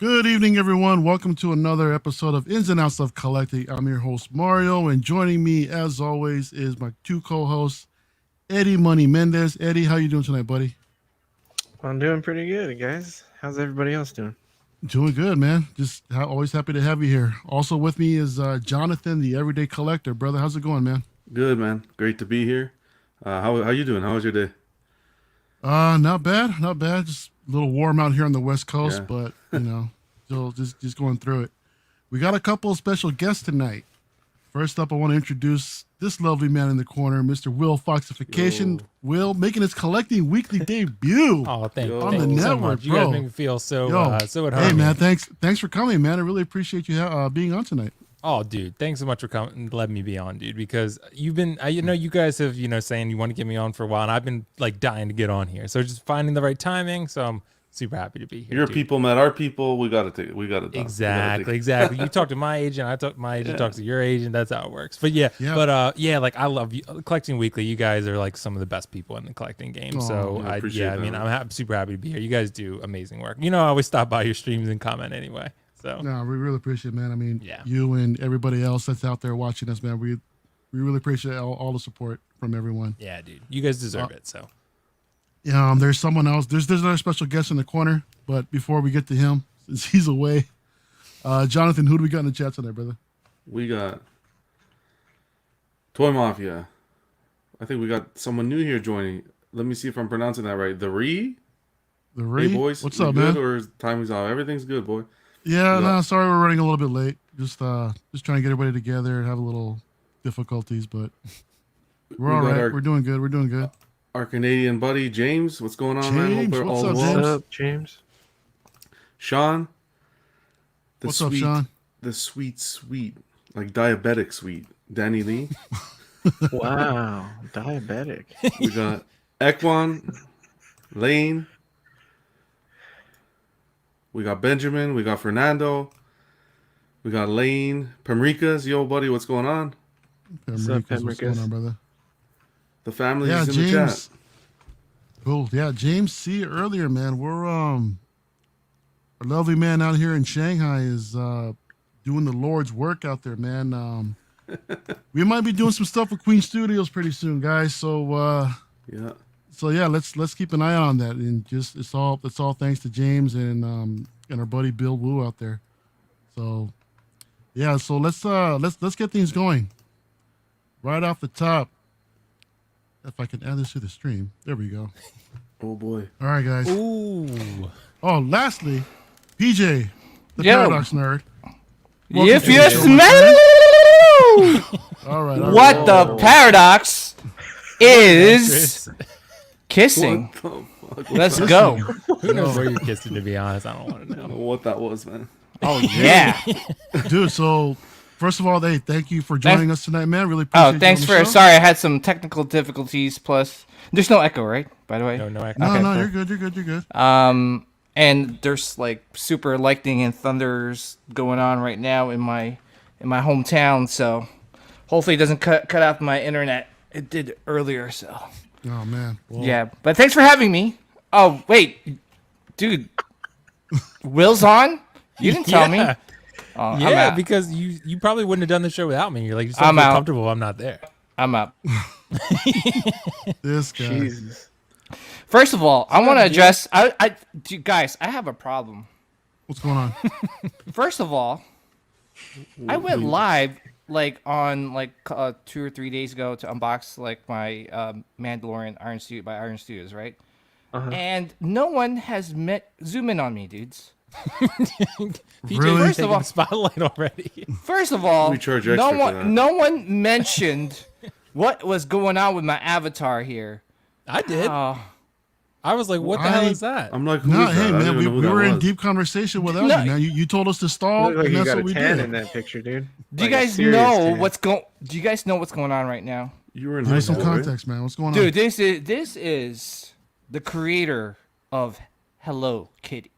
Good evening, everyone. Welcome to another episode of Ins and Outs of Collecting. I'm your host, Mario, and joining me, as always, is my two co-hosts, Eddie Money Mendez. Eddie, how you doing tonight, buddy? I'm doing pretty good, guys. How's everybody else doing? Doing good, man. Just always happy to have you here. Also with me is Jonathan, the Everyday Collector. Brother, how's it going, man? Good, man. Great to be here. How you doing? How was your day? Not bad, not bad. Just a little warm out here on the West Coast, but still just going through it. We got a couple of special guests tonight. First up, I want to introduce this lovely man in the corner, Mr. Will Foxification. Yo. Will making his collecting weekly debut. Oh, thank you the network, so much. bro. You guys make me feel so at home. Hey, man, thanks for coming, man. I really appreciate you being on tonight. Oh, dude, thanks so much for coming and letting me be on, dude. Because you've been, you guys have, saying you want to get me on for a while, and I've been like dying to get on here. So just finding the right timing. So I'm super happy to be here. Your people met our people. We got to We got it. Exactly. You talk to my agent. My agent talks to your agent. That's how it works. But like I love you collecting weekly. You guys are like some of the best people in the collecting game. I'm super happy to be here. You guys do amazing work. I always stop by your streams and comment anyway. So no, we really appreciate it, man. I mean, you and everybody else that's out there watching us, man. We really appreciate all the support from everyone. Yeah, dude. You guys deserve it. So. There's someone else. There's another special guest in the corner, but before we get to him, since he's away, Jonathan, who do we got in the chat tonight, brother? We got Toy Mafia. I think we got someone new here joining. Let me see if I'm pronouncing that right. The Ree? Hey, boys. What's up, man? Or is timing's off? Everything's good, boy. Yeah, no, sorry we're running a little bit late. Just trying to get everybody together, have a little difficulties, but we're all right. We're doing good. Our Canadian buddy, James. What's going on, man? Hope what's up, James? What's up, James? Sean. What's up, Sean? The sweet, like diabetic sweet. Danny Lee. Wow, diabetic. We got Ekwan, Lane. We got Benjamin. We got Fernando. We got Lane. Pamrikas. Yo, buddy, what's going on? What's going on, brother? The family is in the chat. Cool. Yeah, James C. earlier, man. We're a lovely man out here in Shanghai is doing the Lord's work out there, man. We might be doing some stuff with Queen Studios pretty soon, guys. So let's keep an eye on that, and just it's all thanks to James and our buddy Bill Wu out there. So let's get things going. Right off the top, if I can add this to the stream, there we go. Oh boy! All right, guys. Ooh. Oh, lastly, Peejay, the Paradox nerd. If you smell all right. What the paradox is kissing. Let's go. Who knows where you're kissing, to be honest? I don't want to I know. don't know what that was, man. Oh, yeah. Dude, so first of all, thank you for joining us tonight, man. Really appreciate it. Oh, thanks for... Sorry, I had some technical difficulties, plus... There's no echo, right? By the way? No echo. No, okay, no, cool. You're good. And there's, like, super lightning and thunders going on right now in my hometown, so... Hopefully it doesn't cut off my internet. It did earlier, so... Oh, man. Well, yeah, but thanks for having me. Oh, wait. Dude. Will's on? You didn't tell me. Oh, yeah, because you probably wouldn't have done the show without me. You're like, just don't feel comfortable. I'm not there. I'm up. This guy. Jesus. First of all, I want to address... guys, I have a problem. What's going on? First of all, I went live... on 2 or 3 days ago to unbox my Mandalorian Iron Studios, right? Uh-huh. And no one has zoom in on me, dudes. Peejay, first of all, the spotlight already. First of all, we charge extra for that. No one mentioned what was going on with my avatar here. I did. I was like, what the hell is that? I'm like, hey, man, we were in deep conversation without you, man. You told us to stall, Look like and you that's got what we a tan did. in that picture, dude. Do you guys know what's going on right now? You were in Give high us some school, right? context, man. What's going on? Dude, this is the creator of Hello Kitty.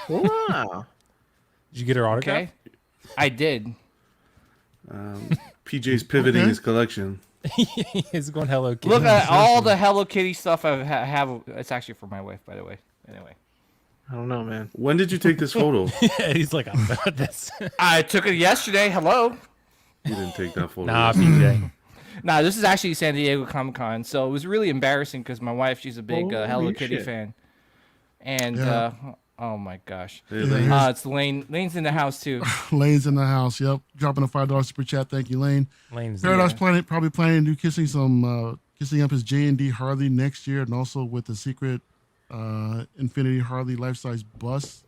Wow. Did you get her autograph? Okay, I did. PJ's pivoting his collection. He's going Hello Kitty. Look at all the Hello Kitty stuff I have. It's actually for my wife, by the way. Anyway. I don't know, man. When did you take this photo? Yeah, he's like, I'm about this. I took it yesterday. Hello. You didn't take that photo. Nah, PJ. Nah, this is actually San Diego Comic Con, so it was really embarrassing because my wife, she's a big Hello Kitty fan, and oh my gosh, Hey, Lane. it's Lane. Lane's in the house too. Lane's in the house. Yep, dropping a $5 super chat. Thank you, Lane. Lane's Paradise Planet probably planning to do kissing up his JND Harley next year, and also with the secret Infinity Harley life-size bust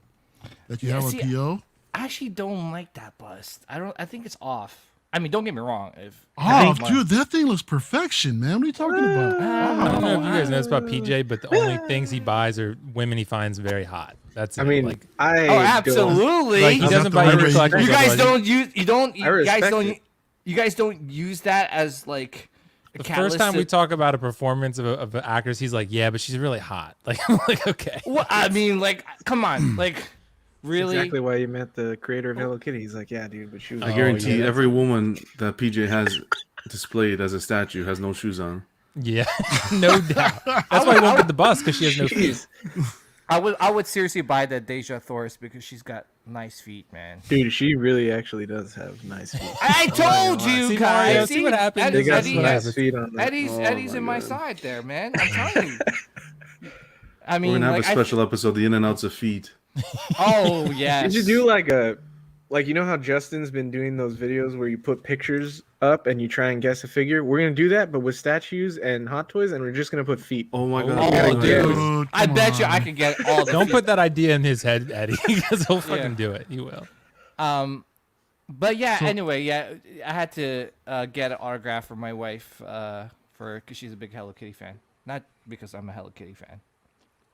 that you have on PO. I actually don't like that bust. I think it's off. I mean, don't get me wrong. Dude, that thing looks perfection, man. What are you talking about? I don't know if you guys know this about PJ, but the only things he buys are women he finds very hot. That's I mean, like, absolutely. like he doesn't buy your collectibles. You guys otherwise don't use that as like the first time we talk about a performance of an actress, he's like, yeah, but she's really hot. Like, I'm like, okay. Well, I mean, like, come on, like. Really? That's exactly why you met the creator of Hello Kitty. He's like, yeah, dude, but shoes. I guarantee every woman that PJ has displayed as a statue has no shoes on. Yeah, no doubt. That's why he won't get the bus, because she has no feet. I would seriously buy the Deja Thoris because she's got nice feet, man. Dude, she really actually does have nice feet. I told you guys. See what happened? Eddie's in my side there, man. I'm telling you. I mean, we're gonna have a special episode, the in and outs of feet. Oh yeah. Did you do like you know how Justin's been doing those videos where you put pictures up and you try and guess a figure? We're gonna do that, but with statues and hot toys, and we're just gonna put feet. Oh my god! Oh, dude, I bet you I could get all. Don't put that idea in his head, Eddie, because he'll fucking do it. He will. But yeah. Anyway, yeah, I had to get an autograph for my wife because she's a big Hello Kitty fan, not because I'm a Hello Kitty fan.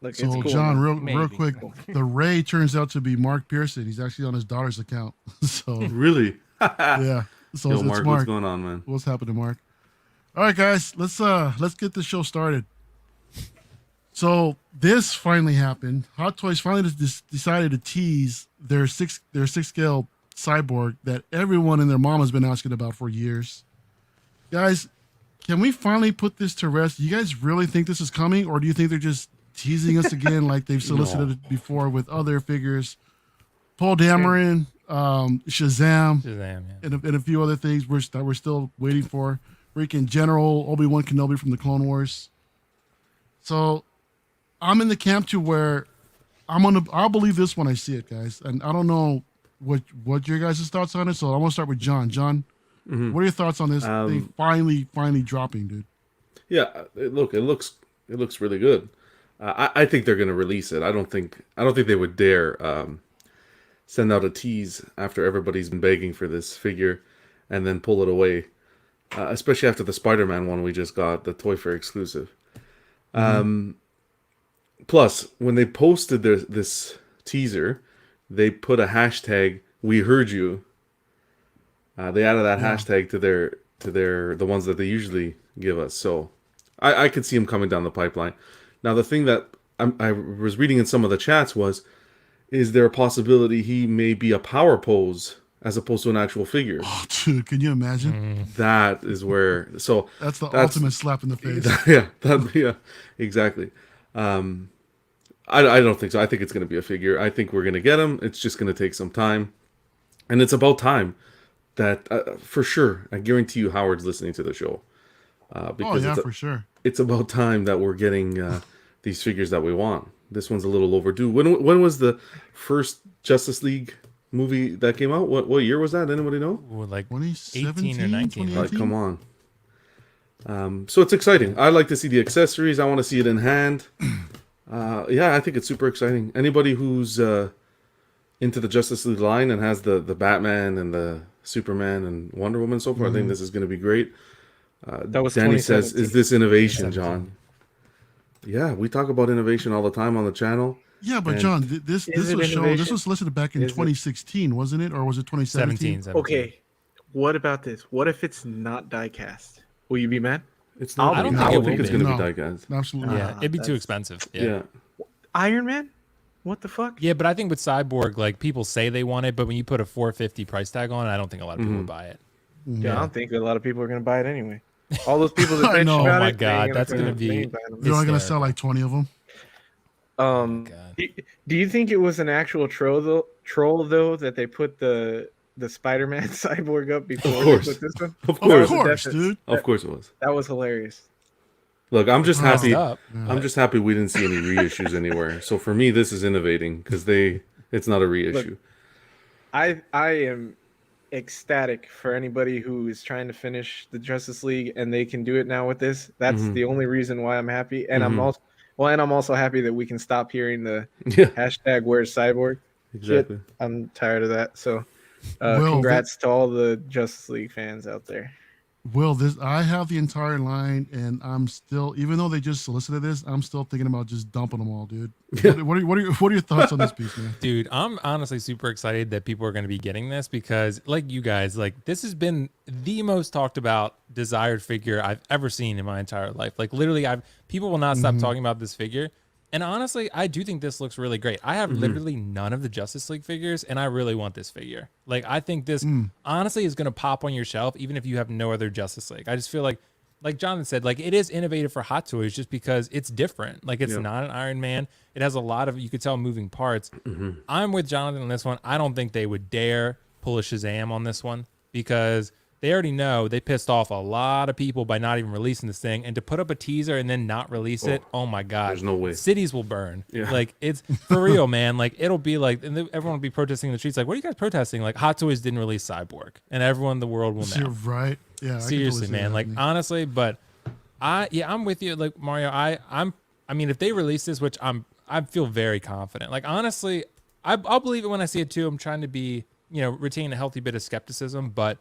Look, So, it's cool, John, man. real quick, the Ray turns out to be Mark Pearson. He's actually on his daughter's account. So really, yeah. So yo, it's Mark, what's going on, man? What's happening, Mark? All right, guys, let's get the show started. So this finally happened. Hot Toys finally decided to tease their six scale cyborg that everyone and their mom has been asking about for years. Guys, can we finally put this to rest? You guys really think this is coming, or do you think they're just teasing us again like they've solicited it before with other figures? Paul Dameron, Shazam, yeah. and a few other things we're still waiting for. Freaking General Obi-Wan Kenobi from the Clone Wars. So I'm in the camp to where I'll believe this when I see it, guys. And I don't know what your guys' thoughts on it. So I'm gonna start with John. John, what are your thoughts on this thing finally dropping, dude? Yeah, it looks really good. I think they're gonna release it. I don't think they would dare send out a tease after everybody's been begging for this figure, and then pull it away. Especially after the Spider-Man one we just got, the Toy Fair exclusive. Plus, when they posted this teaser, they put a hashtag "We heard you." They added that hashtag to the ones that they usually give us. So I could see them coming down the pipeline. Now, the thing that I was reading in some of the chats is there a possibility he may be a power pose as opposed to an actual figure? Oh, dude, can you imagine? That is where. So that's the ultimate slap in the face. Yeah, exactly. I don't think so. I think it's going to be a figure. I think we're going to get him. It's just going to take some time, and it's about time that for sure. I guarantee you, Howard's listening to the show. Because for sure. It's about time that we're getting these figures that we want. This one's a little overdue. When was the first Justice League movie that came out? What year was that? Anybody know? Like 2017 or 19. Like, come on. So it's exciting. I like to see the accessories. I want to see it in hand. Yeah, I think it's super exciting. Anybody who's into the Justice League line and has the Batman and the Superman and Wonder Woman so far, I think this is going to be great. That was Danny says, 2017. "Is this innovation, John?" Yeah, we talk about innovation all the time on the channel. Yeah, but John, this was shown. This was listed back in 2016, wasn't it, or was it 2017? 17. Okay, what about this? What if it's not die-cast? Will you be mad? It's not. I don't I think don't it think will it's be. going to No. be die, guys. Absolutely. Yeah, not. it'd be too that's- expensive. Yeah. Iron Man? What the fuck? Yeah, but I think with Cyborg, like people say they want it, but when you put a $450 price tag on it, I don't think a lot of people would buy it. Yeah, I don't think a lot of people are going to buy it anyway. All those people that I bitch know. about Oh my it, God, they that's ain't gonna be- they ain't buying them. They're only gonna sell like 20 of them. God. Do you think it was an actual troll though that they put the Spider-Man cyborg up before they put this one? Of Of course, course, dude. of course it was. That was hilarious. Look, I'm just happy. up, I'm just happy we didn't see any reissues anywhere. So for me, this is innovating because it's not a reissue. Look, I am ecstatic for anybody who is trying to finish the Justice League and they can do it now with this. That's the only reason why I'm happy. And I'm also happy that we can stop hearing the hashtag where's Cyborg. Exactly. Shit, I'm tired of that. So congrats to all the Justice League fans out there. Will, I have the entire line, and I'm still, even though they just solicited this, I'm still thinking about just dumping them all, dude. What are your thoughts on this piece, man? Dude, I'm honestly super excited that people are going to be getting this because, like you guys, like this has been the most talked about desired figure I've ever seen in my entire life. Like literally, people will not stop talking about this figure. And honestly, I do think this looks really great. I have literally none of the Justice League figures, and I really want this figure. Like, I think this honestly is going to pop on your shelf, even if you have no other Justice League. I just feel like Jonathan said, like, it is innovative for Hot Toys just because it's different. Like, it's not an Iron Man. It has a lot of, you could tell, moving parts. I'm with Jonathan on this one. I don't think they would dare pull a Shazam on this one because they already know they pissed off a lot of people by not even releasing this thing. And to put up a teaser and then not release it, oh my God. There's no way. Cities will burn. Yeah. Like, it's for real, man. Like, it'll be like, and everyone will be protesting in the streets. Like, what are you guys protesting? Like, Hot Toys didn't release Cyborg. And everyone in the world will know. You're right. Yeah. Seriously, man. Like, honestly, but I'm with you. Like, Mario, I mean, if they release this, which I feel very confident. Like, honestly, I'll believe it when I see it too. I'm trying to be, retain a healthy bit of skepticism, but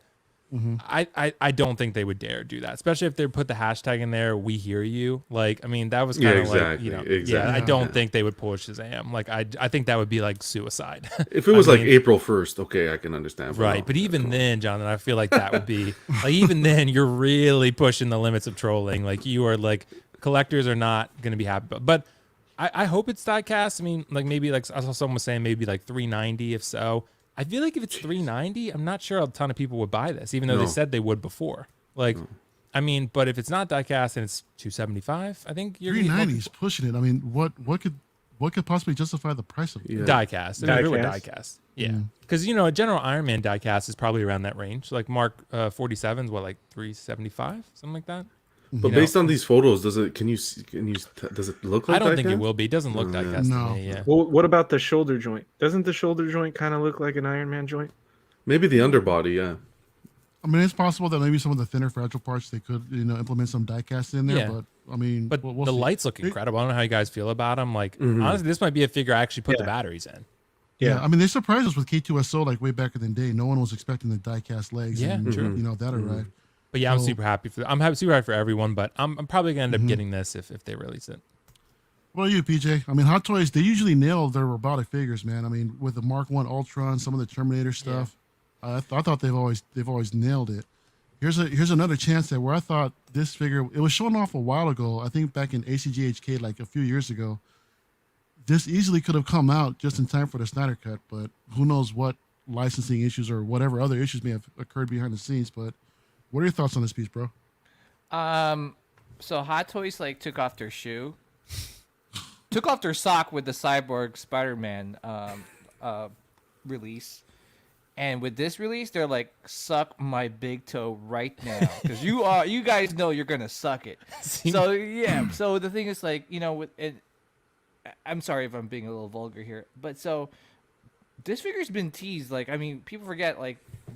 I don't think they would dare do that, especially if they put the hashtag in there. We hear you. Like, I mean, that was kind of exactly. I don't think they would pull Shazam. Like, I think that would be like suicide. If it was like April 1st, okay, I can understand. Right, but even then, Jonathan, I feel like that would be like even then you're really pushing the limits of trolling. Like, you are like collectors are not going to be happy about. But I hope it's diecast. I mean, like maybe like I saw someone was saying maybe like 390. If so. I feel like if it's 390, I'm not sure a ton of people would buy this, even though they said they would before. Like, I mean, but if it's not diecast and it's 275, I think you're 390 is pushing it. I mean, what could possibly justify the price of it? Diecast? Diecast. Yeah, because a general Iron Man diecast is probably around that range. Like Mark 47 is what, like 375, something like that. But based on these photos, does it look like I don't think diecast? it will be. It doesn't look diecast to me. Yeah. Well, what about the shoulder joint? Doesn't the shoulder joint kind of look like an Iron Man joint? Maybe the underbody, yeah. I mean, it's possible that maybe some of the thinner, fragile parts they could, implement some diecast in there. Yeah. But I mean, but we'll the see. lights look incredible. I don't know how you guys feel about them. Like, honestly, this might be a figure I actually put the batteries in. Yeah, I mean, they surprised us with K2SO like way back in the day. No one was expecting the diecast legs. Yeah, and, true. That arrived. But yeah, I'm super happy for. I'm super happy for everyone. But I'm probably gonna end up getting this if they release it. What are you, PJ? I mean, Hot Toys, they usually nail their robotic figures, man. I mean, with the Mark 1 Ultron, some of the Terminator stuff, I thought they've always nailed it. Here's another chance that where I thought this figure, it was shown off a while ago. I think back in ACGHK, like a few years ago. This easily could have come out just in time for the Snyder Cut, but who knows what licensing issues or whatever other issues may have occurred behind the scenes. But what are your thoughts on this piece, bro? So Hot Toys took off their shoe, took off their sock with the Cyborg Spider-Man release, and with this release, they're like, "Suck my big toe right now," because you guys know you're gonna suck it. So yeah. So the thing is, with it, I'm sorry if I'm being a little vulgar here, but so this figure's been teased. Like, I mean, people forget,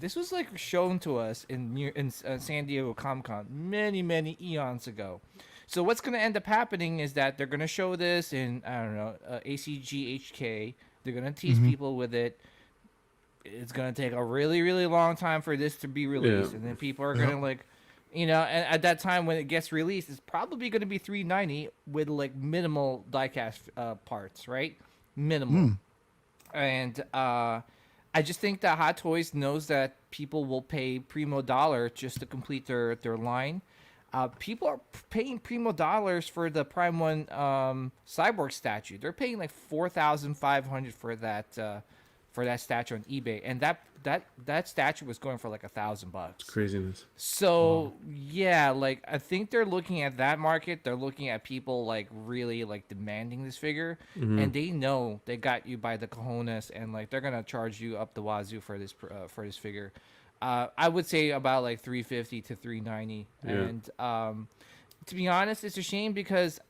this was shown to us in San Diego Comic-Con many eons ago. So what's going to end up happening is that they're going to show this in, I don't know, ACGHK. They're going to tease people with it. It's going to take a really long time for this to be released. And then people are going to and at that time when it gets released, it's probably going to be $390 with minimal diecast parts, right? Minimal. And I just think that Hot Toys knows that people will pay primo dollar just to complete their line. People are paying primo dollars for the Prime 1 Cyborg statue. They're paying $4,500 for that statue on eBay, and that statue was going for like $1,000. Craziness. So yeah, like I think they're looking at that market. They're looking at people like really like demanding this figure, and they know they got you by the cojones, and like they're gonna charge you up the wazoo for this figure. I would say about like $350 to $390, and to be honest, it's a shame because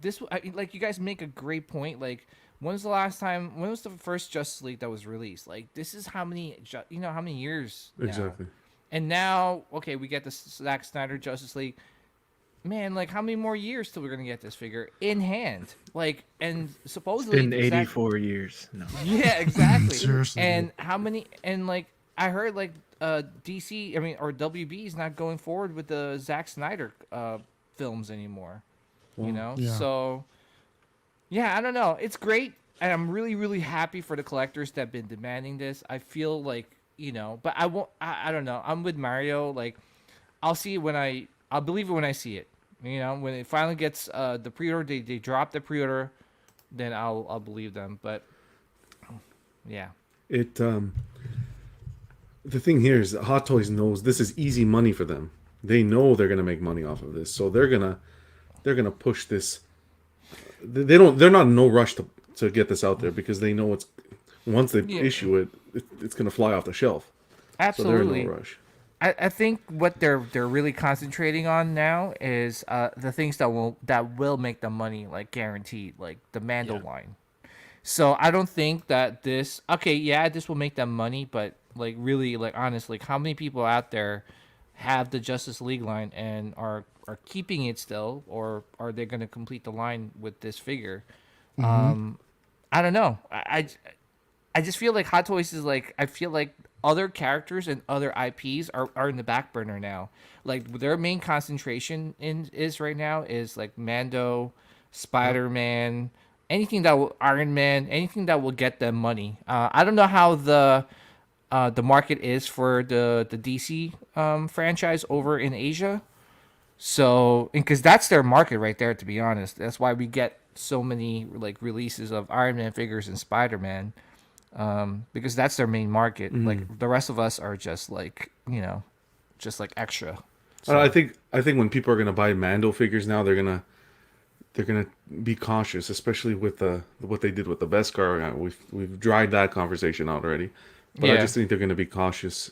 this like you guys make a great point. Like, when was the first Justice League that was released? Like, this is how many years now? Exactly. And now, okay, we get the Zack Snyder Justice League. Man, like, how many more years till we're gonna get this figure in hand? Like, and supposedly in 84 years. No. Yeah, exactly. Seriously. And how many? And like, I heard like DC, or WB is not going forward with the Zack Snyder films anymore. Yeah. So yeah, I don't know. It's great, and I'm really, really happy for the collectors that have been demanding this. I feel like, but I won't. I don't know. I'm with Mario. Like, I'll see it I'll believe it when I see it. When it finally gets the pre-order, they drop the pre-order, then I'll believe them. But yeah, the thing here is that Hot Toys knows this is easy money for them. They know they're gonna make money off of this, so they're gonna push this. They're not in no rush to get this out there because they know once they issue it's gonna fly off the shelf. Absolutely. So they're in no rush. I think what they're really concentrating on now is the things that will make them money, like guaranteed, like the Mando line. So I don't think that this will make them money, but like really, like honestly, how many people out there have the Justice League line and are keeping it still, or are they going to complete the line with this figure? I don't know. I just feel like Hot Toys is like, I feel like other characters and other IPs are in the back burner now. Like, their main concentration is right now is like Mando, Spider-Man, anything that will, Iron Man, anything that will get them money. I don't know how the market is for the DC franchise over in Asia. So, because that's their market right there, to be honest. That's why we get so many like releases of Iron Man figures and Spider-Man, because that's their main market. Like, the rest of us are just like, just like extra. So, I think when people are gonna buy Mando figures now, they're gonna be cautious, especially with what they did with the Beskar. We've dried that conversation out already, but I just think they're gonna be cautious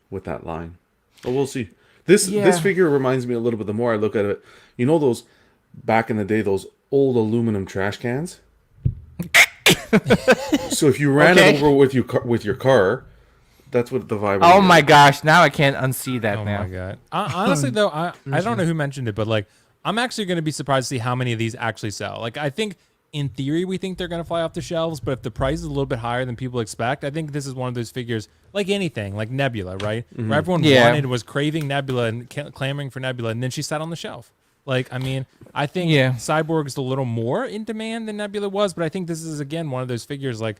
with that line. But we'll see. This figure reminds me a little bit. The more I look at it, those back in the day, those old aluminum trash cans. So if you ran it over with your car, that's what the vibe. Oh my gosh! Now I can't unsee that. Oh now. my god! Honestly, though, I don't know who mentioned it, but like, I'm actually going to be surprised to see how many of these actually sell. Like, I think in theory we think they're going to fly off the shelves, but if the price is a little bit higher than people expect, I think this is one of those figures, like anything, like Nebula, right? Where everyone wanted, was craving Nebula and clamoring for Nebula, and then she sat on the shelf. Like, I mean, I think Cyborg is a little more in demand than Nebula was, but I think this is, again, one of those figures, like,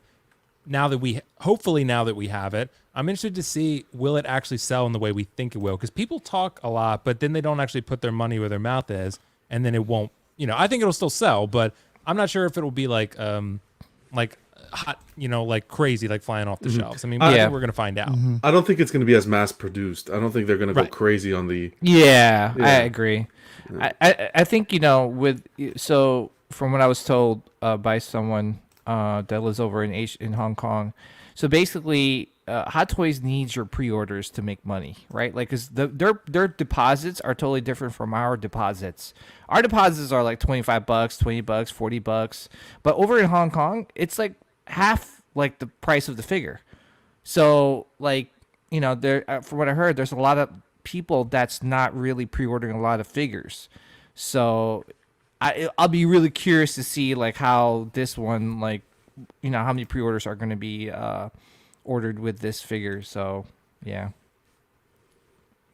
hopefully now that we have it, I'm interested to see, will it actually sell in the way we think it will? Because people talk a lot, but then they don't actually put their money where their mouth is, and then it won't, I think it'll still sell, but I'm not sure if it'll be like hot, like crazy, like flying off the shelves. I mean, I think we're going to find out. I don't think it's going to be as mass produced. I don't think they're going to go crazy on the... Yeah, I agree. I think, so from what I was told by someone that lives over in Hong Kong, so basically Hot Toys needs your pre-orders to make money, right? Like, because their deposits are totally different from our deposits. Our deposits are like $25, $20, $40, but over in Hong Kong, it's like half like the price of the figure. So, like, there, from what I heard, there's a lot of people that's not really pre-ordering a lot of figures. So I'll be really curious to see like how this one, like, how many pre-orders are going to be ordered with this figure. So yeah,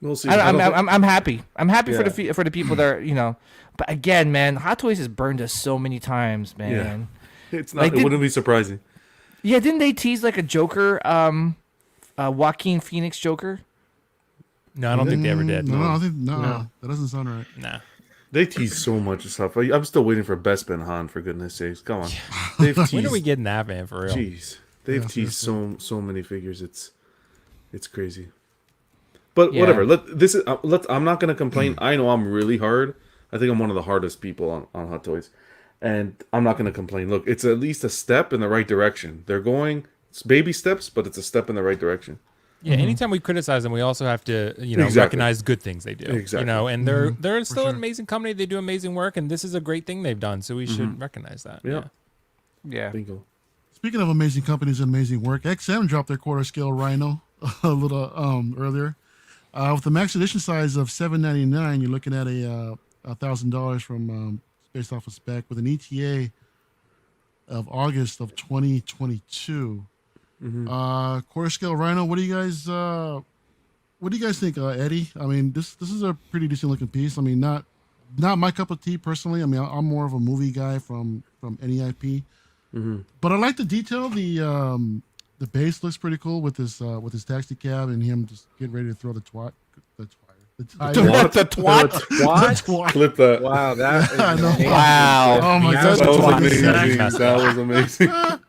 we'll see. I'm happy. I'm happy for the people that are, But again, man, Hot Toys has burned us so many times, man. Yeah. It's not. Like, it wouldn't be surprising. Yeah, didn't they tease like a Joker, Joaquin Phoenix Joker? No, I don't think they ever did. No, that doesn't sound right. Nah. They tease so much stuff. I'm still waiting for Best Ben Han, for goodness sakes. Come on. They've teased. When are we getting that, man, for real? Jeez. They've teased so many figures. It's crazy. But whatever. I'm not gonna complain. I know I'm really hard. I think I'm one of the hardest people on Hot Toys, and I'm not gonna complain. Look, it's at least a step in the right direction. They're going. It's baby steps, but it's a step in the right direction. Yeah, anytime we criticize them, we also have to, recognize good things they do. Exactly. And they're still an amazing company. They do amazing work, and this is a great thing they've done. So we should recognize that. Yeah. Bingo. Speaking of amazing companies and amazing work, XM dropped their quarter scale Rhino a little earlier. With the max edition size of $799, you're looking at $1,000 from based off of spec with an ETA of August of 2022. Quarter scale Rhino. What do you guys think, Eddie? I mean, this is a pretty decent looking piece. I mean, not my cup of tea personally. I mean, I'm more of a movie guy from any IP. But I like the detail. The base looks pretty cool with his taxi cab and him just getting ready to throw the twat. The twat. Clip that. Wow, that is amazing. Wow. Oh my That god. was amazing. That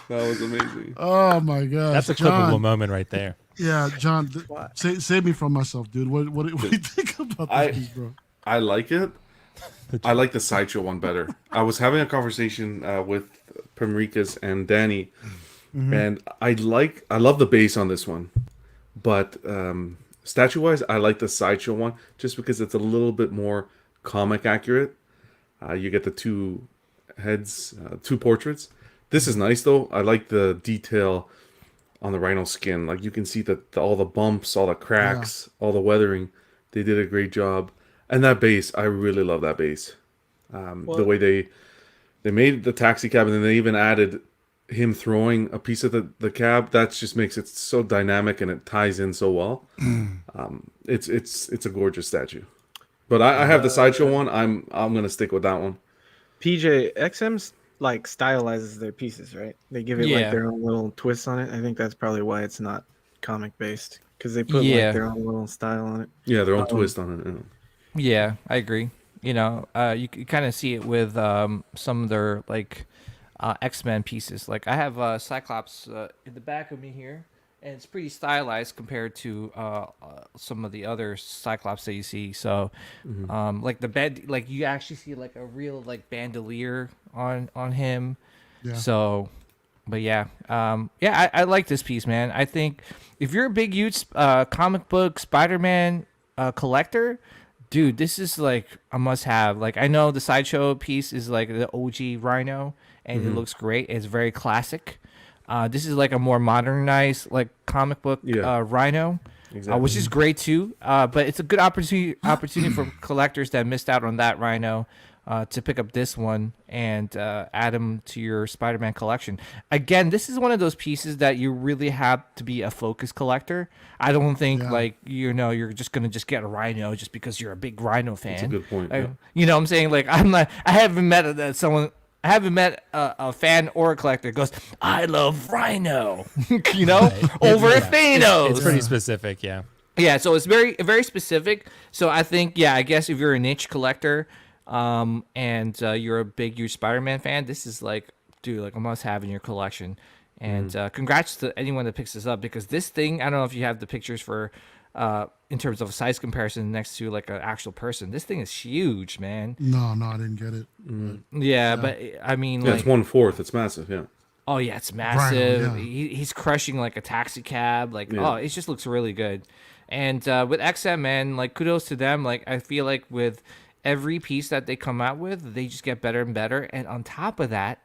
was amazing. Oh my gosh. That's a clippable moment right there. Yeah, John, save me from myself, dude. What do you think about this piece, bro? I like it. I like the Sideshow one better. I was having a conversation with Primricas and Danny, and I love the base on this one, but statue wise, I like the Sideshow one just because it's a little bit more comic accurate. You get the two heads, two portraits. This is nice though. I like the detail on the Rhino skin. Like you can see all the bumps, all the cracks, all the weathering. They did a great job. And that base, I really love that base. The way they made the taxi cab, and then they even added him throwing a piece of the cab. That just makes it so dynamic, and it ties in so well. It's a gorgeous statue. But I have the Sideshow one. I'm gonna stick with that one. Peejay, XM's like stylizes their pieces, right? They give it like their own little twist on it. I think that's probably why it's not comic based, because they put like their own little style on it. Yeah, their own twist on it. Yeah, I agree. You kind of see it with some of their like X-Men pieces. Like I have Cyclops in the back of me here, and it's pretty stylized compared to some of the other Cyclops that you see. So, like the bed, like you actually see like a real like bandolier on him. Yeah. So, but I like this piece, man. I think if you're a big huge comic book Spider-Man collector, dude, this is like a must-have. Like I know the Sideshow piece is like the OG Rhino, and it looks great. It's very classic. This is like a more modernized like comic book Rhino, which is great too. But it's a good opportunity for collectors that missed out on that Rhino to pick up this one and add them to your Spider-Man collection. Again, this is one of those pieces that you really have to be a focused collector. I don't think you're just gonna get a Rhino just because you're a big Rhino fan. That's a good point. You know what I'm saying? Like I haven't met a fan or a collector that goes, I love Rhino, over Thanos. It's pretty specific, yeah. Yeah, so it's very, very specific. So I think, I guess if you're a niche collector, and you're a big, huge Spider-Man fan, this is like, dude, like a must-have in your collection. And congrats to anyone that picks this up, because this thing, I don't know if you have the pictures for, in terms of size comparison next to like an actual person. This thing is huge, man. No, I didn't get it. But I mean, like, it's 1/4. It's massive. Yeah. Oh yeah, it's massive. Right, He's crushing like a taxi cab. Like, it just looks really good. And with XM, man, like kudos to them. Like I feel like with every piece that they come out with, they just get better and better. And on top of that,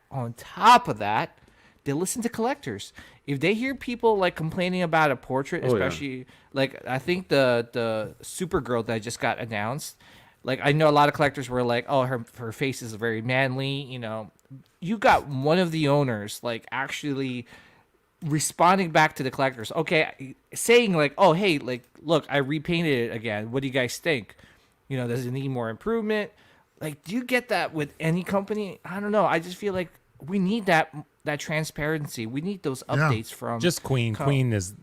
they listen to collectors. If they hear people like complaining about a portrait, especially like I think the Supergirl that just got announced, like I know a lot of collectors were like, oh, her face is very manly. You got one of the owners like actually responding back to the collectors, saying like, oh hey, like look, I repainted it again. What do you guys think? Does it need more improvement? Like, do you get that with any company? I don't know. I just feel like we need that transparency. We need those updates from just Queen. Queen is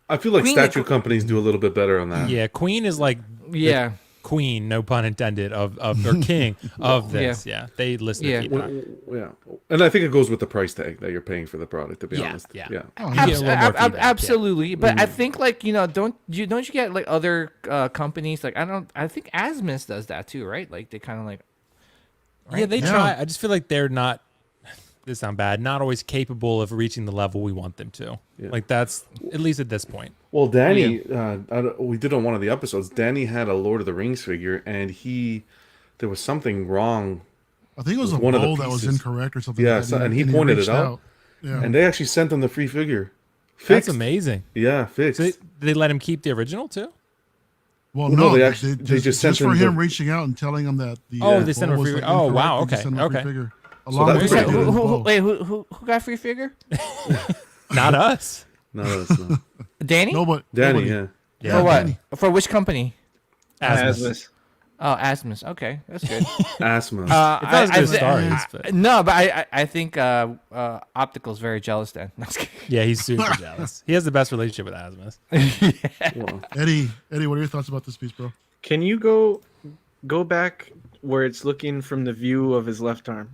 I feel like statue companies do a little bit better on that. Yeah, Queen is like queen, no pun intended, of or king of this. Yeah, they list the feedback. And I think it goes with the price tag that you're paying for the product. To be honest, yeah. Oh, You get a little more feedback, absolutely. But I think like don't you get like other companies like I think Asmus does that too, right? Like they kind of like. Right? Yeah, they try. I just feel like they're not. This sound bad. Not always capable of reaching the level we want them to. Yeah. Like that's at least at this point. Well, Danny, we did on one of the episodes. Danny had a Lord of the Rings figure, and there was something wrong. I think it was a bowl that was incorrect or something. Yeah, and he pointed it out. Yeah. And they actually sent him the free figure. Fixed. That's amazing. Yeah, fixed. So they let him keep the original too? Well, no, they just sent for him reaching out and telling him that they sent him a free figure. Oh, wow, okay. Figure. Wait, who got free figure? Not us. Not us, no. Danny? No, but Danny, yeah. For what? Danny. For which company? Asmus. Oh, Asmus. Okay, that's good. Asmus. I think Optical's very jealous then. Yeah, he's super jealous. He has the best relationship with Asmus. Well, Eddie, what are your thoughts about this piece, bro? Can you go back where it's looking from the view of his left arm?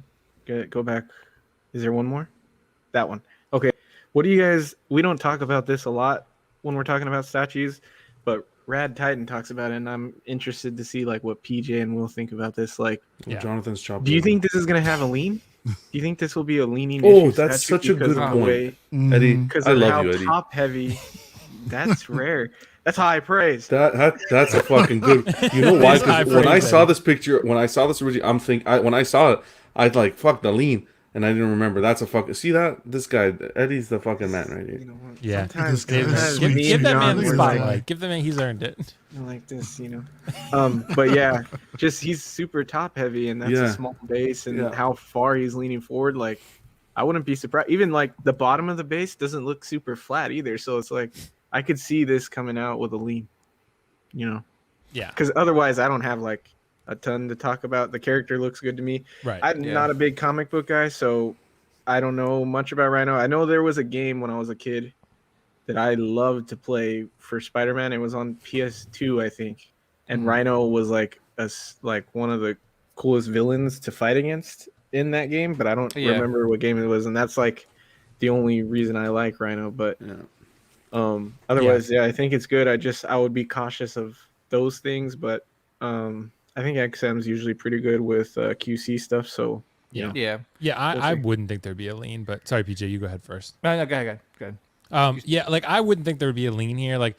Go back. Is there one more? That one. Okay. What do you guys? We don't talk about this a lot when we're talking about statues, but Rad Titan talks about it, and I'm interested to see like what Peejay and Will think about this. Like, Jonathan's chopped. Do you think this is gonna have a lean? Do you think this will be a leaning? Oh, that's such a good point, Eddie. Because I of love how you, Eddie. top heavy. That's rare. That's high praise. That's a fucking good. You know why? Because when I saw this picture, when I saw this original, when I saw it, I'd like fuck the lean. And I didn't remember. That's a fucking. See that? This guy, Eddie's the fucking man right here. You know what? Yeah. Give that man the spotlight. Give the man. He's earned it. Like this, But yeah, just he's super top heavy, and that's a small base, and how far he's leaning forward. Like, I wouldn't be surprised. Even like the bottom of the base doesn't look super flat either. So it's like I could see this coming out with a lean. Yeah. Because otherwise, I don't have like a ton to talk about. The character looks good to me. Right. I'm not a big comic book guy, so I don't know much about Rhino. I know there was a game when I was a kid that I loved to play for Spider-Man. It was on PS2, I think, and Rhino was like one of the coolest villains to fight against in that game. But I don't remember what game it was, and that's like the only reason I like Rhino. But otherwise, I think it's good. I would be cautious of those things, but I think XM's usually pretty good with QC stuff. So I wouldn't think there'd be a lean, but sorry, PJ, you go ahead first. No, go ahead. Like I wouldn't think there would be a lean here. Like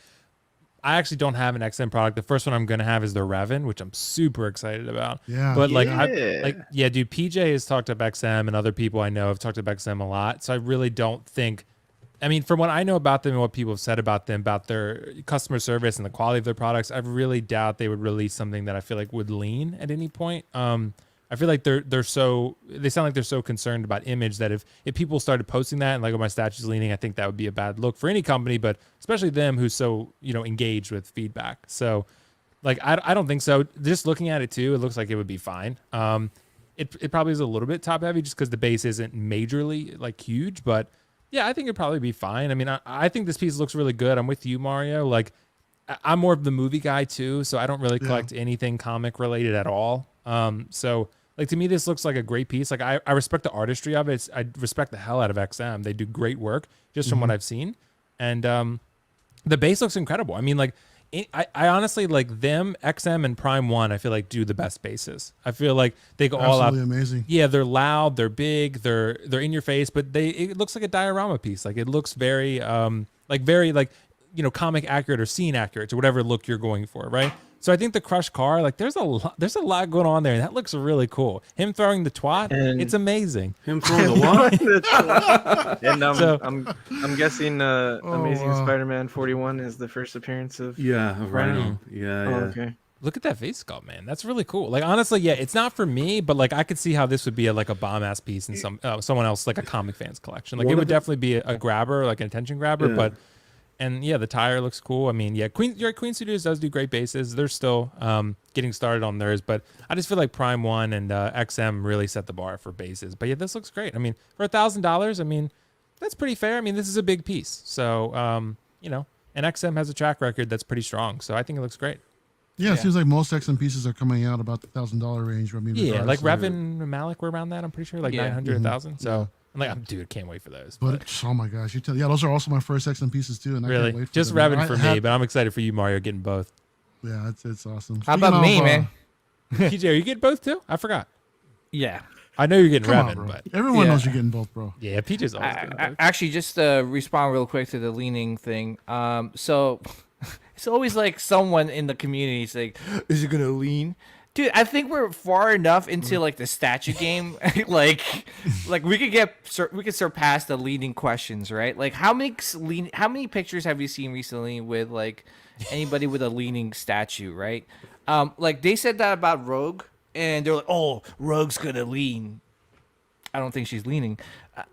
I actually don't have an XM product. The first one I'm gonna have is the Revan, which I'm super excited about. Yeah. But dude, PJ has talked up XM, and other people I know have talked up XM a lot. So I really don't think. I mean, from what I know about them and what people have said about them, about their customer service and the quality of their products, I really doubt they would release something that I feel like would lean at any point. I feel like they sound like they're so concerned about image that if people started posting that and like, oh, my statue's leaning, I think that would be a bad look for any company, but especially them who's so, engaged with feedback. So like, I don't think so. Just looking at it too, it looks like it would be fine. It probably is a little bit top heavy just because the base isn't majorly like huge, but yeah, I think it'd probably be fine. I mean, I think this piece looks really good. I'm with you, Mario. Like, I'm more of the movie guy too, so I don't really collect anything comic related at all. So like to me, this looks like a great piece. Like I respect the artistry of it. I respect the hell out of XM. They do great work just from what I've seen, and the base looks incredible. I mean, like I honestly like them, XM and Prime 1, I feel like do the best bases. I feel like they go all out. Absolutely amazing. Yeah, they're loud, they're big, they're in your face, but it looks like a diorama piece. Like it looks very comic accurate or scene accurate to whatever look you're going for, right? So I think the Crush car, like there's a lot going on there, and that looks really cool. Him throwing the twat, it's amazing. Him throwing the what? And I'm guessing Amazing Spider-Man 41 is the first appearance of Rhino. Yeah. Okay. Look at that face sculpt, man. That's really cool. Like honestly, it's not for me, but like I could see how this would be a bomb ass piece in someone else, like a comic fan's collection. Like it would definitely be a grabber, like an attention grabber, but. And the tire looks cool. I mean, Queen Studios does do great bases. They're still getting started on theirs, but I just feel like Prime 1 and XM really set the bar for bases. But yeah, this looks great. I mean, for $1,000, I mean, that's pretty fair. I mean, this is a big piece. So, and XM has a track record that's pretty strong. So I think it looks great. Yeah, it seems like most XM pieces are coming out about the $1,000 range. I mean, Yeah, like regardless of- Revan and Malik were around that. I'm pretty sure, like 900, 1,000. So I'm like, dude, can't wait for those. But oh my gosh, yeah, those are also my first XM pieces too, and I really, can't wait for just them. Revan for me, but I'm excited for you, Mario, getting both. Yeah, it's awesome. How about me, man? PJ, are you getting both too? I forgot. Yeah. I know you're getting Come Revan, on, bro. but Everyone knows you're getting both, bro. yeah, PJ's always getting both. Actually, just to respond real quick to the leaning thing. So it's always like someone in the community is like, "Is it gonna lean?" Dude, I think we're far enough into like the statue game, like we could surpass the leading questions, right? Like how many pictures have you seen recently with like anybody with a leaning statue, right? Like they said that about Rogue, and they're like, "Oh, Rogue's gonna lean." I don't think she's leaning.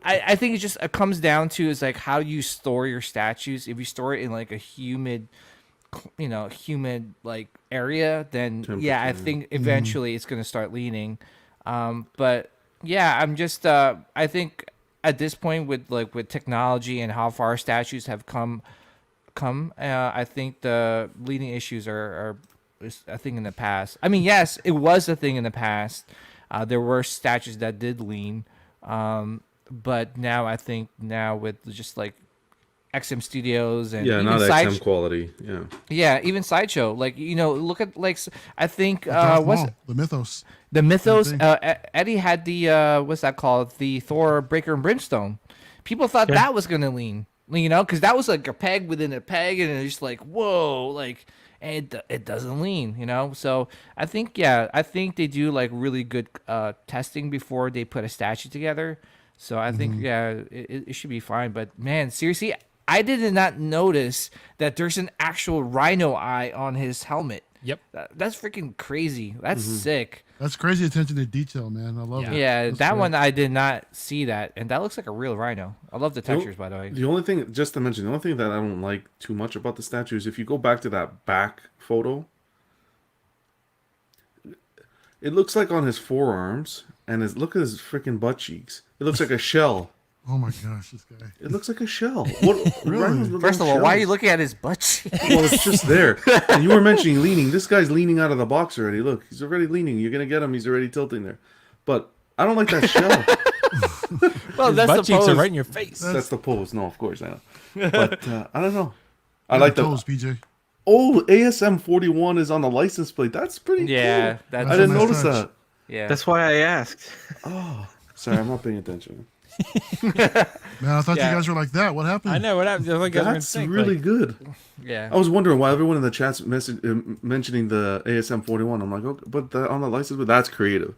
I think it comes down to is like how you store your statues. If you store it in like a humid like area, then yeah, I think eventually it's gonna start leaning. But yeah, I'm just I think at this point with technology and how far statues have come, I think the leaning issues are a thing in the past. I mean, yes, it was a thing in the past. There were statues that did lean, but now I think with just like XM Studios and not XM quality. Yeah, even Sideshow. Like look at like I think what's the Mythos? The Mythos. Eddie had the what's that called? The Thor Breaker and Brimstone. People thought that was gonna lean, because that was like a peg within a peg, and it's just like whoa, like. And it doesn't lean, So I think they do like really good testing before they put a statue together. So I think it should be fine. But man, seriously, I did not notice that there's an actual rhino eye on his helmet. Yep, that's freaking crazy. That's sick. That's crazy attention to detail, man. I love it. Yeah, That's that great. one I did not see that, and that looks like a real rhino. I love the textures, by the way. The only thing, just to mention, the only thing that I don't like too much about the statue is if you go back to that back photo, it looks like on his forearms, and look at his freaking butt cheeks. It looks like a shell. Oh my gosh, this guy. It looks like a shell. What? Really? First of all, why are you looking at his butt cheeks? Well, it's just there. And you were mentioning leaning. This guy's leaning out of the box already. Look, he's already leaning. You're gonna get him. He's already tilting there. But I don't like that shell. Well, his that's butt the cheeks pose. are right in your face. That's the pose. No, of course I know. But I don't know. I like the toes, PJ. Oh, ASM 41 is on the license plate. That's pretty Yeah, cool. that's I didn't a nice notice touch. that. Yeah, That's why I asked. Oh, sorry, I'm not paying attention. Man, I thought Yeah. you guys were like that. What happened? I know what happened. Like, That's really good. yeah. I was wondering why everyone in the chat's mentioning the ASM 41. I'm like, okay, but on the license, but that's creative.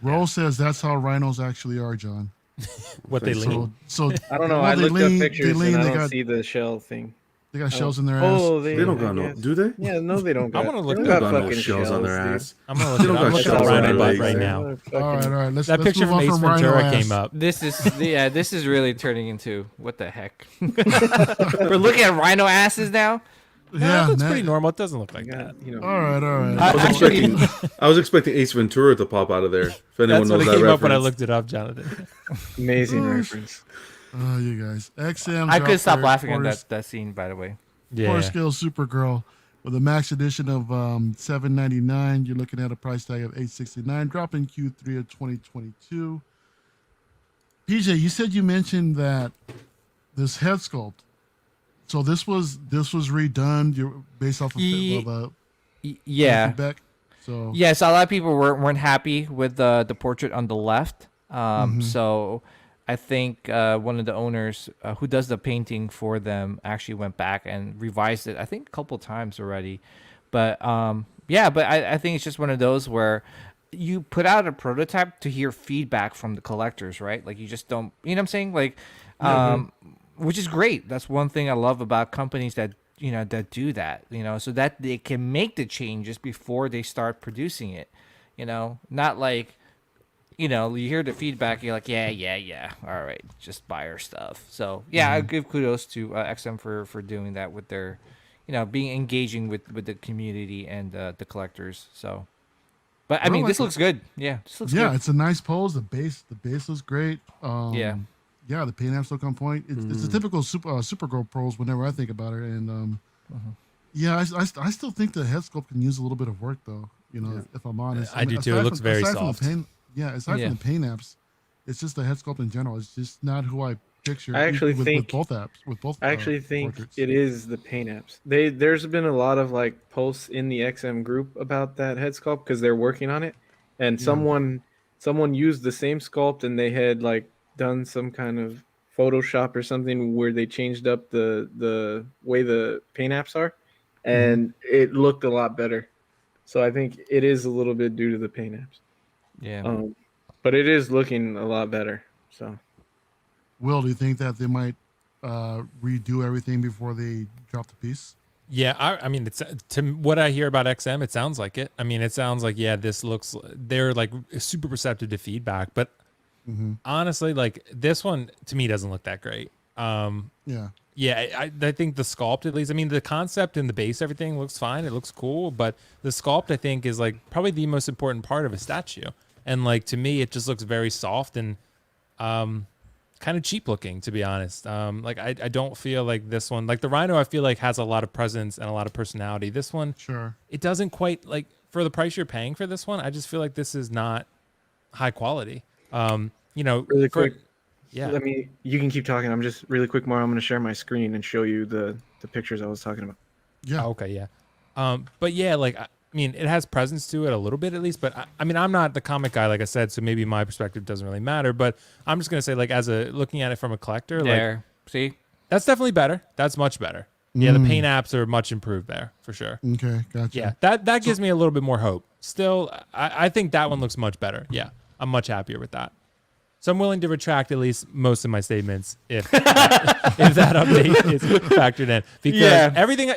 Rose says that's how rhinos actually are, John. what they lean. So I don't know. well, I they looked lean- up they pictures lean, and I they don't got- see the shell thing. They got shells in their ass. Oh, They don't got no, do they? Yeah, no, they don't. I Got, wanna look they They don't don't got got no fucking shells on their dude. ass. I'm gonna look They it don't up. I'm got looking shells at on Rhino their butt legs, right eh? now. All right. Let's That let's picture move from on Ace from rhino Ventura ass. came up. This is really turning into what the heck? We're looking at rhino asses now. Yeah, that's man. pretty normal. It doesn't look like Yeah, that. All right. I was expecting Ace Ventura to pop out of there. If anyone That's what knows it that came up when I reference. looked it up, Jonathan. Amazing reference. Oh, you guys. XM. I couldn't stop dropped laughing their at that scene, by the way. Yeah. 4-scale Supergirl with a max edition of $799. You're looking at a price tag of $869, dropping Q3 of 2022. PJ, you said you mentioned that this head sculpt. So this was redone. Based off of Yeah. feedback. So Yes, a lot of people weren't happy with the portrait on the left. So I think one of the owners who does the painting for them actually went back and revised it. I think a couple times already. But I think it's just one of those where you put out a prototype to hear feedback from the collectors, right? Like you just don't, you know what I'm saying? Like, which is great. That's one thing I love about companies that do that, so that they can make the changes before they start producing it, not like, you hear the feedback, you're like, yeah, all right, just buy our stuff. So yeah, I give kudos to XM for doing that with their, being engaging with the community and the collectors. So, but I mean, this looks good. Yeah, this looks good. it's a nice pose. The base looks great. Yeah, the paint apps look on point. It's a typical Supergirl pose whenever I think about her, and Yeah, I still think the head sculpt can use a little bit of work though. You know, if I'm honest. I do too. It looks very soft. From the paint apps, it's just the head sculpt in general. It's just not who I picture. I actually think with both apps. With both. I actually think portraits. it is the paint apps. There's been a lot of like posts in the XM group about that head sculpt because they're working on it, and someone used the same sculpt and they had like done some kind of Photoshop or something where they changed up the way the paint apps are, and it looked a lot better. So I think it is a little bit due to the paint apps. Yeah. But it is looking a lot better. So, Will, do you think that they might redo everything before they drop the piece? Yeah, I mean, it's to what I hear about XM, it sounds like it. I mean, it sounds like this looks. They're like super receptive to feedback, but honestly, like this one to me doesn't look that great. I think the sculpt, at least, I mean, the concept and the base, everything looks fine. It looks cool, but the sculpt, I think, is like probably the most important part of a statue. And like to me, it just looks very soft and kind of cheap looking, to be honest. Like I don't feel like this one, like the Rhino, I feel like has a lot of presence and a lot of personality. This one, it doesn't quite, like, for the price you're paying for this one, I just feel like this is not high quality. You know, really quick. Yeah. You can keep talking. I'm just really quick, Mario. I'm going to share my screen and show you the pictures I was talking about. Yeah. Oh, okay. Yeah. But yeah, like, I mean, it has presence to it a little bit at least, but I mean, I'm not the comic guy, like I said, so maybe my perspective doesn't really matter, but I'm just going to say, like, looking at it from a collector, like, see, that's definitely better. That's much better. Yeah. The paint apps are much improved there for sure. Okay. Gotcha. Yeah. That gives me a little bit more hope. Still, I think that one looks much better. Yeah. I'm much happier with that. So I'm willing to retract at least most of my statements if that update is factored in, because everything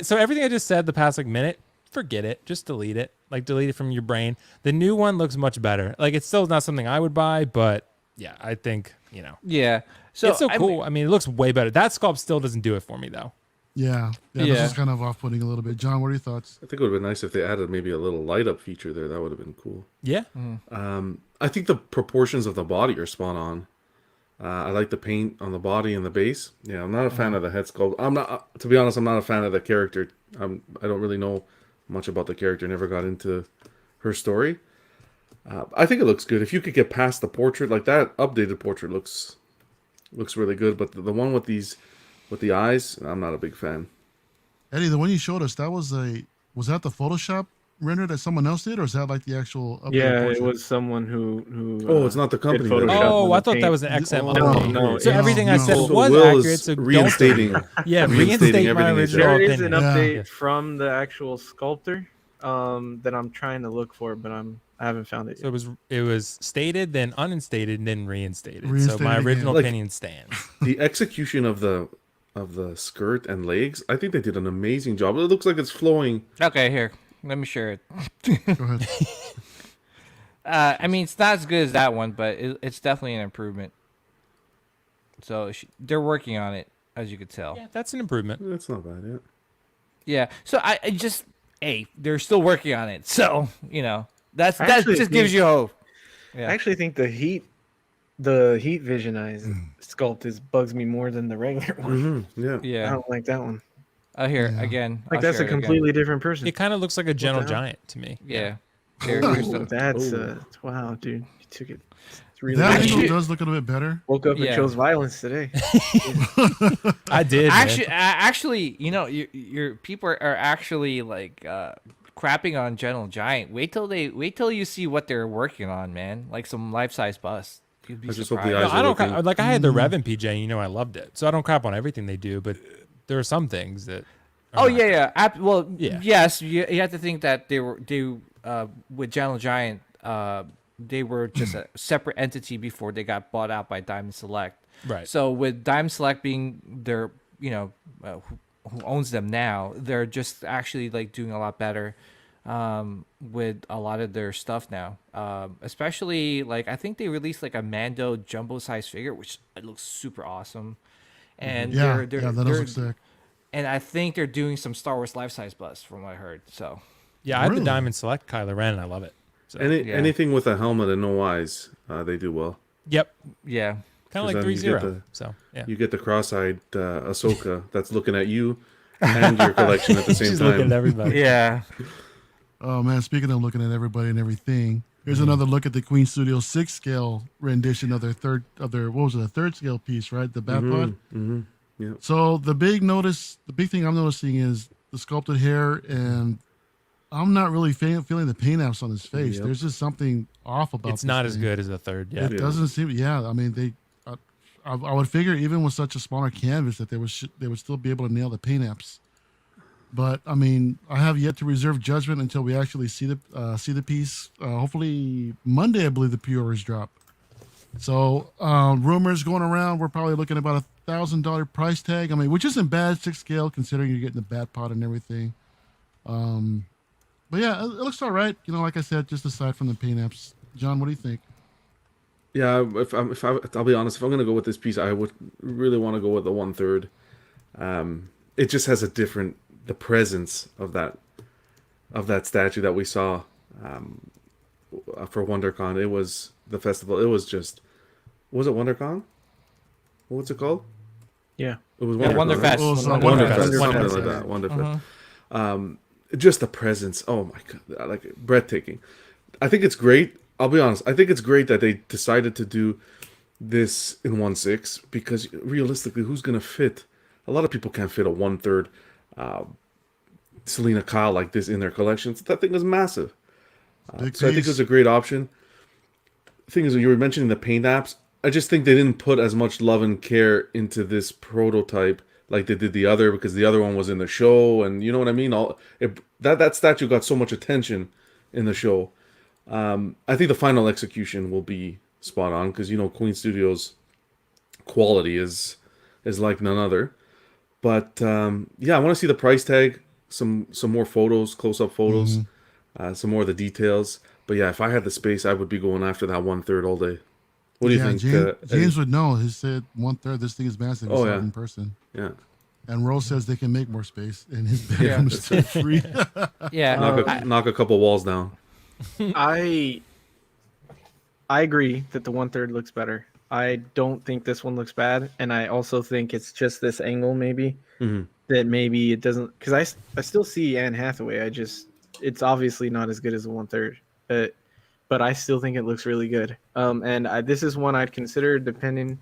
I just said the past like minute, forget it, just delete it, like delete it from your brain. The new one looks much better. Like it's still not something I would buy, but yeah, I think, you know. Yeah. So it's so cool. I mean, it looks way better. That sculpt still doesn't do it for me though. Yeah. This is kind of off-putting a little bit. John, what are your thoughts? I think it would have been nice if they added maybe a little light up feature there. That would have been cool. Yeah. I think the proportions of the body are spot on. I like the paint on the body and the base. Yeah, I'm not a fan of the head sculpt. I'm not, to be honest, I'm not a fan of the character. I don't really know much about the character. Never got into her story. I think it looks good. If you could get past the portrait, like that updated portrait looks really good. But the one with the eyes, I'm not a big fan. Eddie, the one you showed us, was that the Photoshop render that someone else did, or is that like the actual updated portrait? It was someone who it's not the company. Oh, I thought that was an XM update. No, so everything I said was Will accurate. So reinstating. Reinstate my original There opinion. is an update from the actual sculptor that I'm trying to look for, but I haven't found it yet. So it was stated, then uninstated, and then reinstated. So Reinstated my original again. opinion stands. The execution of the skirt and legs, I think they did an amazing job. It looks like it's flowing. Okay, here. Let me share it. Go ahead. I mean, it's not as good as that one, but it's definitely an improvement. So they're working on it, as you could tell. Yeah, that's an improvement. That's not bad, yeah. Yeah. So I just, they're still working on it. So, you know, that just gives you hope. Yeah. I actually think the heat vision sculpt bugs me more than the regular one. Yeah. I don't like that one. Oh, here again. Like that's a completely different person. It kind of looks like a gentle giant to me. Yeah. That's wow, dude. You took it. It's really that angle does look a little bit better. Woke up and chose violence today. I did. Actually, you know, your people are actually like crapping on Gentle Giant. Wait till you see what they're working on, man. Like some life-size bust. You'd be surprised. I don't I had the Revan Peejay. You know, I loved it. So I don't crap on everything they do, but there are some things that. Yes, you have to think that they with Gentle Giant, they were just a separate entity before they got bought out by Diamond Select. Right. So with Diamond Select being their, who owns them now, they're just actually like doing a lot better with a lot of their stuff now. Especially like I think they released like a Mando jumbo size figure, which it looks super awesome. And that does look sick. And I think they're doing some Star Wars life size busts from what I heard. So yeah, I have the Diamond Select Kylo Ren, and I love it. So, anything with a helmet and no eyes, they do well. Yep. Yeah. Kind of like 3-0. So yeah, you get the cross-eyed Ahsoka that's looking at you, and your collection at the same She's looking at time. everybody. Yeah. Oh man, speaking of looking at everybody and everything, here's another look at the Queen Studios 6 scale rendition of their third scale piece, right? The Batpod. Mm-hmm. Yeah. So the big thing I'm noticing is the sculpted hair, and I'm not really feeling the paint apps on his face. Yep. There's just something off about It's this not as thing. good as the third. Yeah. It doesn't seem. Yeah, I mean I would figure even with such a smaller canvas that they would still be able to nail the paint apps. But I mean, I have yet to reserve judgment until we actually see the piece. Hopefully Monday, I believe the pre-orders drop. So rumors going around, we're probably looking at about $1,000 price tag. I mean, which isn't bad, 6 scale, considering you're getting the bat pot and everything. But yeah, it looks all right. You know, like I said, just aside from the paint apps. John, what do you think? Yeah, I'll be honest, if I'm gonna go with this piece, I would really want to go with the 1/3. It just has the presence of that statue that we saw for WonderCon. It was the festival. It was just, was it WonderCon? What's it called? Yeah, it was Yeah, WonderCon. Wonderfest. Wonderfest, something Wonderfest, like that. Wonderfest. Just the presence. Oh my god, like breathtaking. I think it's great. I'll be honest. I think it's great that they decided to do this in 1/6 because realistically, who's gonna fit? A lot of people can't fit a 1/3 Selena Kyle like this in their collections. That thing is massive. So I think it was a great option. The thing is, when you were mentioning the paint apps, I just think they didn't put as much love and care into this prototype like they did the other, because the other one was in the show, and you know what I mean. That statue got so much attention in the show. I think the final execution will be spot on because Queen Studios quality is like none other. But yeah, I want to see the price tag, some more photos, close up photos, some more of the details. But yeah, if I had the space, I would be going after that 1/3 all day. What do you think? James would know. He said 1/3. This thing is massive. Oh, yeah. In person. Yeah. And Rose says they can make more space, and his bedroom is still free. Yeah. Knock a couple walls down. I agree that the 1/3 looks better. I don't think this one looks bad, and I also think it's just this angle maybe that maybe it doesn't, because I still see Anne Hathaway. It's obviously not as good as the 1/3, but I still think it looks really good. And this is one I'd consider depending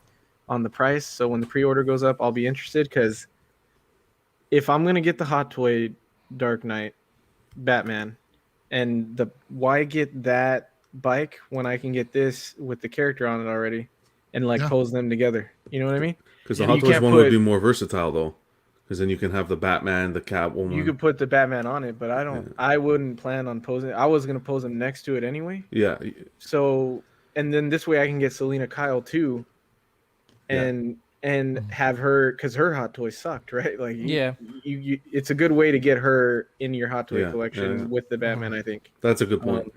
on the price. So when the pre-order goes up, I'll be interested, because if I'm gonna get the Hot Toy Dark Knight Batman, and why get that bike when I can get this with the character on it already, and pose them together? You know what I mean? Because the Hot Toys one would be more versatile though, because then you can have the Batman, the Catwoman. You could put the Batman on it, but I wouldn't plan on posing. I was gonna pose him next to it anyway. Yeah. So, and then this way I can get Selena Kyle too, and have her, because her Hot Toy sucked, right? Like you it's a good way to get her in your Hot Toy collection with the Batman. I think that's a good point.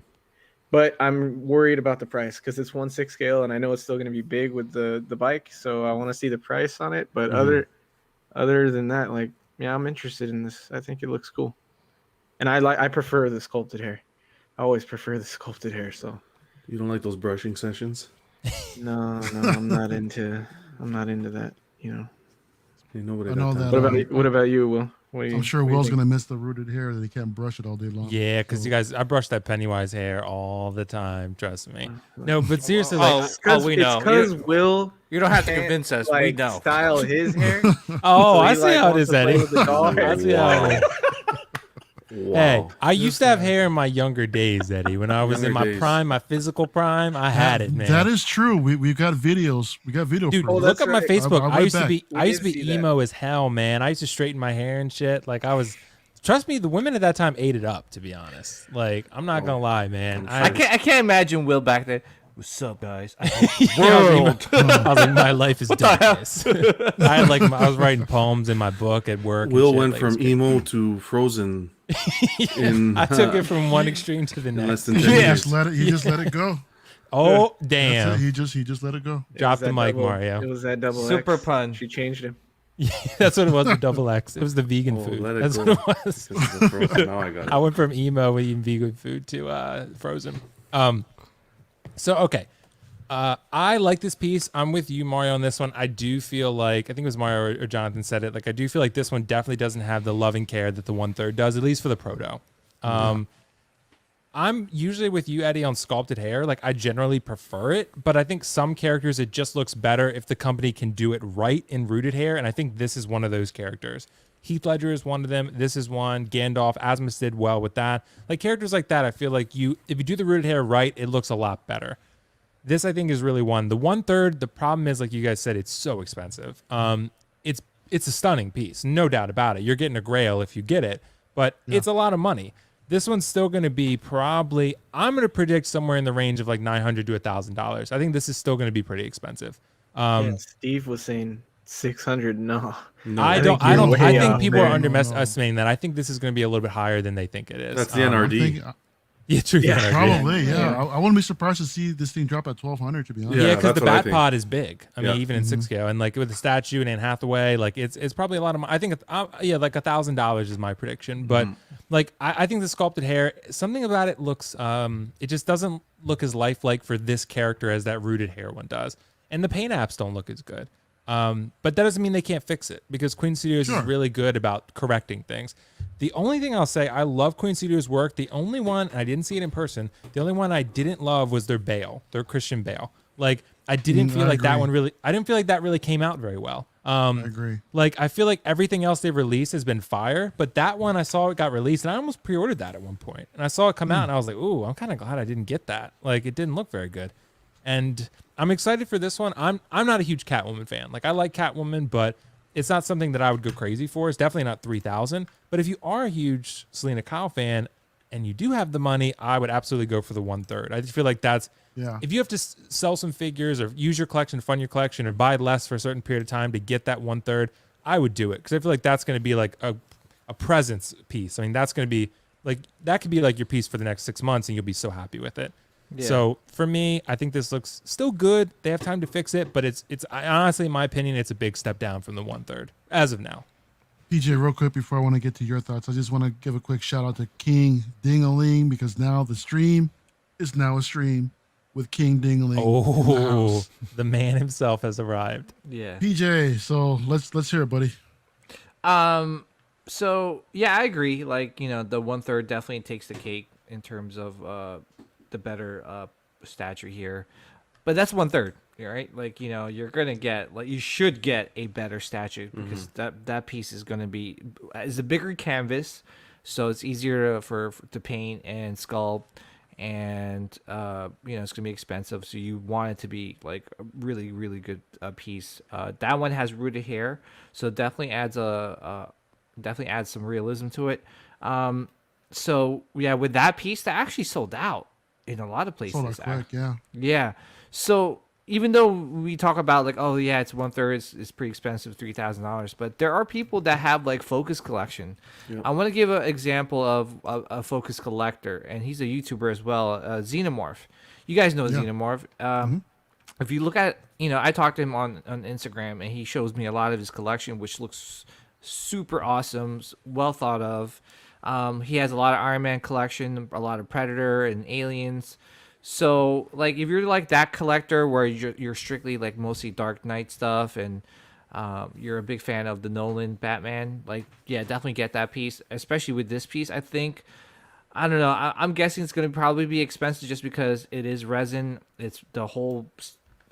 But I'm worried about the price because it's 1/6 scale, and I know it's still going to be big with the bike, so I want to see the price on it. But other than that, I'm interested in this. I think it looks cool, and I prefer the sculpted hair. I always prefer the sculpted hair. So you don't like those brushing sessions? No, I'm not into that. Nobody. I know that. What about you, Will? I'm sure Will's gonna miss the rooted hair that he can't brush it all day long. Yeah, because you guys, I brush that Pennywise hair all the time. Trust me. No, but seriously, we know. It's because Will. You don't have to convince us. We know. Style his hair. Oh, I see how it is, Eddie. I see how it is. Wow. Hey, I used to have hair in my younger days, Eddie. When I was in my prime, my physical prime, I had it, man. That is true. We've got videos. We got video. Dude, proof. look at my Facebook. I'll I used to be see emo as hell, man. I used to straighten my hair and shit. Trust me, the women at that time ate it up. To be honest, I'm not gonna lie, man. I can't imagine Will back then. What's up, guys? I was like, my life is darkness. I was writing poems in my book at work. Will went from emo to Frozen. I took it from one extreme to the next. He just let it go. Oh damn! He just let it go. Drop the mic, Mario. It was that double super X. pun. She changed him. Yeah, that's what it was with double X. It was the vegan food. That's what it was. Now I got it. I went from emo eating vegan food to Frozen. So okay, I like this piece. I'm with you, Mario, on this one. I do feel like, I think it was Mario or Jonathan said it, like I do feel like this one definitely doesn't have the loving care that the 1/3 does, at least for the proto. I'm usually with you, Eddie, on sculpted hair. Like I generally prefer it, but I think some characters it just looks better if the company can do it right in rooted hair, and I think this is one of those characters. Heath Ledger is one of them. This is one. Gandalf, Asmus did well with that. Like characters like that, I feel like if you do the rooted hair right, it looks a lot better. This I think is really one. The 1/3, the problem is, like you guys said, it's so expensive. It's a stunning piece, no doubt about it. You're getting a grail if you get it, but it's a lot of money. This one's still going to be probably, I'm going to predict somewhere in the range of like $900 to $1,000. I think this is still going to be pretty expensive. Steve was saying 600. No, I think people are underestimating that. I think this is going to be a little bit higher than they think it is. That's the NRD. Yeah, true. Yeah, probably. Yeah, I wouldn't be surprised to see this thing drop at 1,200. To be honest. Yeah, because the bat pod is big. I mean, even in 6 scale, and like with the statue and Anne Hathaway, like it's probably a lot of money. I think like $1,000 is my prediction. But like I think the sculpted hair, something about it looks, it just doesn't look as lifelike for this character as that rooted hair one does, and the paint apps don't look as good. But that doesn't mean they can't fix it, because Queen Studios is really good about correcting things. The only thing I'll say, I love Queen Studios' work. The only one, and I didn't see it in person, the only one I didn't love was their Bale, their Christian Bale. Like, I didn't feel like that one really, I didn't feel like that really came out very well. I agree. Like, I feel like everything else they've released has been fire, but that one I saw it got released, and I almost pre-ordered that at one point. And I saw it come out, and I was like, ooh, I'm kind of glad I didn't get that. Like, it didn't look very good. And I'm excited for this one. I'm not a huge Catwoman fan. Like, I like Catwoman, but it's not something that I would go crazy for. It's definitely not 3,000. But if you are a huge Selena Kyle fan and you do have the money, I would absolutely go for the 1/3. I just feel like that's, if you have to sell some figures or use your collection, fund your collection, or buy less for a certain period of time to get that 1/3, I would do it, because I feel like that's going to be like a presence piece. I mean, that's going to be like, that could be like your piece for the next 6 months, and you'll be so happy with it. Yeah. So for me, I think this looks still good. They have time to fix it, but it's honestly, in my opinion, it's a big step down from the 1/3 as of now. Peejay, real quick before I want to get to your thoughts, I just want to give a quick shout out to King Ding-a-ling, because now the stream is now a stream with King Ding-a-ling. Oh, the man himself has arrived. Yeah. Peejay, so let's hear it, buddy. So yeah, I agree. Like, the 1/3 definitely takes the cake in terms of the better stature here, but that's 1/3, right? Like, you're gonna get, like, you should get a better statue, because that piece is gonna be a bigger canvas, so it's easier to paint and sculpt, and it's gonna be expensive, so you want it to be like a really, really good piece. That one has rooted hair, so it definitely adds some realism to it. So yeah, with that piece, that actually sold out in a lot of places. Sold out quick, yeah. So even though we talk about like, oh yeah, it's 1/3, it's pretty expensive, $3,000, but there are people that have like Focus collection. I want to give an example of a Focus collector, and he's a YouTuber as well, Xenomorph. You guys know Xenomorph. If you look at, I talked to him on Instagram, and he shows me a lot of his collection, which looks super awesome, well thought of. He has a lot of Iron Man collection, a lot of Predator and Aliens. So, like, if you're like that collector where you're strictly like mostly Dark Knight stuff, and you're a big fan of the Nolan Batman, like, yeah, definitely get that piece. Especially with this piece, I think. I don't know. I'm guessing it's going to probably be expensive just because it is resin. It's the whole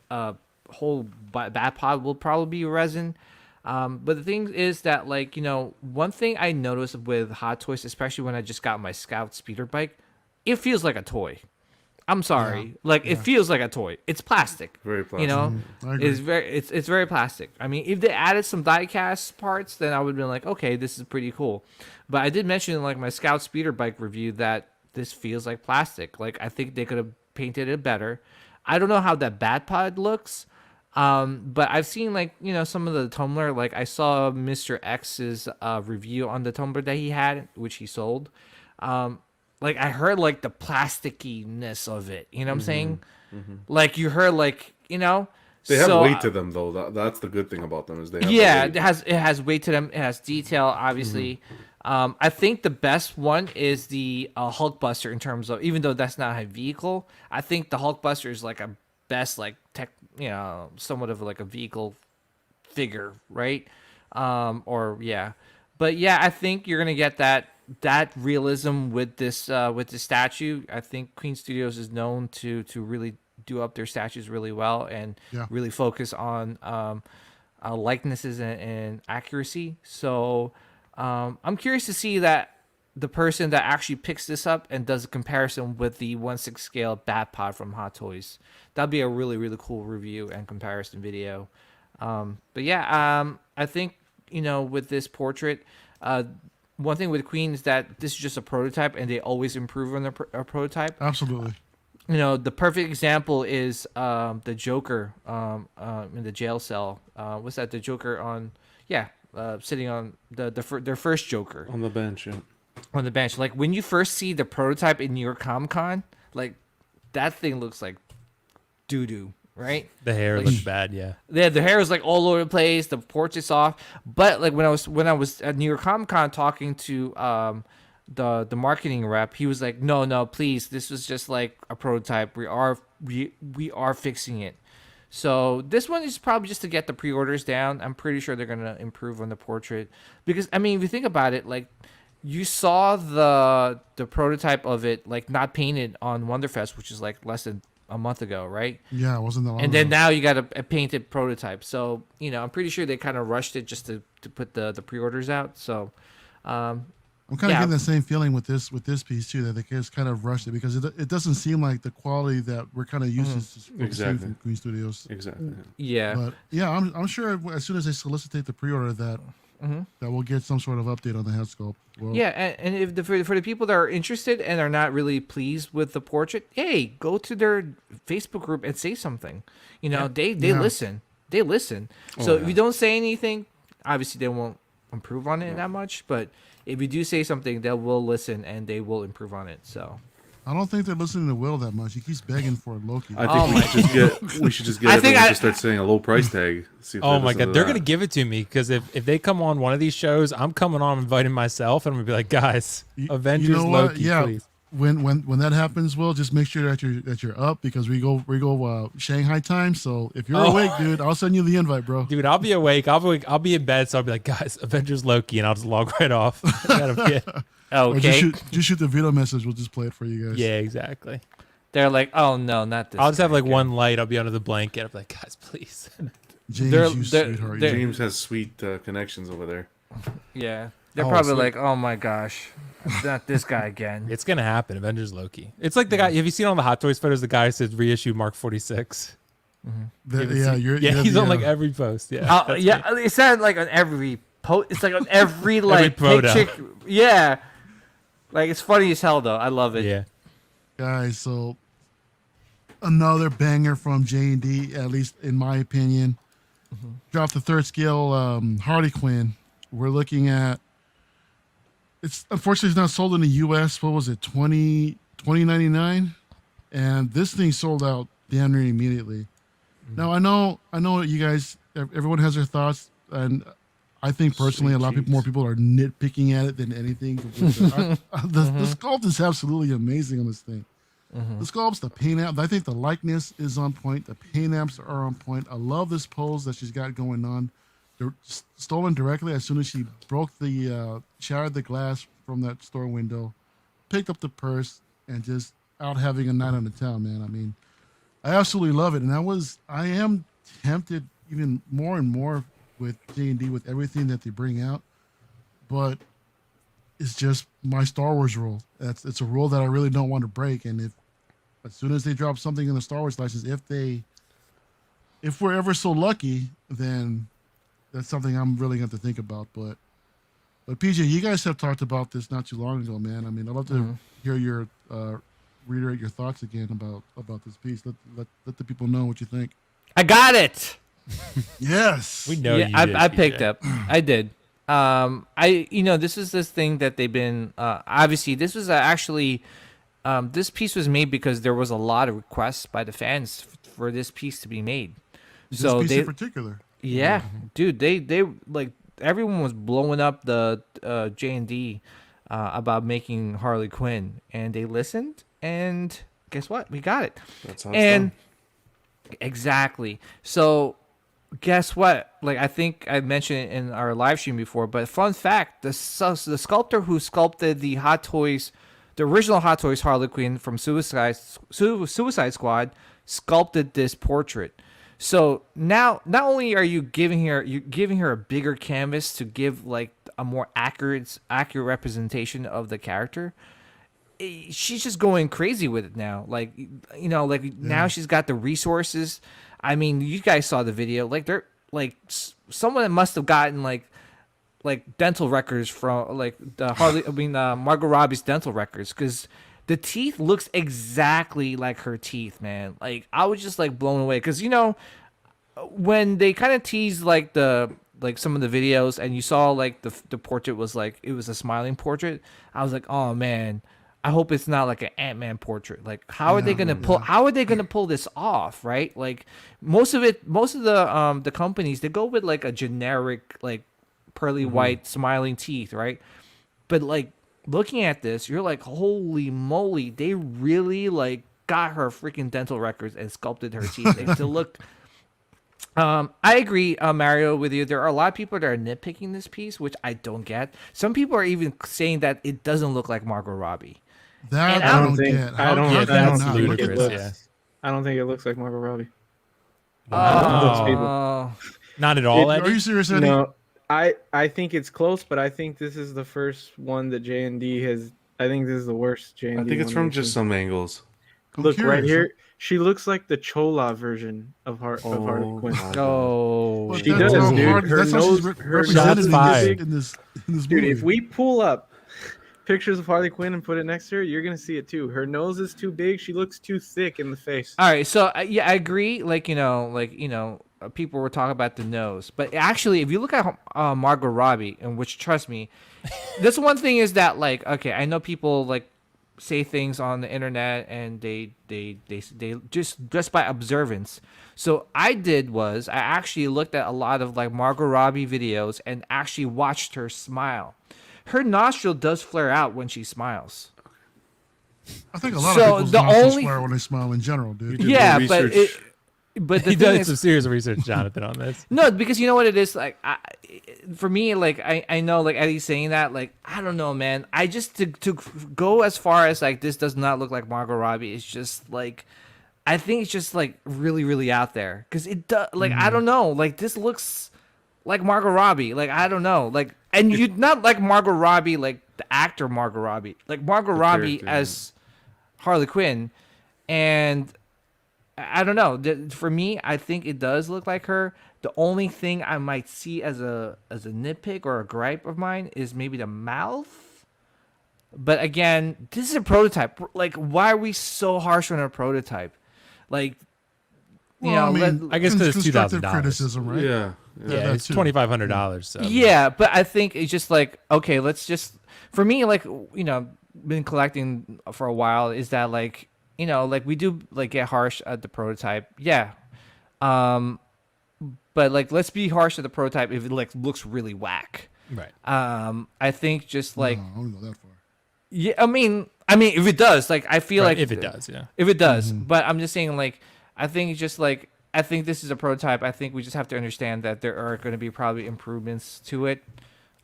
bat pod will probably be resin. But the thing is that, like, one thing I noticed with Hot Toys, especially when I just got my Scout speeder bike, it feels like a toy. I'm sorry. It feels like a toy. It's plastic. Very plastic. It's very plastic. I mean, if they added some die-cast parts, then I would have been like, okay, this is pretty cool. But I did mention in like my Scout speeder bike review that this feels like plastic. Like, I think they could have painted it better. I don't know how that bat pod looks. But I've seen, like, some of the Tumblr, like I saw Mr. X's review on the Tumblr that he had, which he sold. Like, I heard like the plasticky-ness of it, you know what I'm saying? Like, you heard, like, they have weight to them, though. That's the good thing about them, is they have weight. it has weight to them. It has detail, obviously. I think the best one is the Hulkbuster, in terms of, even though that's not a vehicle, I think the Hulkbuster is like a best like tech, somewhat of like a vehicle figure, right? But yeah, I think you're gonna get that realism with this statue. I think Queen Studios is known to really do up their statues really well and really focus on likenesses and accuracy. So I'm curious to see that the person that actually picks this up and does a comparison with the 1/6 scale Bat Pod from Hot Toys. That'd be a really, really cool review and comparison video. I think, with this portrait, one thing with Queen is that this is just a prototype and they always improve on a prototype. Absolutely. The perfect example is the Joker in the jail cell. What's that? The Joker sitting on their first Joker. On the bench, yeah. On the bench. Like, when you first see the prototype in New York Comic Con, like, that thing looks like doo-doo, right? The hair looks bad, yeah. Yeah, the hair was like all over the place. The portrait's off. But like when I was at New York Comic Con talking to the marketing rep, he was like, no, please, this was just like a prototype. We are fixing it. So this one is probably just to get the pre-orders down. I'm pretty sure they're gonna improve on the portrait because if you think about it, like, you saw the prototype of it like not painted on Wonderfest, which is like less than a month ago, right? Yeah, it wasn't that long And then ago. now you got a painted prototype. So, I'm pretty sure they kind of rushed it just to put the pre-orders out. So, I'm kind of getting the same feeling with this piece too, that they just kind of rushed it because it doesn't seem like the quality that we're kind of used to seeing from Queen Studios. Exactly. Yeah. But yeah, I'm sure as soon as they solicitate the pre-order that we'll get some sort of update on the head sculpt. Well, Yeah, and if for the people that are interested and are not really pleased with the portrait, hey, go to their Facebook group and say something. They listen. They listen. So if you don't say anything, obviously they won't improve on it that much. But if you do say something, they will listen and they will improve on it. So I don't think they're listening to Will that much. He keeps begging for Loki. I think we should just get everyone to start saying a low price tag. See if Oh my god, they're gonna give it to me because if they come on one of these shows, I'm coming on inviting myself, and I'm gonna be like, guys, Avengers Loki, please. When that happens, Will, just make sure that you're up because we go Shanghai time. So if you're awake, dude, I'll send you the invite, bro. Dude, I'll be awake. I'll be in bed, so I'll be like, guys, Avengers Loki, and I'll just log right off. okay. Or just shoot the video message. We'll just play it for you guys. Yeah, exactly. They're like, oh no, not this. I'll just have like one light. I'll be under the blanket. I'll be like, guys, please. James, sweetheart. James has sweet connections over there. Yeah. They're probably like, oh my gosh, not this guy again. It's gonna happen. Avengers Loki. It's like the guy. Have you seen on the Hot Toys photos? The guy who says reissue Mark 46. He's on like every post. Yeah, It said like on every post. It's like on every like every photo. picture. Yeah, like it's funny as hell though. I love it. Yeah, guys. So another banger from JND, at least in my opinion. Dropped the third scale Harley Quinn. We're looking at. It's unfortunately it's not sold in the U.S. What was it, $20.99? And this thing sold out damn near immediately. Now I know you guys. Everyone has their thoughts, and I think personally, more people are nitpicking at it than anything. The sculpt is absolutely amazing on this thing. The sculpts, the paint apps. I think the likeness is on point. The paint apps are on point. I love this pose that she's got going on. They're stolen directly as soon as she broke shattered the glass from that store window, picked up the purse, and just out having a night on the town, man. I mean, I absolutely love it. And I am tempted even more and more with J&D with everything that they bring out. But it's just my Star Wars rule. It's a rule that I really don't want to break. And as soon as they drop something in the Star Wars license, if we're ever so lucky, then that's something I'm really going to think about. But Peejay, you guys have talked about this not too long ago, man. I mean, I'd love to hear your reiterate your thoughts again about this piece. Let the people know what you think. I got it. Yes, we know. I picked up. I did. This is this thing that they've been. Obviously, this was actually. This piece was made because there was a lot of requests by the fans for this piece to be made. This piece in particular. Yeah, dude, they like everyone was blowing up the J&D about making Harley Quinn, and they listened, and guess what? We got it. That's how it's done. Exactly. So guess what? Like I think I mentioned it in our live stream before, but fun fact: the sculptor who sculpted the Hot Toys, the original Hot Toys Harley Quinn from Suicide Squad, sculpted this portrait. So now, not only are you giving her a bigger canvas to give like a more accurate representation of the character, she's just going crazy with it now. Like, now she's got the resources. I mean, you guys saw the video. Like, they're like someone must have gotten like dental records from like the Margot Robbie's dental records, because the teeth looks exactly like her teeth, man. Like, I was just like blown away, because when they kind of teased like some of the videos, and you saw like the portrait was like, it was a smiling portrait, I was like, oh man, I hope it's not like an Ant-Man portrait. Like, how are they gonna pull this off, right? Like, most of the companies, they go with like a generic like pearly white smiling teeth, right? But like, looking at this, you're like, holy moly, they really like got her freaking dental records and sculpted her teeth. They still look. I agree, Mario, with you. There are a lot of people that are nitpicking this piece, which I don't get. Some people are even saying that it doesn't look like Margot Robbie. That I don't get. I don't think it looks like Margot Robbie. Wow. Not at all. Are you serious, Eddie? No, I think it's close, but I think this is the first one that JND has. I think this is the worst JND. I think it's from just some angles. Look right here. She looks like the Chola version of Harley Quinn. Oh, she does, dude. Her nose, her represented in this movie. Dude, if we pull up pictures of Harley Quinn and put it next to her, you're gonna see it too. Her nose is too big. She looks too thick in the face. All right, so yeah, I agree. People were talking about the nose, but actually, if you look at Margot Robbie, and which, trust me, this one thing is that, like, okay, I know people like say things on the internet, and they just by observance. So I actually looked at a lot of like Margot Robbie videos and actually watched her smile. Her nostril does flare out when she smiles. I think a lot of people's nostrils flare when they smile in general, dude. Yeah, but the he thing did is, some serious research, Jonathan, on this. No, because you know what it is. Like, for me, like I know, like Eddie's saying that. Like, I don't know, man. I just to go as far as like, this does not look like Margot Robbie. It's just like, I think it's just like really, really out there, because it does. Like, I don't know. Like, this looks like Margot Robbie. Like, I don't know. Like, and you not like Margot Robbie, like the actor Margot Robbie, like Margot Robbie as Harley Quinn, and I don't know. For me, I think it does look like her. The only thing I might see as a nitpick or a gripe of mine is maybe the mouth. But again, this is a prototype. Like, why are we so harsh on a prototype? Like, I guess because it's $2,000 criticism, right? Yeah, it's $2,500. So. Yeah, but I think it's just like, okay, let's just, for me, like, been collecting for a while, is that like, like, we do like get harsh at the prototype, yeah. But like, let's be harsh at the prototype if it like looks really whack. Right. I think just like, no, I don't go that far. Yeah, I mean, if it does, like, I feel like if it does, yeah. If it does, but I'm just saying, like, I think it's just like, I think this is a prototype. I think we just have to understand that there are going to be probably improvements to it.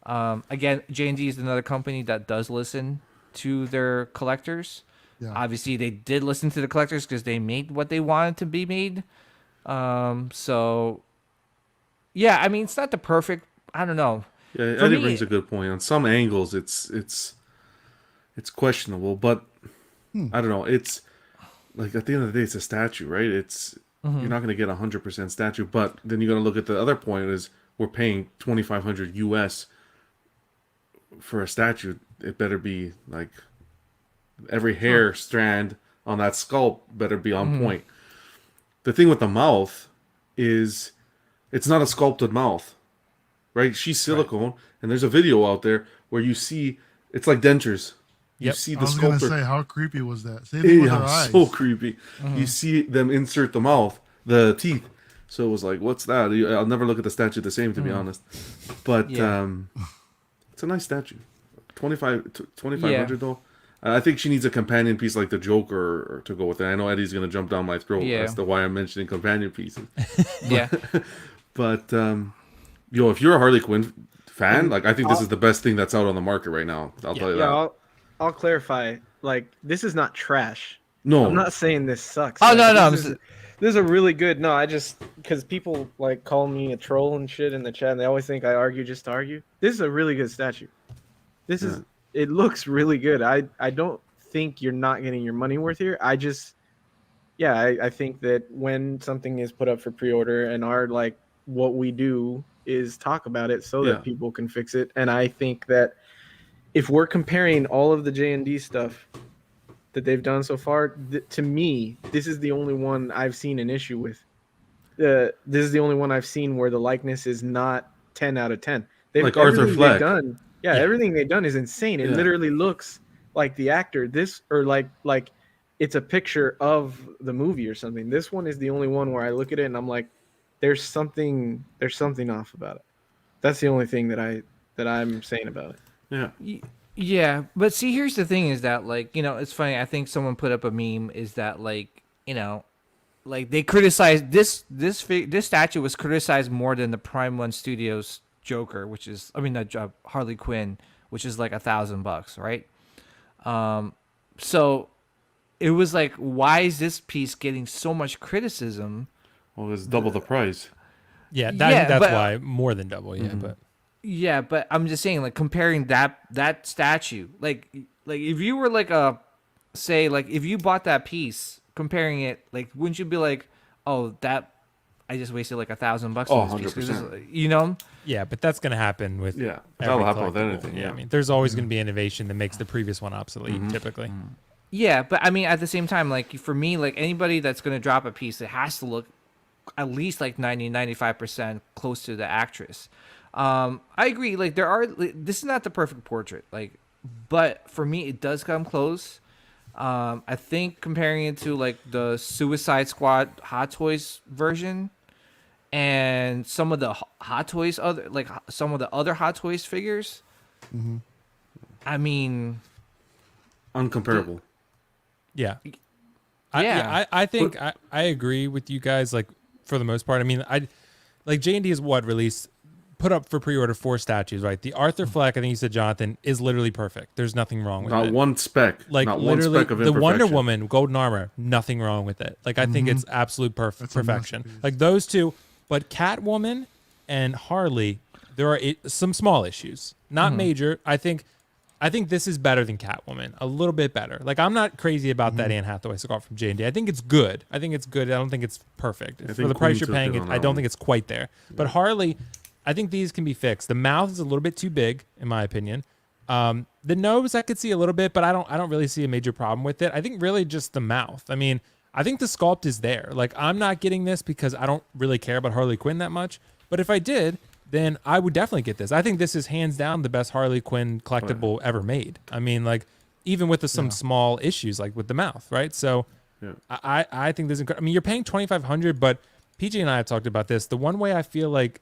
Again, JND is another company that does listen to their collectors. Yeah. Obviously, they did listen to the collectors because they made what they wanted to be made. So, yeah, I mean, it's not the perfect. I don't know. Yeah, Eddie brings a good point. On some angles, it's questionable, but I don't know. It's like, at the end of the day, it's a statue, right? It's you're not going to get 100% statue, but then you got to look at the other point is we're paying $2,500 US for a statue. It better be like every hair strand on that sculpt better be on point. The thing with the mouth is it's not a sculpted mouth, right? She's silicone, and there's a video out there where you see it's like dentures. You see the sculptor. I was gonna say, how creepy was that? Same thing with her eyes. So creepy. You see them insert the teeth. So it was like, what's that? I'll never look at the statue the same, to be honest. But it's a nice statue. $2,500 though. I think she needs a companion piece like the Joker to go with it. I know Eddie's gonna jump down my throat as to why I'm mentioning companion pieces. Yeah. But if you're a Harley Quinn fan, like I think this is the best thing that's out on the market right now. I'll tell you that. I'll clarify. Like, this is not trash. No, I'm not saying this sucks. Oh, like, no. This is a really good. No, I just because people like call me a troll and shit in the chat, and they always think I argue just to argue. This is a really good statue. This is. It looks really good. I don't think you're not getting your money worth here. I think that when something is put up for pre-order and what we do is talk about it so that people can fix it. And I think that if we're comparing all of the JND stuff that they've done so far, to me, this is the only one I've seen an issue with. This is the only one I've seen where the likeness is not 10 out of 10. Like Arthur Fleck. Everything they've done is insane. It literally looks like the actor. Like it's a picture of the movie or something. This one is the only one where I look at it and I'm like, there's something off about it. That's the only thing that I'm saying about it. Yeah. Yeah, but see, here's the thing: is that it's funny. I think someone put up a meme. Is that they criticized this statue was criticized more than the Prime One Studios Joker, which is Harley Quinn, which is like $1,000, right? So it was like, why is this piece getting so much criticism? Well, it's double the price. Yeah, I think that's why more than double. Yeah, but. Yeah, but I'm just saying, like, comparing that statue, like if you were if you bought that piece, comparing it, like, wouldn't you be like, oh, that I just wasted like $1,000 on this piece? 100%. You know? Yeah, but that's gonna happen with that'll happen with anything. Yeah, I mean, there's always gonna be innovation that makes the previous one obsolete, typically. Yeah, but I mean, at the same time, like for me, like anybody that's gonna drop a piece, it has to look at least like 90-95% close to the actress. I agree. Like this is not the perfect portrait. Like, but for me, it does come close. I think comparing it to like the Suicide Squad Hot Toys version and some of the Hot Toys some of the other Hot Toys figures. I mean, uncomparable. Yeah. I think I agree with you guys. Like for the most part, I mean, JND is released. Put up for pre-order 4 statues, right? The Arthur Fleck, I think you said, Jonathan, is literally perfect. There's nothing wrong with it. Not one speck. Like not literally, one speck of the Wonder Woman, golden armor, nothing wrong with it. Like I think it's absolute perfection. Like those two, but Catwoman and Harley, there are some small issues, not major. I think this is better than Catwoman, a little bit better. Like I'm not crazy about that Anne Hathaway Sculpt from J&D. I think it's good. I don't think it's perfect. For the price you're paying, I don't think it's quite there. But Harley, I think these can be fixed. The mouth is a little bit too big, in my opinion. The nose I could see a little bit, but I don't really see a major problem with it. I think really just the mouth. I mean, I think the sculpt is there. Like I'm not getting this because I don't really care about Harley Quinn that much. But if I did, then I would definitely get this. I think this is hands down the best Harley Quinn collectible ever made. I mean, like even with some small issues, like with the mouth, right? So I think this is. I mean, you're paying $2,500, but PJ and I have talked about this. The one way I feel like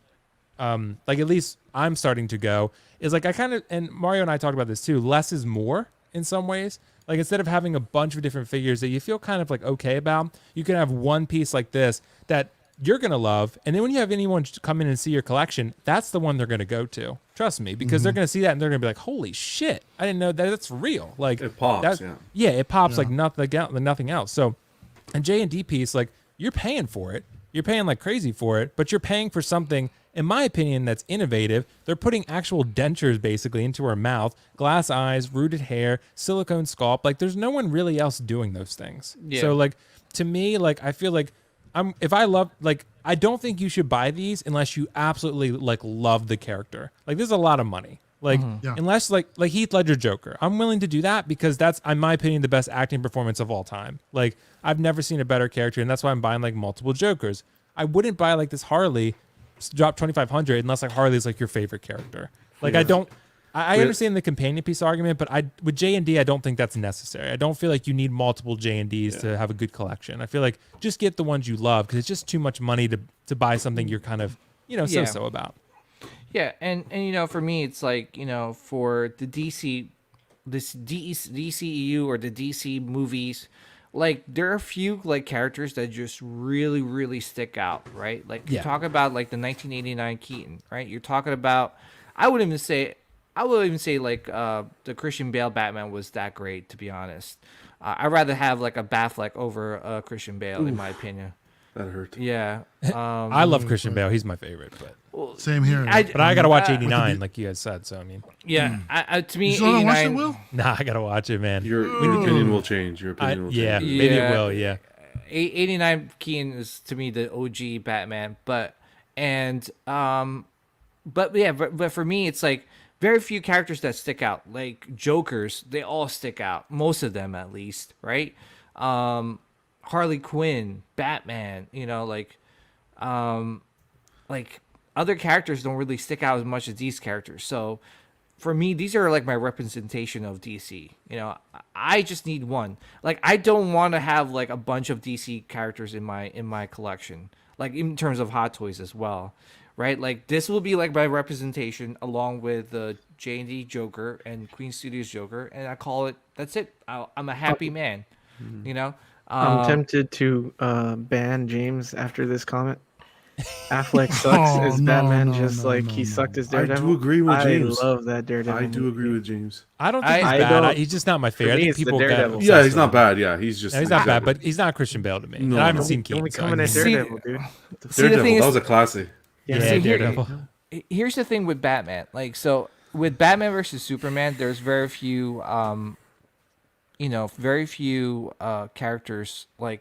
at least I'm starting to go is like and Mario and I talked about this too, less is more in some ways. Like instead of having a bunch of different figures that you feel kind of like okay about, you can have one piece like this that you're going to love. And then when you have anyone come in and see your collection, that's the one they're going to go to. Trust me, because they're going to see that and they're going to be like, holy shit, I didn't know that's real. Like it pops. It pops like nothing else. So a J&D piece, like you're paying for it. You're paying like crazy for it, but you're paying for something, in my opinion, that's innovative. They're putting actual dentures basically into her mouth, glass eyes, rooted hair, silicone sculpt. Like there's no one really else doing those things. Yeah. So like to me, like I feel like I don't think you should buy these unless you absolutely like love the character. Like this is a lot of money. Like unless like Heath Ledger Joker, I'm willing to do that because that's, in my opinion, the best acting performance of all time. Like I've never seen a better character, and that's why I'm buying like multiple Jokers. I wouldn't buy like this Harley, drop $2,500 unless like Harley's like your favorite character. Like I understand the companion piece argument, but with J&D, I don't think that's necessary. I don't feel like you need multiple J&Ds to have a good collection. I feel like just get the ones you love because it's just too much money to buy something you're kind of so about. Yeah, and for me, it's like for the DC this DCEU or the DC movies, like there are a few like characters that just really really stick out, right? Like you talk about like the 1989 Keaton, right? You're talking about I would even say like the Christian Bale Batman was that great, to be honest. I'd rather have like a Batfleck over Christian Bale in my opinion. That hurt. Yeah. I love Christian Bale. He's my favorite. But Same here. but I gotta watch 89, like you guys said. So I mean, yeah. To me, You still haven't watched it, 89. Will? nah, I gotta watch it, man. Your opinion will change. Your opinion will change. Yeah, maybe it will. Yeah. 89 Keaton is to me the OG Batman, but for me it's like very few characters that stick out. Like Jokers, they all stick out, most of them at least, right? Harley Quinn, Batman, like other characters don't really stick out as much as these characters. So for me, these are like my representation of DC. I just need one. Like I don't want to have like a bunch of DC characters in my collection, like in terms of Hot Toys as well, right? Like this will be like my representation along with the JND Joker and Queen Studios Joker, and I call it. That's it. I'm a happy man. I'm tempted to ban James after this comment. Affleck sucks as Batman, he sucked as Daredevil. I do agree with James. I love that Daredevil. I do agree with James. I don't think he's bad. He's just not my favorite. For me, I it's think the people Daredevil. get Yeah, he's not bad. Yeah, he's just. No, he's not bad, but he's not Christian Bale to me. No, and I haven't no. seen Keaton. Only so coming I at mean- Daredevil, dude. See, the thing Daredevil, that is, was a classic. Yeah, Yeah, See, Daredevil. here's the thing with Batman. Like, so with Batman versus Superman, there's very few, characters like.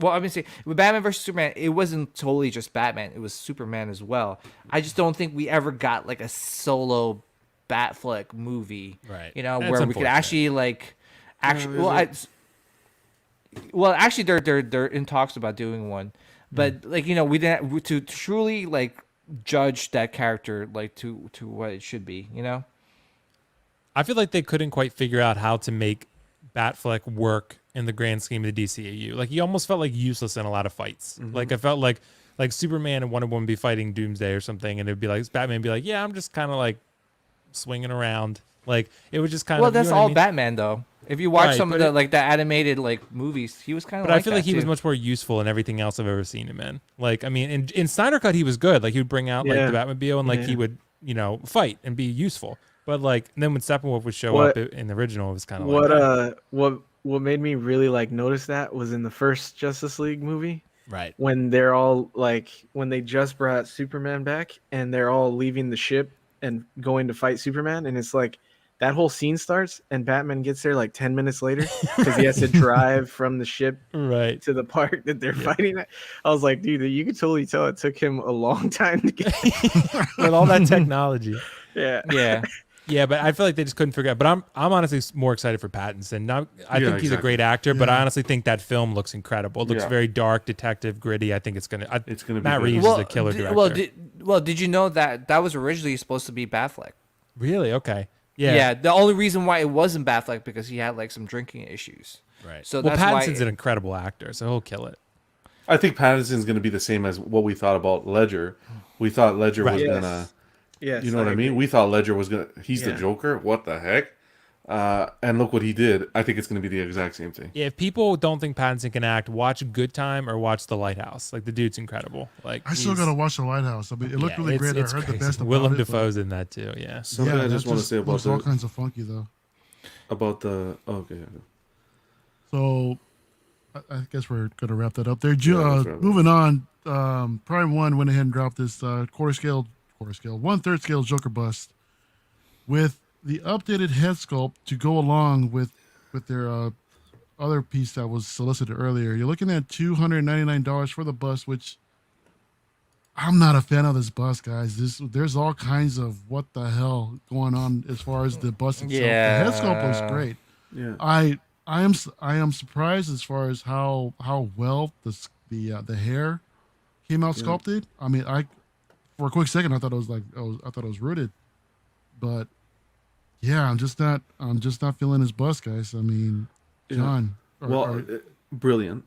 Well, I'm gonna say with Batman versus Superman, it wasn't totally just Batman; it was Superman as well. I just don't think we ever got like a solo Batfleck movie, Right. Where That's we could unfortunate. actually like actually. Actually, they're in talks about doing one, but like we didn't to truly like judge that character like to what it should be. I feel like they couldn't quite figure out how to make Batfleck work in the grand scheme of the DCAU. Like he almost felt like useless in a lot of fights. Like I felt like Superman and Wonder Woman be fighting Doomsday or something, and it'd be like Batman would be like, yeah, I'm just kind of like swinging around. Like it was just kind of. Well, that's all I mean? Batman though. If you watch Right, some of but the animated like movies, he was kind of. But like I feel that, like he was too. much more useful in everything else I've ever seen him in. Like I mean, in Snyder Cut he was good. Like he would bring out like the Batmobile and like he would fight and be useful. But like then when Steppenwolf would show up in the original, it was kind of what made me really like notice that was in the first Justice League movie. Right. When they're all like when they just brought Superman back and they're all leaving the ship and going to fight Superman, and it's like that whole scene starts and Batman gets there like 10 minutes later because he has to drive from the ship right to the park that they're fighting at. I was like, dude, you could totally tell it took him a long time to get with all that technology. Yeah. Yeah, but I feel like they just couldn't figure out. But I'm honestly more excited for Pattinson. I think he's a great actor, but I honestly think that film looks incredible. It looks very dark, detective, gritty. I think it's gonna be Matt Reeves is a killer director. Did you know that was originally supposed to be Batfleck? Really? Okay. Yeah. Yeah. The only reason why it wasn't Batfleck because he had like some drinking issues. Right. So well, that's Pattinson's why an incredible actor, so he'll kill it. I think Pattinson's going to be the same as what we thought about Ledger. We thought Ledger was gonna. Yes, you know what I mean? We thought Ledger was gonna. He's the Joker. What the heck? And look what he did. I think it's gonna be the exact same thing. Yeah, if people don't think Pattinson can act, watch Good Time or watch The Lighthouse. Like the dude's incredible. Like I still gotta watch The Lighthouse. I mean, it looked really great. I heard the best about Willem it. Dafoe's in that too. Yeah. Something I just want to say about all kinds of funky though. About the So, I guess we're gonna wrap that up there. Moving on. Prime One went ahead and dropped this quarter scale, 1/3 scale Joker bust with the updated head sculpt to go along with their other piece that was solicited earlier. You're looking at $299 for the bust, which I'm not a fan of this bust, guys. There's all kinds of what the hell going on as far as the bust itself. Yeah. The head sculpt looks great. Yeah. I am surprised as far as how well the hair came out sculpted. I mean, for a quick second I thought it was rooted, but yeah, I'm just not feeling his bust, guys. I mean, John. Brilliant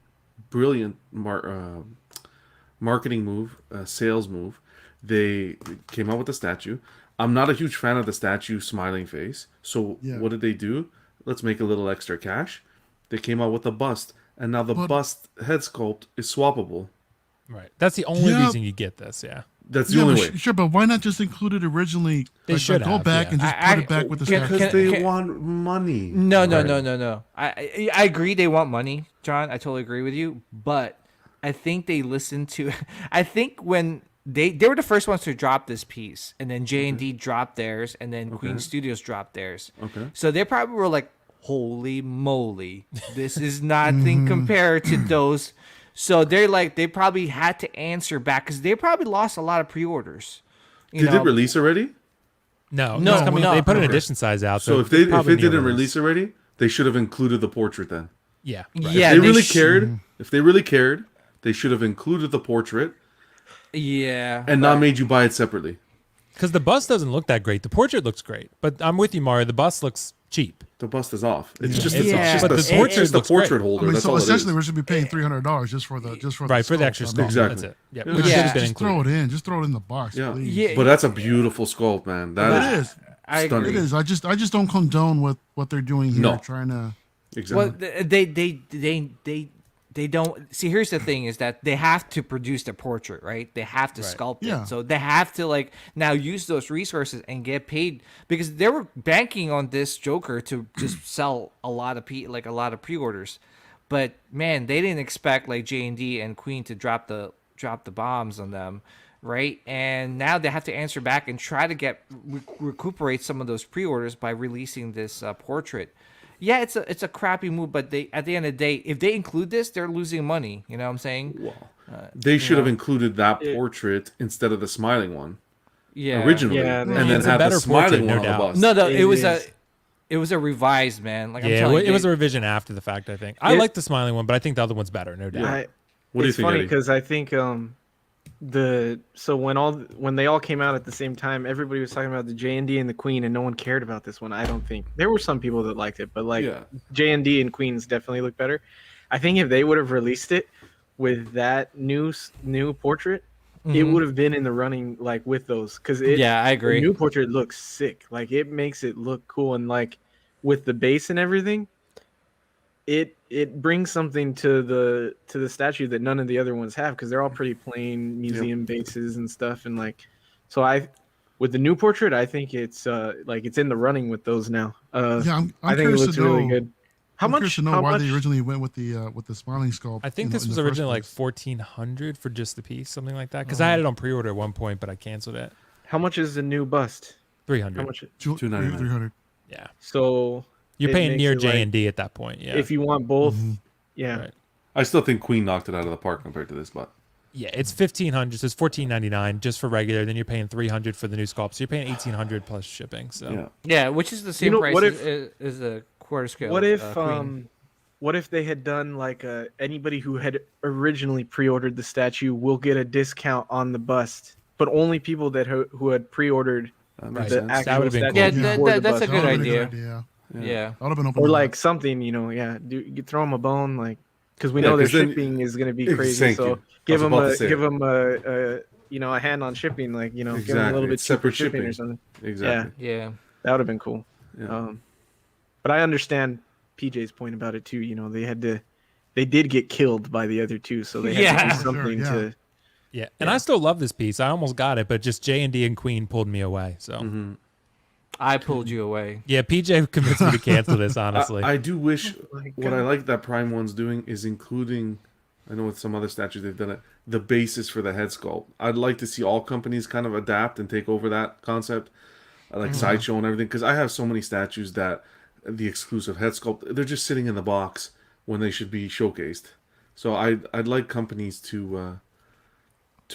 marketing move, sales move. They came out with the statue. I'm not a huge fan of the statue smiling face. So what did they do? Let's make a little extra cash. They came out with a bust, and now the bust head sculpt is swappable. Right. That's the only reason you get this. Yeah. That's the only way. Sure, but why not just include it originally? They should go back and just put it back with the statue. Because they want money. No. I agree they want money, John. I totally agree with you. But I think they listened to. I think when they were the first ones to drop this piece, and then JND dropped theirs, and then Queen Studios dropped theirs. Okay. So they probably were like, "Holy moly, this is nothing compared to those." So they probably had to answer back because they probably lost a lot of pre-orders. Did it release already? No. They put an edition size out. So if it didn't release already, they should have included the portrait then. Yeah. Right. Yeah. If they really cared, they should have included the portrait. Yeah. And not made you buy it separately. Because the bust doesn't look that great. The portrait looks great, but I'm with you, Mario. The bust looks cheap. The bust is off. It's just the portrait holder. I mean, that's so all essentially, it we is. should be paying $300 just for the for the extra sculpt. Exactly. That's it. Yeah. Yeah. Which should have been Just throw it in. Just throw it in the box, Yeah. please. But that's a beautiful sculpt, man. It is. I stunning. It is. I just don't condone what they're doing here. No. Trying to. Exactly. Well, they don't see. Here's the thing: is that they have to produce the portrait, right? They have to sculpt it, so they have to now use those resources and get paid because they were banking on this Joker to just sell a lot of pre-orders. But man, they didn't expect JND and Queen to drop the bombs on them, right? And now they have to answer back and try to recuperate some of those pre-orders by releasing this portrait. Yeah, it's a crappy move, but at the end of the day, if they include this, they're losing money. You know what I'm saying? Well, they should have included that portrait instead of the smiling one. Yeah, originally, and then have the smiling one on the bus. No, it was a revised, man. It was a revision after the fact. I think I like the smiling one, but I think the other one's better, no doubt. What do you think? It's funny because I think when they all came out at the same time, everybody was talking about the JND and the Queen, and no one cared about this one. I don't think there were some people that liked it, but JND and Queens definitely look better. I think if they would have released it with that new portrait, it would have been in the running with those because I agree. The new portrait looks sick. It makes it look cool, and with the base and everything, it brings something to the statue that none of the other ones have because they're all pretty plain museum bases and stuff. And so with the new portrait, I think it's it's in the running with those now. I'm I think it looks really good. I'm curious to know why they originally went with the smiling sculpt. I think this was originally $1,400 for just the piece, something like that. Because I had it on pre-order at one point, but I canceled it. How much is the new bust? $300. How much? $299. Yeah. So you're paying near JND at that point. Yeah. If you want both, Right. I still think Queen knocked it out of the park compared to this, but yeah, it's $1,500. So it's $1,499 just for regular. Then you're paying $300 for the new sculpt. So you're paying $1,800 plus shipping. So yeah, which is the same price as the quarter scale. What if they had done anybody who had originally pre-ordered the statue will get a discount on the bust, but only people that who had pre-ordered the actual statue. Yeah, that's a good idea. Yeah. That would have been open. Or something, you throw them a bone, because we know their shipping is going to be crazy. So give them a hand on shipping, give them a little bit separate shipping or something. Exactly. Yeah. That would have been cool. Yeah. But I understand PJ's point about it too. They did get killed by the other two, so they had to do something to. Yeah, and I still love this piece. I almost got it, but just JND and Queen pulled me away. So I pulled you away. Yeah, PJ convinced me to cancel this. Honestly, I do wish. What I like that Prime One's doing is including. I know with some other statues they've done it. The basis for the head sculpt. I'd like to see all companies kind of adapt and take over that concept, Sideshow and everything. Because I have so many statues that the exclusive head sculpt, they're just sitting in the box when they should be showcased. So I'd like companies to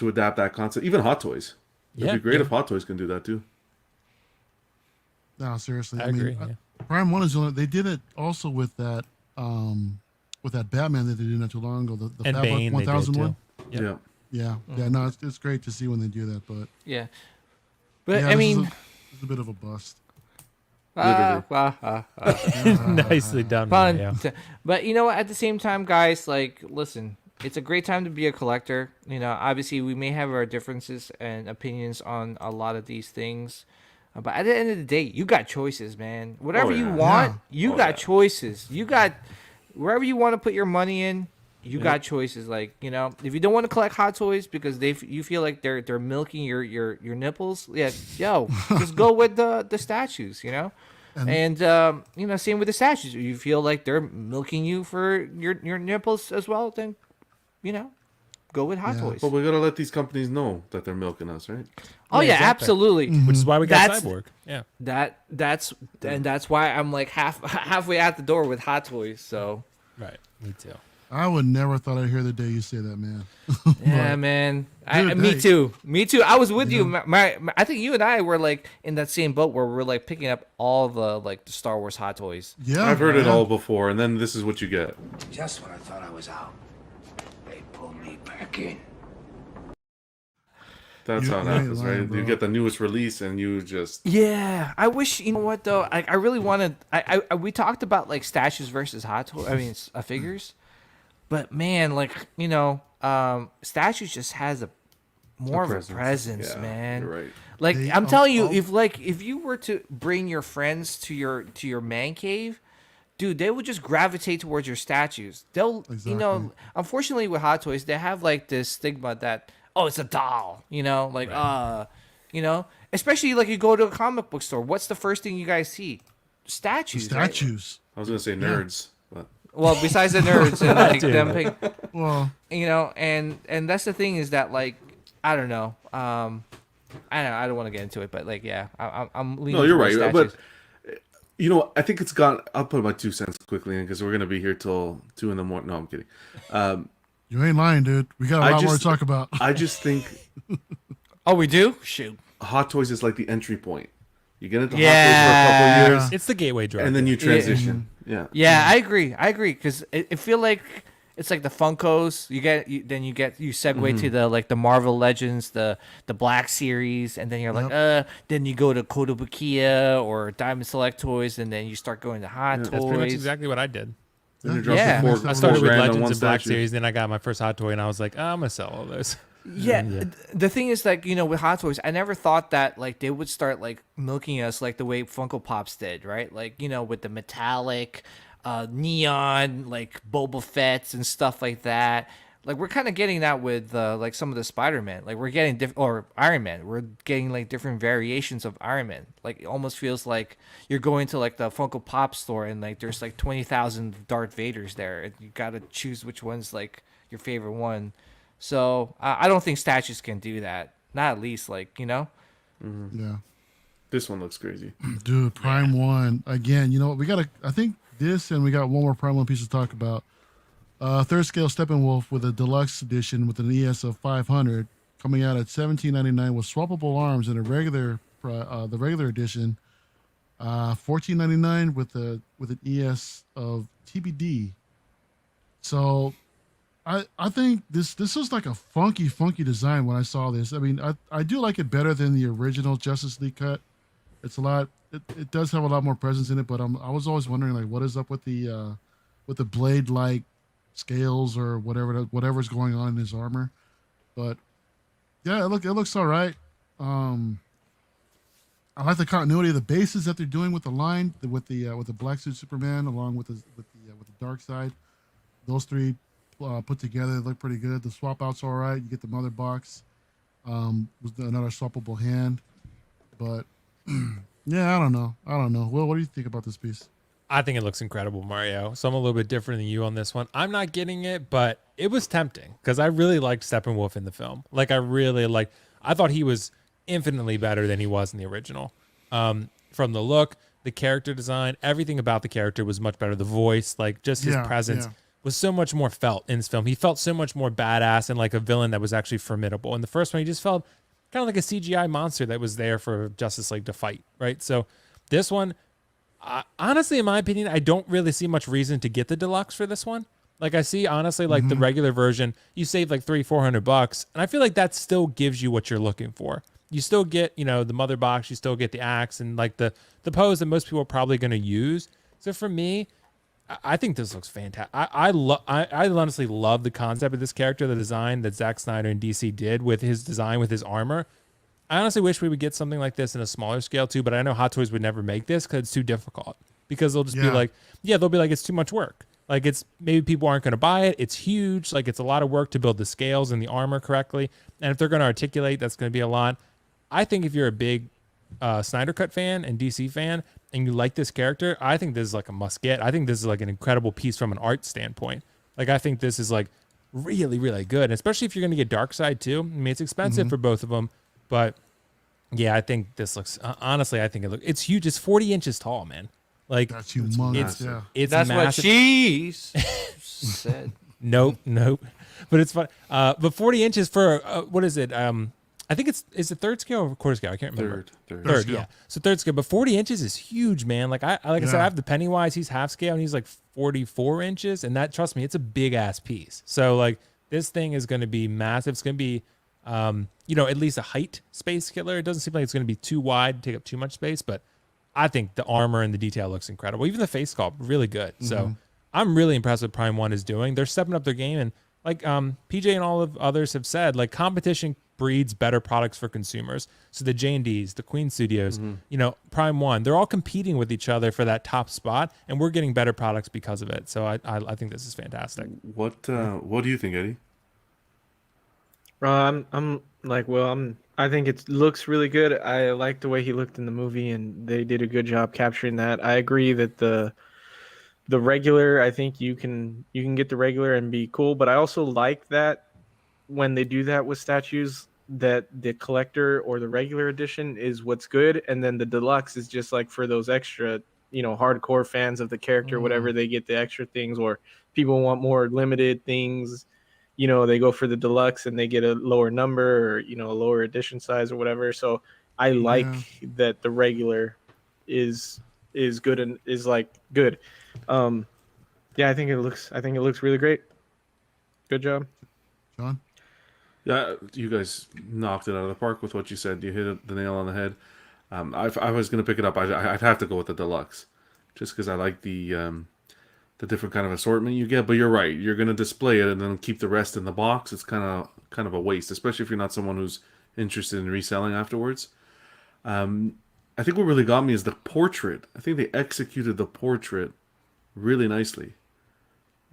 adapt that concept. Even Hot Toys. It'd be great if Hot Toys can do that too. No, seriously. I agree. Prime One they did it also with that Batman that they did not too long ago. The and Fat Bane, 1000 one. Yeah. Yeah. No, it's great to see when they do that, but but I mean, it's a bit of a bust. Nicely done, Mario. But you know what? At the same time, guys, listen, it's a great time to be a collector. Obviously, we may have our differences and opinions on a lot of these things, But at the end of the day, you got choices, man. Whatever you yeah. want, Yeah. you got choices. You got wherever you want to put your money in. You got choices. Like, you know, if you don't want to collect Hot Toys because you feel like they're milking your nipples, yeah, yo, just go with the statues, you know. And you know, same with the statues. If you feel like they're milking you for your nipples as well, then you know, go with Hot Toys. But we gotta let these companies know that they're milking us, right? Oh yeah, exactly. absolutely. Which is why we got That's- Cyborg. Yeah. That's why I'm like halfway out the door with Hot Toys. So Right. Me too. I would never thought I'd hear the day you say that, man. yeah, man. Dude, Me hey. too. Me too. I was with you. I think you and I were like in that same boat where we're like picking up all the like the Star Wars Hot Toys. Yeah, I've heard it yeah. all before, and then this is what you get. Just when I thought I was out, they pulled me back in. That's You how it ain't happens, lying, right? bro. You get the newest release, and you just Yeah, I wish, you know what though, I really wanted. We talked about like statues versus Hot Toys. I mean, figures, but man, like you know, statues just has a more of a presence, Yeah, man. you're right. Like They- I'm telling you, oh. if you were to bring your friends to your man cave, dude, they would just gravitate towards your statues. They'll, you know, Exactly. unfortunately with Hot Toys, they have like this stigma that it's a doll, you know, like you know, especially like you go to a comic book store. What's the first thing you guys see? Statues. right? Statues. I was gonna say nerds, but Well, besides the nerds and like Dude. them, Well, you know, and that's the thing is that like I don't know, I don't want to get into it, but like yeah, I'm leaning. no, you're towards right. statues. But you know, I think it's got. I'll put my 2 cents quickly in because we're gonna be here till 2 in the morning. No, I'm kidding. you ain't lying, dude. We got a I lot more to just- talk about. I just think Oh, we do? Shoot. Hot Toys is like the entry point. You get into Hot Yeah. Toys for a couple years, It's the gateway drug. and then you transition. Yeah. Yeah, I agree. Because I feel like it's like the Funkos. You segue to the like the Marvel Legends, the Black Series, and then you're like, then you go to Kotobukiya or Diamond Select Toys, and then you start going to Hot Toys. That's pretty much exactly what I did. Then you're dropping Yeah. four, I I four started with grand on Legends one and Black statue. Series, then I got my first Hot Toy, and I was like, I'm gonna sell all those. Yeah, the thing is, like, you know, with Hot Toys, I never thought that, like, they would start, like, milking us like the way Funko Pops did, right? Like, you know, with the metallic, neon, like, Boba Fett's and stuff like that. Like, we're kind of getting that with, like, some of the Spider-Man. Like, we're getting, or Iron Man. We're getting, like, different variations of Iron Man. Like, it almost feels like you're going to, like, the Funko Pop store and, like, there's, like, 20,000 Darth Vaders there. And you got to choose which one's, like, your favorite one. So I don't think statues can do that. Not at least, like, you know. Yeah, This one looks crazy. dude. Prime One again. You know what? We got I think this, and we got one more Prime One piece to talk about. Third scale Steppenwolf with a deluxe edition with an ES of 500, coming out at $17.99 with swappable arms, and the regular edition, $14.99 with an ES of TBD. So, I think this was like a funky design when I saw this. I mean, I do like it better than the original Justice League cut. It's a lot. It does have a lot more presence in it, but I was always wondering like what is up with the blade like scales or whatever's going on in his armor. But yeah, it looks all right. I like the continuity of the bases that they're doing with the line with the Black Suit Superman along with the Dark Side. Those three put together look pretty good. The swap out's all right. You get the mother box with another swappable hand, but yeah, I don't know. Will, what do you think about this piece? I think it looks incredible, Mario. So I'm a little bit different than you on this one. I'm not getting it, but it was tempting because I really liked Steppenwolf in the film. Like I thought he was infinitely better than he was in the original. From the look, the character design, everything about the character was much better. The voice, like just his presence was so much more felt in this film. He felt so much more badass and like a villain that was actually formidable. In the first one, he just felt kind of like a CGI monster that was there for Justice League to fight, right? So this one, honestly, in my opinion, I don't really see much reason to get the deluxe for this one. Like I see, honestly, like the regular version, you save like $300-$400, and I feel like that still gives you what you're looking for. You still get, you know, the mother box, you still get the axe, and like the pose that most people are probably going to use. So for me, I think this looks fantastic. I honestly love the concept of this character, the design that Zack Snyder and DC did with his design, with his armor. I honestly wish we would get something like this in a smaller scale too, but I know Hot Toys would never make this because it's too difficult. Because they'll just be like, they'll be like, it's too much work. Like it's maybe people aren't going to buy it. It's huge. Like it's a lot of work to build the scales and the armor correctly. And if they're going to articulate, that's going to be a lot. I think if you're a big Snyder Cut fan and DC fan and you like this character, I think this is like a must get. I think this is like an incredible piece from an art standpoint. Like I think this is like really, really good. And especially if you're going to get Darkseid too. I mean, it's expensive for both of them, but yeah, I think this looks, honestly, I think it's huge. It's 40 inches tall, man. Like that's humongous. It's that's massive. what she said. Nope. But it's fun. But 40 inches for what is it? I think is it third scale or quarter scale? I can't remember. Third, yeah. So third scale, but 40 inches is huge, man. Like I said, I have the Pennywise. He's half scale and he's like 44 inches, and that, trust me, it's a big ass piece. So like this thing is going to be massive. It's going to be, at least a height space killer. It doesn't seem like it's going to be too wide, take up too much space, but I think the armor and the detail looks incredible. Even the face sculpt, really good. So I'm really impressed with Prime 1 is doing. They're stepping up their game, and like Peejay and all of others have said, like competition breeds better products for consumers. So the JNDs, the Queen Studios, Prime 1, they're all competing with each other for that top spot, and we're getting better products because of it. So I think this is fantastic. What do you think, Eddie? I'm like, well, I think it looks really good. I like the way he looked in the movie, and they did a good job capturing that. I agree that the regular, I think you can get the regular and be cool, but I also like that when they do that with statues, that the collector or the regular edition is what's good, and then the deluxe is just like for those extra, hardcore fans of the character, whatever, they get the extra things, or people want more limited things. They go for the deluxe and they get a lower number or, a lower edition size or whatever. So I like that the regular is good and is like good. I think it looks really great. Good job. John? Yeah, you guys knocked it out of the park with what you said. You hit the nail on the head. If I was going to pick it up, I'd have to go with the deluxe, just because I like the different kind of assortment you get. But you're right, you're going to display it and then keep the rest in the box. It's kind of a waste, especially if you're not someone who's interested in reselling afterwards. I think what really got me is the portrait. I think they executed the portrait really nicely,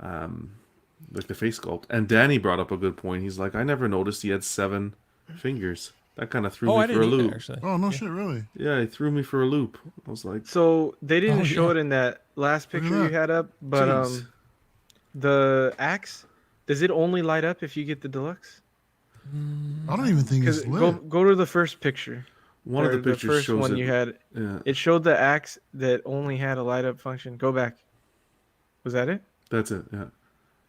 like the face sculpt. And Danny brought up a good point. He's like, I never noticed he had 7 fingers. That kind of threw me for a loop. Actually. Oh, no shit, really? Yeah, it threw me for a loop. I was like, so they didn't show it in that last picture you had up, but the axe, does it only light up if you get the deluxe? I don't even think it's lit. Go to the first picture. one of the pictures the first shows one it. you had. Yeah, It showed the axe that only had a light up function. Go back. Was that it? that's it. Yeah.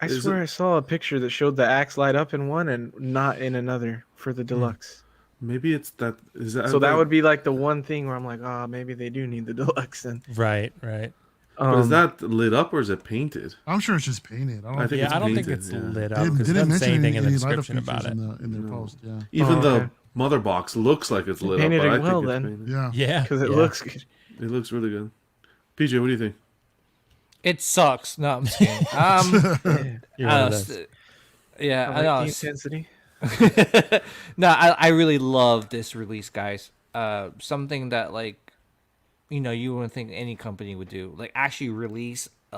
I Is swear it- I saw a picture that showed the axe light up in one and not in another for the deluxe. Maybe it's that. Is that So that would be like the one thing where I'm like, oh, maybe they do need the deluxe then. Right. But is that lit up or is it painted? I'm sure it's just painted. I don't think I don't think painted, it's yeah. lit They up because it didn't doesn't say mention anything in the any light up description about features it. in their post. Yeah. Even Oh, the okay. mother box looks like it's lit painted up, but it I well think then. it's painted. Yeah. Yeah, Because it yeah. looks good. It looks really good. PJ, what do you think? It sucks. No, I'm just kidding. You're I one don't of know, those. yeah, I I like know. the intensity. No, I really love this release, guys. Something that you wouldn't think any company would do. Like actually release a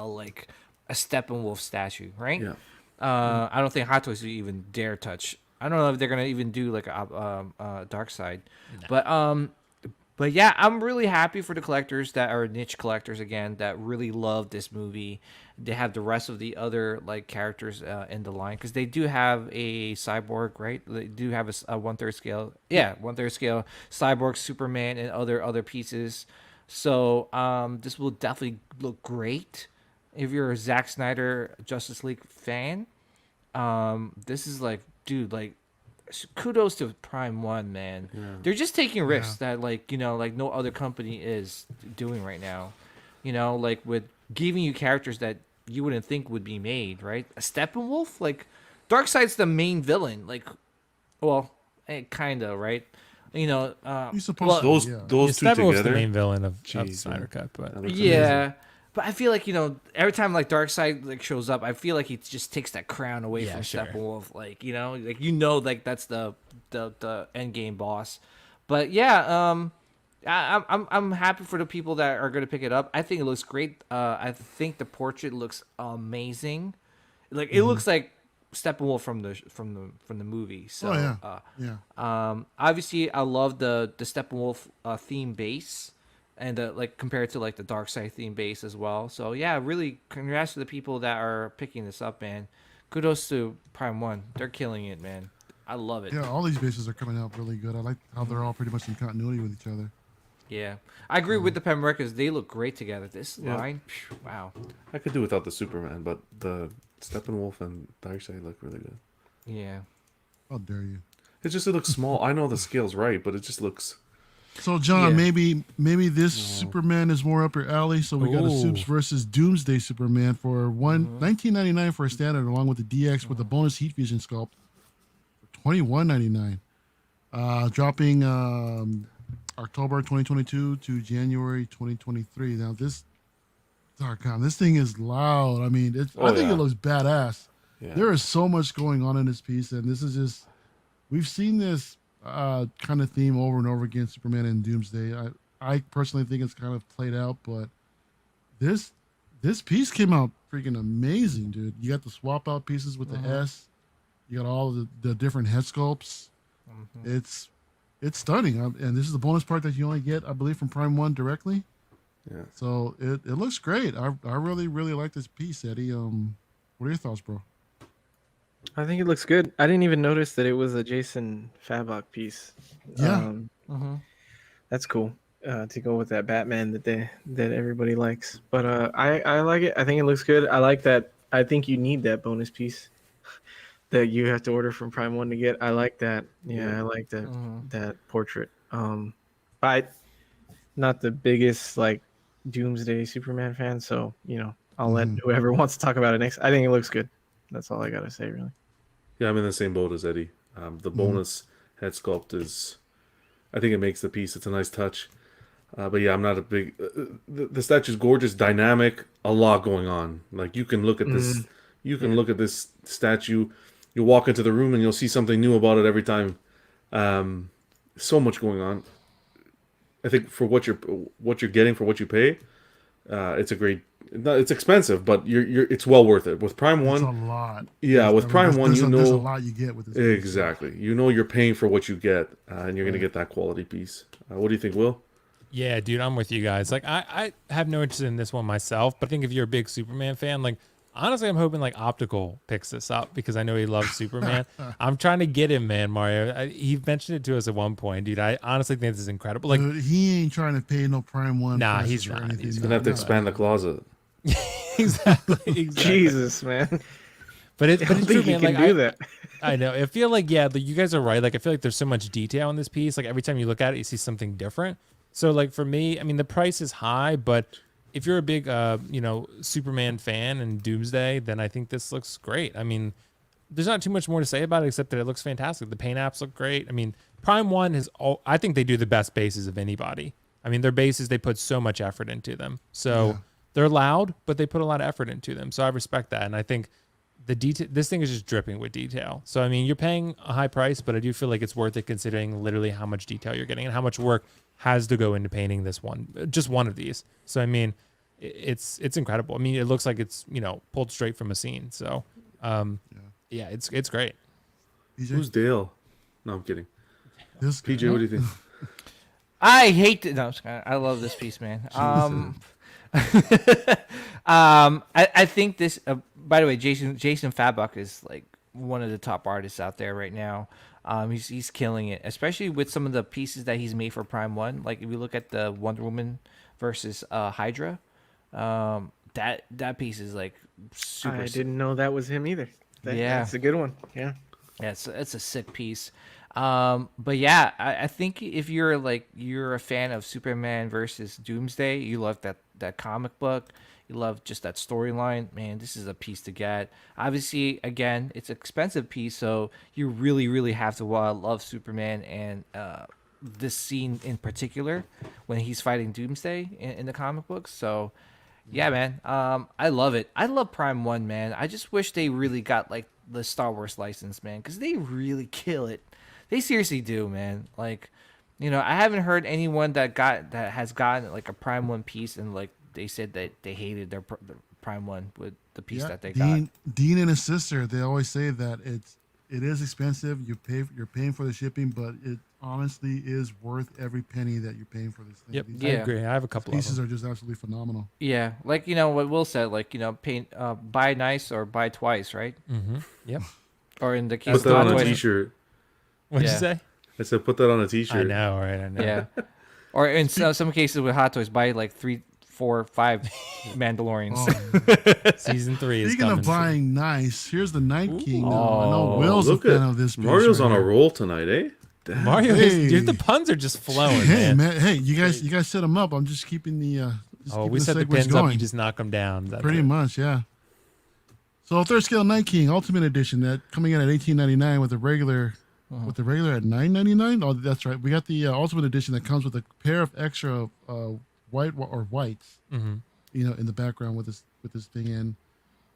Steppenwolf statue, right? Yeah. I don't think Hot Toys would even dare touch. I don't know if they're gonna even do like a Dark Side, but yeah, I'm really happy for the collectors that are niche collectors again that really love this movie. They have the rest of the other characters in the line because they do have a Cyborg, right? They do have a 1/3 scale, 1/3 scale Cyborg, Superman, and other pieces. So this will definitely look great if you're a Zack Snyder Justice League fan. This is kudos to Prime 1, man. Yeah. They're just taking risks that no other company is doing right now. With giving you characters that you wouldn't think would be made, right? A Steppenwolf, Darkseid's the main villain, kinda, right? He's supposed Those to. Yeah. those two Steppenwolf's together. the main villain of Jeez, Snyder man. Cut, but That looks Yeah. But I feel every time Darkseid shows up, I feel like he just takes that crown away Yeah, from sure. Steppenwolf. That's the end game boss. But yeah, I'm happy for the people that are going to pick it up. I think it looks great. I think the portrait looks amazing. Like it looks like Steppenwolf from the movie. So obviously I love the Steppenwolf theme base, and like compared to like the Darkseid theme base as well. So yeah, really congrats to the people that are picking this up, man. Kudos to Prime One. They're killing it, man. I love it. Yeah, all these bases are coming out really good. I like how they're all pretty much in continuity with each other. Yeah, I agree with the Pen Records. They look great together. This line, wow. I could do without the Superman, but the Steppenwolf and Darkseid look really good. Yeah. How dare you? It looks small. I know the scale's right, but it just looks. So John, maybe this Superman is more up your alley. So we got a Supes versus Doomsday Superman for $19.99 for a standard, along with the DX with the bonus heat fusion sculpt for $21.99. Dropping October 2022 to January 2023. Now this Darkon, this thing is loud. I mean, I think it looks badass. Yeah. There is so much going on in this piece, and this is just we've seen this kind of theme over and over again, Superman and Doomsday. I personally think it's kind of played out, but this piece came out freaking amazing, dude. You got the swap out pieces with the S. You got all the different head sculpts. It's stunning, and this is the bonus part that you only get, I believe, from Prime One directly. Yeah. So it looks great. I really like this piece, Eddie. What are your thoughts, bro? I think it looks good. I didn't even notice that it was a Jason Fabok piece. Yeah. That's cool. To go with that Batman that everybody likes. But I like it. I think it looks good. I like that. I think you need that bonus piece that you have to order from Prime One to get. I like that. Yeah, I like that that portrait. But not the biggest like Doomsday Superman fan, so I'll let whoever wants to talk about it next. I think it looks good. That's all I gotta say, really. Yeah, I'm in the same boat as Eddie. The bonus head sculpt is, I think it makes the piece. It's a nice touch. But yeah, I'm not a big. The statue's gorgeous, dynamic, a lot going on. Like you can look at this. You can look at this statue. You'll walk into the room and you'll see something new about it every time. So much going on. I think for what you're getting for what you pay, it's a great. It's expensive, but it's well worth it. With Prime One, it's a lot. Yeah, with Prime One, there's a lot you get with this. Exactly. You know you're paying for what you get, and you're gonna get that quality piece. What do you think, Will? Yeah, dude, I'm with you guys. Like, I have no interest in this one myself, but I think if you're a big Superman fan, like, honestly, I'm hoping like Optical picks this up because I know he loves Superman. I'm trying to get him, man, Mario. He mentioned it to us at one point, dude. I honestly think this is incredible. Like, dude, he ain't trying to pay no Prime One. Nah, he's not. He's gonna have to expand the closet. exactly. Jesus, man. But it's true, man. Like, do that. I know. I feel like you guys are right. Like, I feel like there's so much detail in this piece. Like every time you look at it, you see something different. So, like for me, I mean, the price is high, but if you're a big, Superman fan and Doomsday, then I think this looks great. I mean, there's not too much more to say about it except that it looks fantastic. The paint apps look great. I mean, Prime One I think they do the best bases of anybody. I mean, their bases, they put so much effort into them. So they're loud, but they put a lot of effort into them. So I respect that. And I think this thing is just dripping with detail. So, I mean, you're paying a high price, but I do feel like it's worth it considering literally how much detail you're getting and how much work has to go into painting just one of these. So, I mean, it's incredible. I mean, it looks like it's, pulled straight from a scene. So, yeah, it's great. PJ? Who's Dale? No, I'm kidding. PJ, what do you think? I hate it. No, I love this piece, man. I think this. By the way, Jason Fabok is like one of the top artists out there right now. He's killing it, especially with some of the pieces that he's made for Prime One. Like if you look at the Wonder Woman versus Hydra, that piece is like super. I didn't know that was him either. That's a good one. Yeah, it's a sick piece. But yeah, I think if you're a fan of Superman versus Doomsday, you love that comic book, you love just that storyline, man, this is a piece to get. Obviously, again, it's an expensive piece, so you really, really have to love Superman and this scene in particular when he's fighting Doomsday in the comic books. So yeah, man, I love it. I love Prime One, man. I just wish they really got like the Star Wars license, man, because they really kill it. They seriously do, man. Like, I haven't heard anyone that has gotten like a Prime 1 piece and like they said that they hated the Prime 1 with the piece that they got. Dean and his sister, they always say that it is expensive. You're paying for the shipping, but it honestly is worth every penny that you're paying for this thing. Yep, I agree. I have a couple pieces of are just absolutely phenomenal. Yeah, like what Will said, like pay, buy nice or buy twice, right? Mm-hmm. Yep. Or in the case Put that of on a Hot Toys, T-shirt. What'd you say? I said put that on a T-shirt. I know, right? I know. yeah. Or in some cases with Hot Toys, buy like 3, 4, 5 Mandalorians. Oh, Season 3 is speaking coming of buying nice, here's the Night King. Now. I Oh, know Will's a Look fan at of this. Piece Mario's right on a here. roll tonight, eh? soon. Mario, dude, the puns are just flowing, Hey man. hey, you guys set them up. I'm just keeping the. We set the pins up. You just knock them down. That's Pretty it. much, yeah. So third scale Night King Ultimate Edition that coming in at $18.99 with the regular at $9.99. Oh, that's right. We got the Ultimate Edition that comes with a pair of extra whites. Mm-hmm. In the background with this thing in.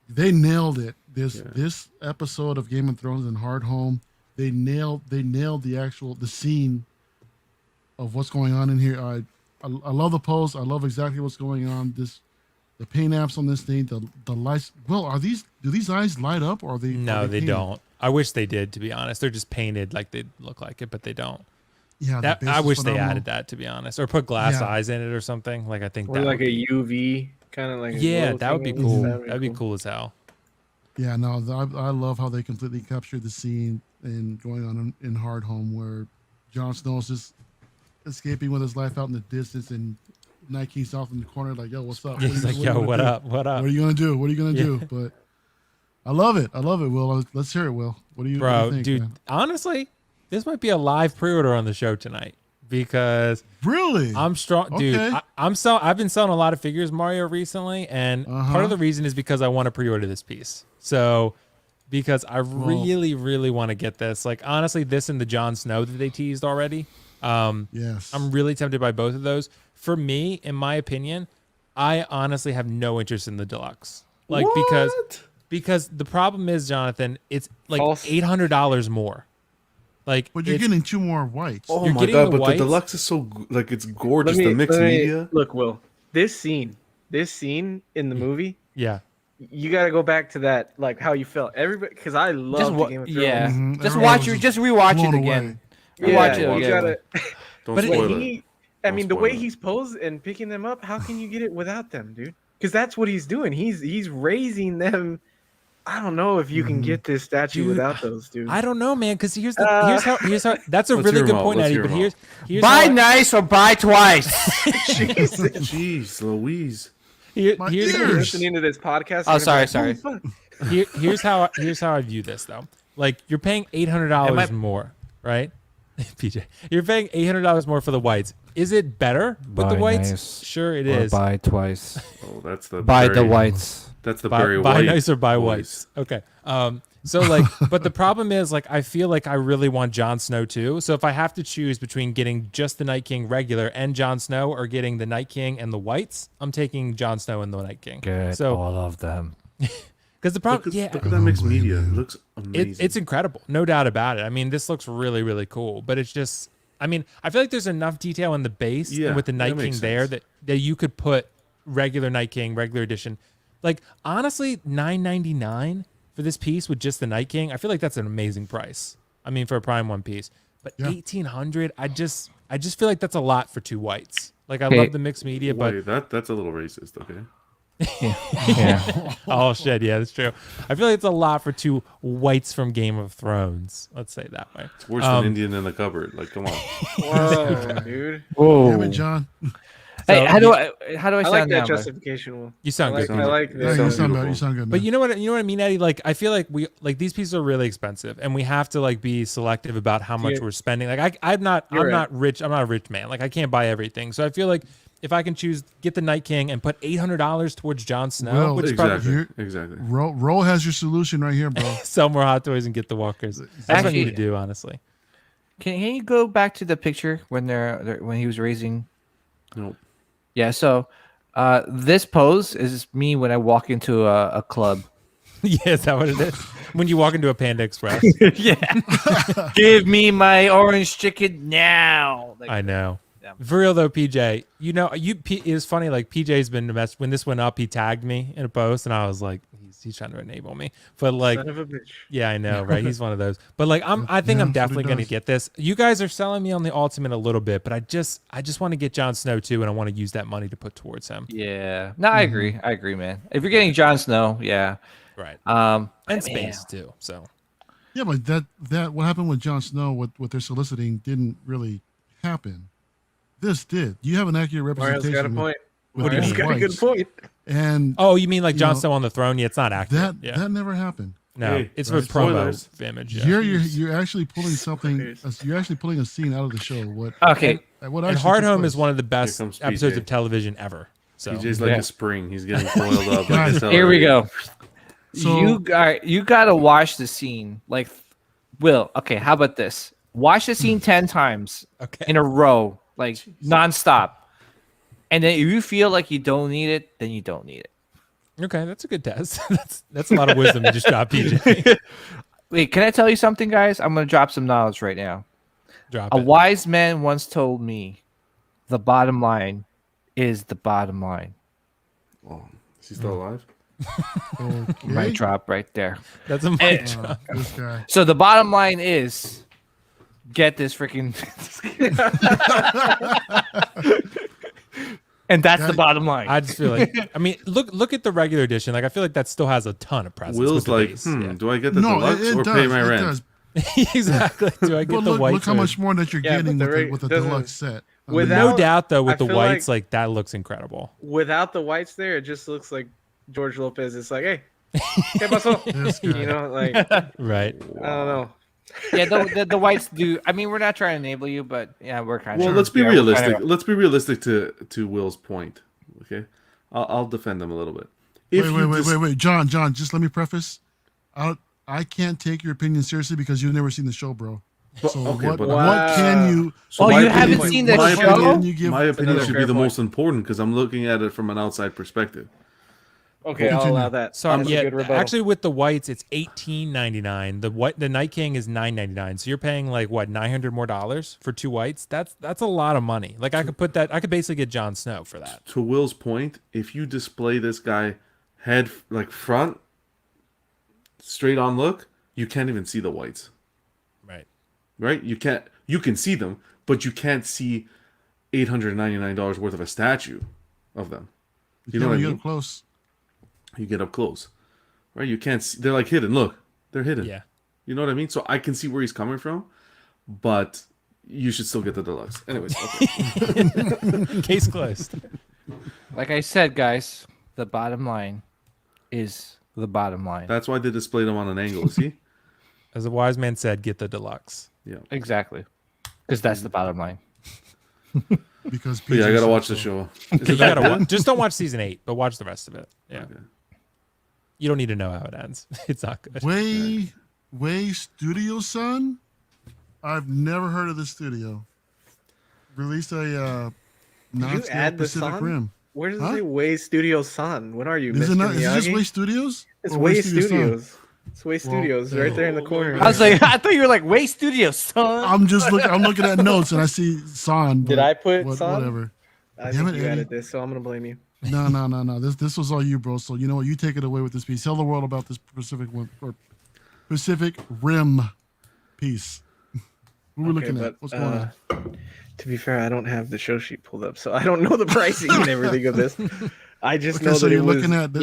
They nailed it. This episode of Game of Thrones and Hard Home. They nailed the scene of what's going on in here. I love the pose. I love exactly what's going on. The paint apps on this thing, the lights. Well, do these eyes light up or are they? No, they painted? don't. I wish they did, to be honest. They're just painted like they look like it, but they don't. Yeah, the base I is wish they phenomenal. added that, to be honest, or put glass Yeah. eyes in it or something. Like I think Or that like would a UV kind of like. yeah, that would be cool. That'd That'd be cool as hell. Yeah, no, I love how they completely captured the scene and going on in Hard Home where Jon Snow's just escaping with his life out in the distance and Night King's off in the corner like, yo, what's up? He's like, yo, what up? What up? What are you gonna do? What are you gonna do? But I love it, Will. Let's hear it, Will. What do you think, dude, man? honestly, this might be a live pre-order on the show tonight because Really? I'm strong, dude. Okay. I've been selling a lot of figures Mario recently, and part of the reason is because I want to pre-order this piece. So, because I really want to get this. Like honestly, this and the Jon Snow that they teased already. Yes. I'm really tempted by both of those. For me, in my opinion, I honestly have no interest in the deluxe. Like because the problem is, Jonathan, it's like $800 more. Like, But you're getting 2 more whites. Oh You're my getting god! the But whites. the deluxe is so like it's gorgeous. The mixed media. Look, Will, this scene in the movie, yeah, you got to go back to that, like how you felt. Everybody, because I love the Game of Thrones. Yeah, Mhm. just Everyone watch was it. Just rewatch it blown again. away. Rewatch it you again. gotta. Don't But spoil it. I Don't mean, the spoil way it. he's posed and picking them up, how can you get it without them, dude? Because that's what he's doing. He's raising them. I don't know if you can get this statue Dude, without those, dude. I don't know, man. Because here's how. That's a Let's really hear good 'em out. point, Let's Eddie. hear But 'em here's Buy how, nice or buy twice. Jeez, Louise. My here's ears. listening to this podcast. Oh, they're sorry, gonna be like, here's how I view this though. Like you're paying $800 more, right? PJ, you're paying $800 more for the whites. Is it better with the Buy whites? nice Sure, it or is. buy twice. Oh, that's the Buy the Barry- whites. That's the buy, Barry buy White. nice or buy voice. whites. Okay. So like, but the problem is like, I feel like I really want Jon Snow too. So if I have to choose between getting just the Night King regular and Jon Snow or getting the Night King and the whites, I'm taking Jon Snow and the Night King. Get So all of them. because the problem, Look at that mixed media. It looks amazing. it's incredible, no doubt about it. I mean, this looks really, really cool. But it's just, I mean, I feel like there's enough detail in the base Yeah, and with the that Night King makes there sense. that you could put regular Night King, regular edition. Like honestly, $9.99 for this piece with just the Night King. I feel like that's an amazing price. I mean, for a Prime 1 piece, but Yeah. $1,800. I just feel like that's a lot for 2 whites. Like I Okay. love the mixed media, but Wait, that's a little racist. Okay. Yeah. oh shit, yeah, that's true. I feel like it's a lot for 2 whites from Game of Thrones. Let's say it that way. It's worse than Indian in the cupboard. Like, come on. Whoa, dude. Damn it, John. Hey, So, how do I I sound like now? that bud? justification. Will. You sound good. I like Yeah, this. you sounds sound beautiful. good. You sound good, man. But you know what I mean, Eddie? Like I feel like we like these pieces are really expensive, and we have to like be selective about how much Yeah. we're spending. Like I'm not You're right. rich. I'm not a rich man. Like I can't buy everything. So I feel like if I can choose, get the Night King and put $800 towards Jon Snow, Well, which is Exactly. probably You're- Exactly. Roll has your solution right here, bro. sell more Hot Toys and get the Walkers. That's what I Actually- need to do, honestly. Can you go back to the picture when when he was raising? No. Yeah. So, this pose is me when I walk into a club. Yeah, is that what it is? When you walk into a Panda Express. Yeah. Give me my orange chicken now. Like, I know. Yeah. For real though, PJ, it's funny. Like PJ's been when this went up, he tagged me in a post, and I was like, he's trying to enable me. But like, Son of a bitch. yeah, I know, right? He's one of those. But like, I think I'm definitely gonna get this. You guys are selling me on the Ultimate a little bit, but I just want to get Jon Snow too, and I want to use that money to put towards him. Yeah. No, I agree. I agree, man. If you're getting Jon Snow, yeah. Right. And space too. So. Yeah, but that what happened with Jon Snow, what they're soliciting, didn't really happen. This did. You have an accurate representation. Mario's got a point. With Mario's got a good point. And you mean like Jon Snow on the throne? Yeah, it's not accurate. That never happened. No, it's with promo image. Yeah. You're actually pulling something. You're actually pulling a scene out of the show. Okay. And Hard Home is one of the best episodes of television ever. So PJ's like a spring. He's getting coiled up. Like here we go. So you gotta watch the scene. Like, Will. Okay, how about this? Watch the scene 10 times in a row, like nonstop. And then if you feel like you don't need it, then you don't need it. Okay, that's a good test. that's a lot of wisdom you just dropped, PJ. Wait, can I tell you something, guys? I'm gonna drop some knowledge right now. A wise man once told me, "The bottom line is the bottom line." Oh, is he still alive? okay. Mic drop right there. That's a mic drop. This guy. So the bottom line is, get this freaking. And that's the bottom line. I just feel like, I mean, look at the regular edition. Like, I feel like that still has a ton of presents. Will's like, do I get the deluxe or pay my rent? Exactly. Do I get the whites? Look how much more that you're getting with the deluxe set. No doubt, though, with the whites, like that looks incredible. Without the whites there, it just looks like George Lopez. It's like, hey, ¿qué pasó? You know, like, right. I don't know. Yeah, the whites do. I mean, we're not trying to enable you, but yeah, we're kind of. Well, let's be realistic. Let's be realistic to Will's point. Okay, I'll defend him a little bit. Wait, John, just let me preface. I can't take your opinion seriously because you've never seen the show, bro. So what can you? So you haven't seen the show? My opinion should be the most important because I'm looking at it from an outside perspective. Okay, I'll allow that. So actually, with the whites, it's $18.99. The Night King is $9.99. So you're paying like what, $900 more for 2 whites? That's a lot of money. Like I could basically get Jon Snow for that. To Will's point, if you display this guy head like front, straight on look, you can't even see the whites. Right? You can see them, but you can't see $899 worth of a statue of them. You know what I mean? Close. You get up close, right? You can't see. They're like hidden. Look, they're hidden. Yeah. You know what I mean? So I can see where he's coming from, but you should still get the deluxe. Anyways, okay. Case closed. Like I said, guys, the bottom line is the bottom line. That's why they displayed them on an angle. See? As a wise man said, get the deluxe. Yeah. Exactly. Because that's the bottom line. Because I gotta watch the show. Just don't watch season 8, but watch the rest of it. Yeah. Okay. You don't need to know how it ends. It's not good. Way Studios, son. I've never heard of this studio. Released a non-scale Pacific Rim. Where does it say Way Studios, son? What are you, Is Mr. it Miyagi? Is it just Way Studios? It's Way Studios. It's Way Studios right there in the corner. I was like, I thought you were like Way Studios, son. I'm looking at notes and I see son. Did I put son? Whatever. I think you added this, so I'm gonna blame you. No. This was all you, bro. So you know what? You take it away with this piece. Tell the world about this Pacific Rim piece. Who we're looking at? What's going on? To be fair, I don't have the show sheet pulled up, so I don't know the pricing and everything of this. I just know that it was. Looking at go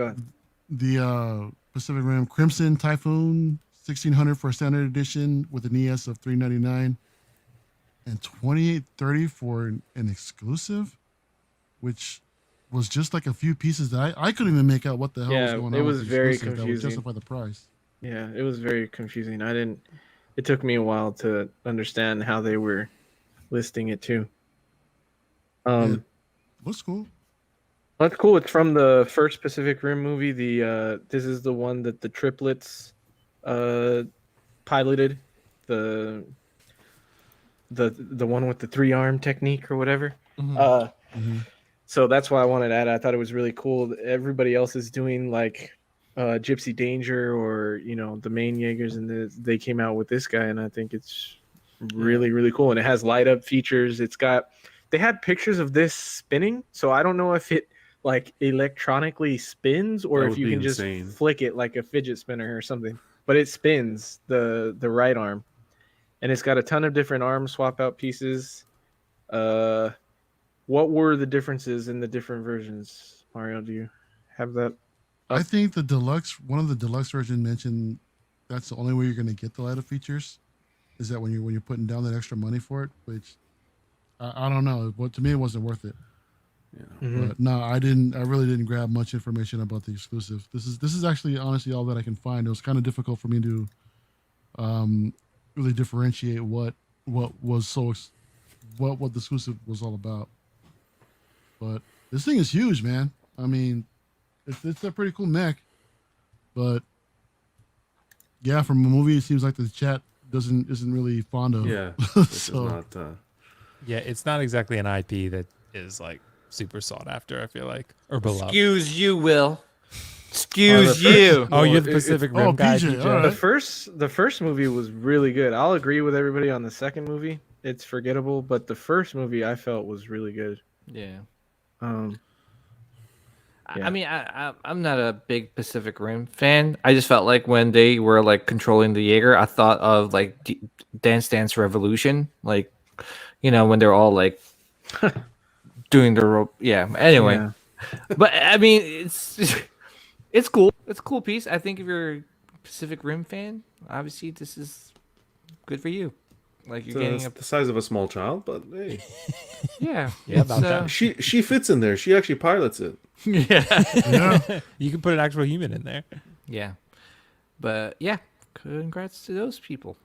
ahead. The Pacific Rim Crimson Typhoon 1600 for a standard edition with an ES of $399 and $28.30 for an exclusive, which was just like a few pieces that I couldn't even make out what the hell was going on. It was very confusing. That would justify the price. Yeah, it was very confusing. It took me a while to understand how they were listing it too. Looks cool. That's cool. It's from the first Pacific Rim movie. This is the one that the triplets piloted. The one with the 3-arm technique or whatever. Mm-hmm. So that's why I wanted to add. I thought it was really cool. Everybody else is doing like Gypsy Danger or the main Jaegers, and they came out with this guy, and I think it's really cool. And it has light up features. They had pictures of this spinning, so I don't know if it like electronically spins or if you can just flick it like a fidget spinner or something. But it spins the right arm, and it's got a ton of different arm swap out pieces. What were the differences in the different versions, Mario? Do you have that? I think one of the deluxe version mentioned that's the only way you're going to get the light up features, is that when you're putting down that extra money for it, which I don't know. But to me, it wasn't worth it. Yeah. Mm-hmm. But no, I really didn't grab much information about the exclusive. This is actually honestly all that I can find. It was kind of difficult for me to really differentiate what the exclusive was all about. But this thing is huge, man. I mean, it's a pretty cool mech. But yeah, from a movie, it seems like the chat isn't really fond of. Yeah, so yeah, it's not exactly an IP that is like super sought after, I feel like, or beloved. Excuse you, Will. Excuse you. Oh, you're the Pacific Rim guy. Peejay, all right. The first movie was really good. I'll agree with everybody on the second movie. It's forgettable, but the first movie I felt was really good. Yeah. Yeah. I mean, I'm not a big Pacific Rim fan. I just felt like when they were like controlling the Jaeger, I thought of like Dance Dance Revolution, like when they're all like doing the rope. Yeah. Anyway, yeah. But I mean, it's cool. It's a cool piece. I think if you're a Pacific Rim fan, obviously this is good for you. Like you're getting the size of a small child, but hey, yeah. About that. She fits in there. She actually pilots it. Yeah. You can put an actual human in there. Yeah. But yeah, congrats to those people.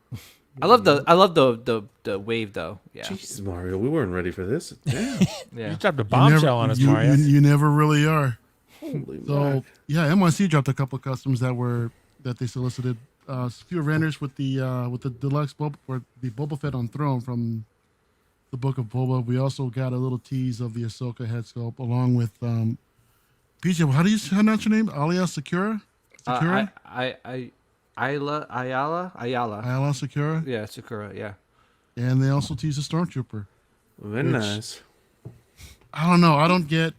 I love the wave though. Yeah. Jeez, Mario, we weren't ready for this. Damn. Yeah. You dropped a bombshell on us, Mario. You never really are. Holy so yeah, NYC dropped a couple of customs that they solicited. A few renders with the deluxe or the Boba Fett on throne from the Book of Boba. We also got a little tease of the Ahsoka head sculpt along with Peejay. How do you pronounce your name? Alia Sakura? Sakura? Ayala Sakura? Yeah, Sakura, yeah. And they also teased a stormtrooper. Very nice. I don't know. I don't get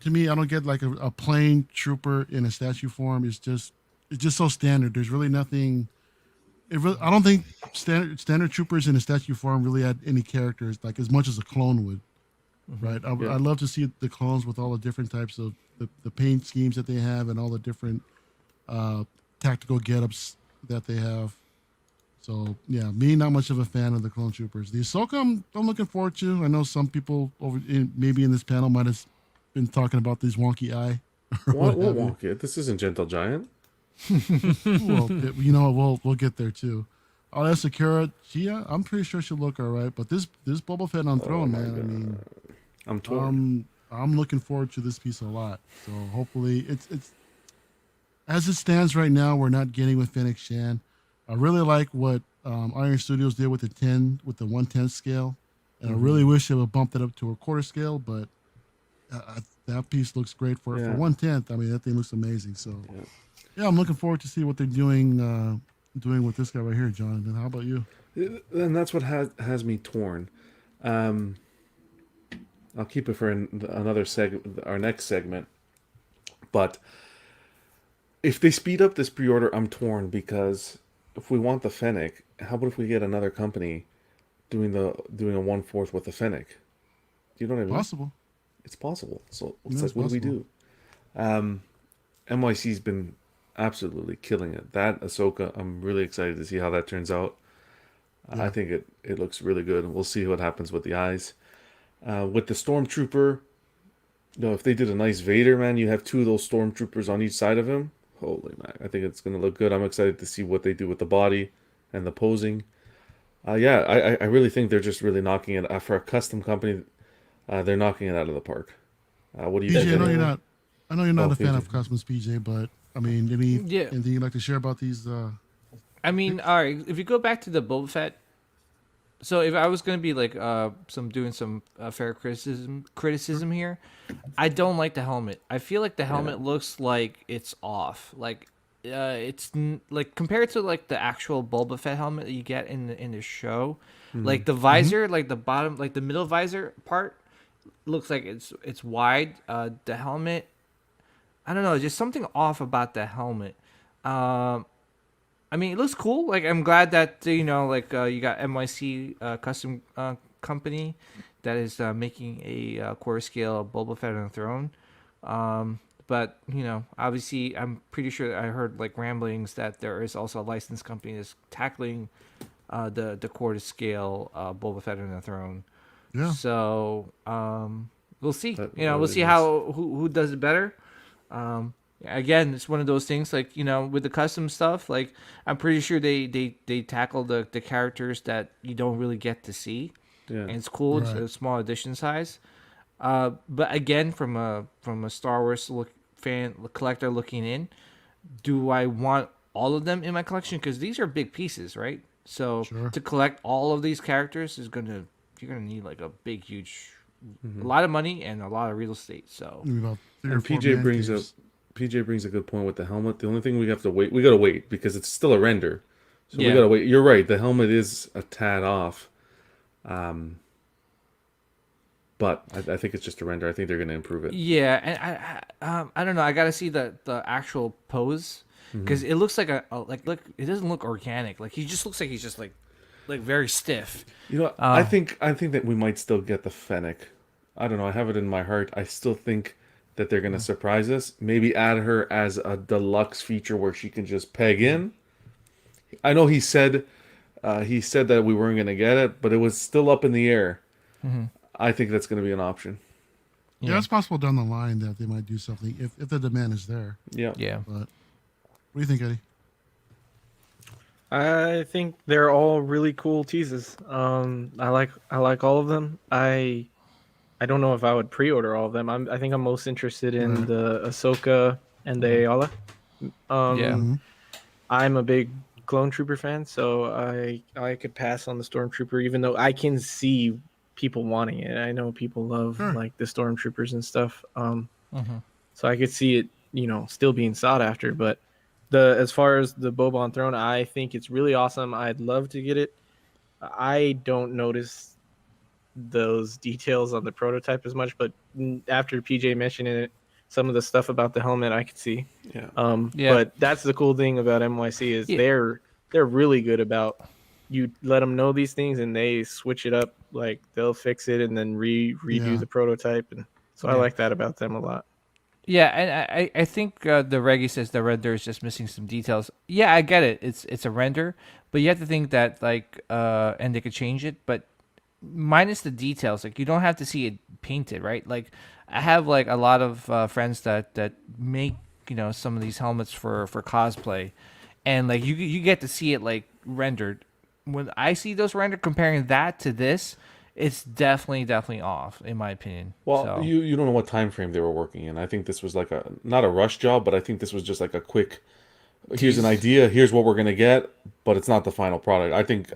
like a plain trooper in a statue form. It's just so standard. There's really nothing. I don't think standard troopers in a statue form really had any characters like as much as a clone would, right? I'd love to see the clones with all the different types of the paint schemes that they have and all the different tactical get-ups that they have. So yeah, me not much of a fan of the clone troopers. The Ahsoka I'm looking forward to. I know some people maybe in this panel might have been talking about this wonky eye. What wonky? This isn't Gentle Giant. Well, we'll get there too. Oh, that's Sakura. I'm pretty sure she'll look all right. But this Boba Fett on throne, man. God. I mean, I'm torn. I'm looking forward to this piece a lot. So hopefully, it's as it stands right now. We're not getting with Fennec Shan. I really like what Iron Studios did with the 1/10 scale, and I really wish they would bump that up to a quarter scale. But that piece looks great for 1/10. I mean, that thing looks amazing. So. Yeah, I'm looking forward to see what they're doing with this guy right here, Jonathan. How about you? And that's what has me torn. I'll keep it for another our next segment. But if they speed up this pre-order, I'm torn because if we want the Fennec, how about if we get another company doing a 1/4 with the Fennec? Do you know what I mean? Possible. It's possible. So it's like, what do we do? NYC's been absolutely killing it. That Ahsoka, I'm really excited to see how that turns out. Yeah. I think it looks really good. We'll see what happens with the eyes. With the Stormtrooper, if they did a nice Vader, man, you have two of those Stormtroopers on each side of him. Holy man, I think it's going to look good. I'm excited to see what they do with the body and the posing. I really think they're just really knocking it for a custom company. They're knocking it out of the park. What do you think? I know you're not a fan of customs, Peejay, but I mean, anything you'd like to share about these? I mean, all right. If you go back to the Boba Fett, so if I was going to be like doing some fair criticism here, I don't like the helmet. I feel like the helmet looks like it's off. Like like compared to like the actual Boba Fett helmet that you get in the show, like the visor, like the bottom, like the middle visor part, looks like it's wide. The helmet, I don't know, just something off about the helmet. I mean, it looks cool. Like, I'm glad that you you got NYC custom company that is making a quarter scale Boba Fett on the throne. But obviously, I'm pretty sure I heard like ramblings that there is also a licensed company that's tackling the quarter scale Boba Fett on the throne. Yeah. So we'll see. We'll see is. how who does it better. Again, it's one of those things like with the custom stuff. Like I'm pretty sure they tackle the characters that you don't really get to see, and it's cool. Right. It's a small edition size. But again, from a Star Wars collector looking in, do I want all of them in my collection? Because these are big pieces, right? So to collect all of these characters you're gonna need like a big, huge, a lot of money and a lot of real estate. So and PJ brings a good point with the helmet. The only thing we gotta wait because it's still a render. So we gotta wait. You're right. The helmet is a tad off. But I think it's just a render. I think they're going to improve it. Yeah, and I don't know. I got to see the actual pose because it looks like look. It doesn't look organic. Like he just looks like he's just like very stiff. I think that we might still get the Fennec. I don't know. I have it in my heart. I still think that they're going to surprise us. Maybe add her as a deluxe feature where she can just peg in. I know he said that we weren't going to get it, but it was still up in the air. Mm-hmm. I think that's going to be an option. Yeah, it's possible down the line that they might do something if the demand is there. Yeah. But what do you think, Eddie? I think they're all really cool teases. I like all of them. I don't know if I would pre-order all of them. I think I'm most interested in the Ahsoka and the Ayala. I'm a big Clone Trooper fan, so I could pass on the Stormtrooper, even though I can see people wanting it. I know people love like the Stormtroopers and stuff. So I could see it, still being sought after. But as far as the Boba on Throne, I think it's really awesome. I'd love to get it. I don't notice those details on the prototype as much, but after PJ mentioning it, some of the stuff about the helmet I could see. But that's the cool thing about NYC is they're really good about. You let them know these things and they switch it up. Like they'll fix it and then redo the prototype. And so I like that about them a lot. Yeah. And I think the Reggie says the render is just missing some details. Yeah, I get it. It's a render, but you have to think that and they could change it, but minus the details, like you don't have to see it painted, right? Like I have like a lot of friends that make, some of these helmets for cosplay and like you get to see it like rendered. When I see those rendered, comparing that to this, it's definitely off, in my opinion. Well, you don't know what time frame they were working in. I think this was like not a rush job, but I think this was just like a quick. Here's an idea. Here's what we're gonna get, but it's not the final product. I think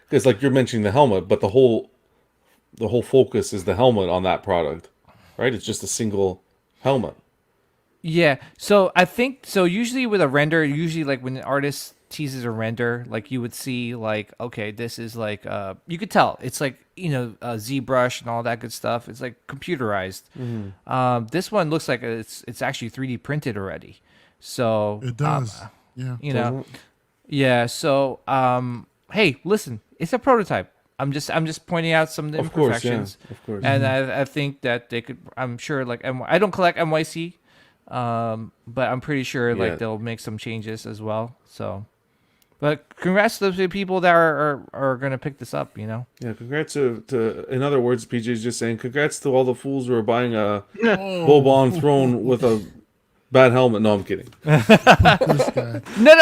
because like you're mentioning the helmet, but the whole focus is the helmet on that product, right? It's just a single helmet. Yeah. So I think usually with a render, like when the artist teases a render, like you would see like, okay, this is like you could tell it's like ZBrush and all that good stuff. It's like computerized. This one looks like it's actually 3D printed already. So it does. So hey, listen, it's a prototype. I'm just pointing out some of the imperfections. Of course. And I think that they could. I'm sure like I don't collect NYC. But I'm pretty sure like they'll make some changes as well. So, but congrats to the people that are gonna pick this up. Yeah, congrats to. In other words, PJ's just saying congrats to all the fools who are buying a Boba on Throne with a bad helmet. No, I'm kidding. No,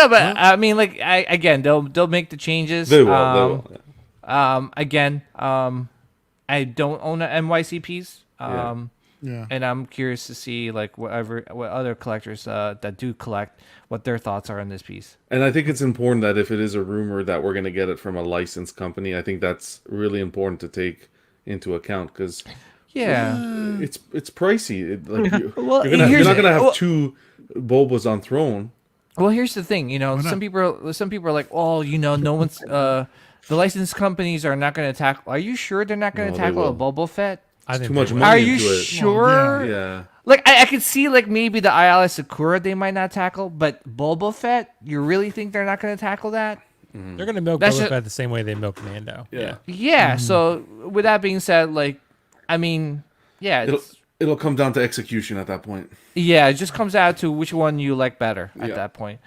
but I mean, like, again, they'll make the changes. They will. Again, I don't own an NYC piece. And I'm curious to see like what other collectors that do collect, what their thoughts are on this piece. And I think it's important that if it is a rumor that we're going to get it from a licensed company, I think that's really important to take into account because it's pricey. You're not going to have two Bobas on Throne. Well, here's the thing. Why not? Some people are like, oh, no one's the licensed companies are not going to tackle. Are you sure they're not going No, to they tackle a will. Boba Fett? I think Too much they will. money Are you into it. sure? Yeah. Like I could see like maybe the Ayala Sakura they might not tackle, but Boba Fett, you really think they're not going to tackle that? They're gonna milk That's Boba just- Fett the same way they milked Mando. Yeah. Yeah. So with that being said, like, I mean, yeah, It'll come down to execution at that point. yeah, it just comes out to which one you like better at Yeah. that point.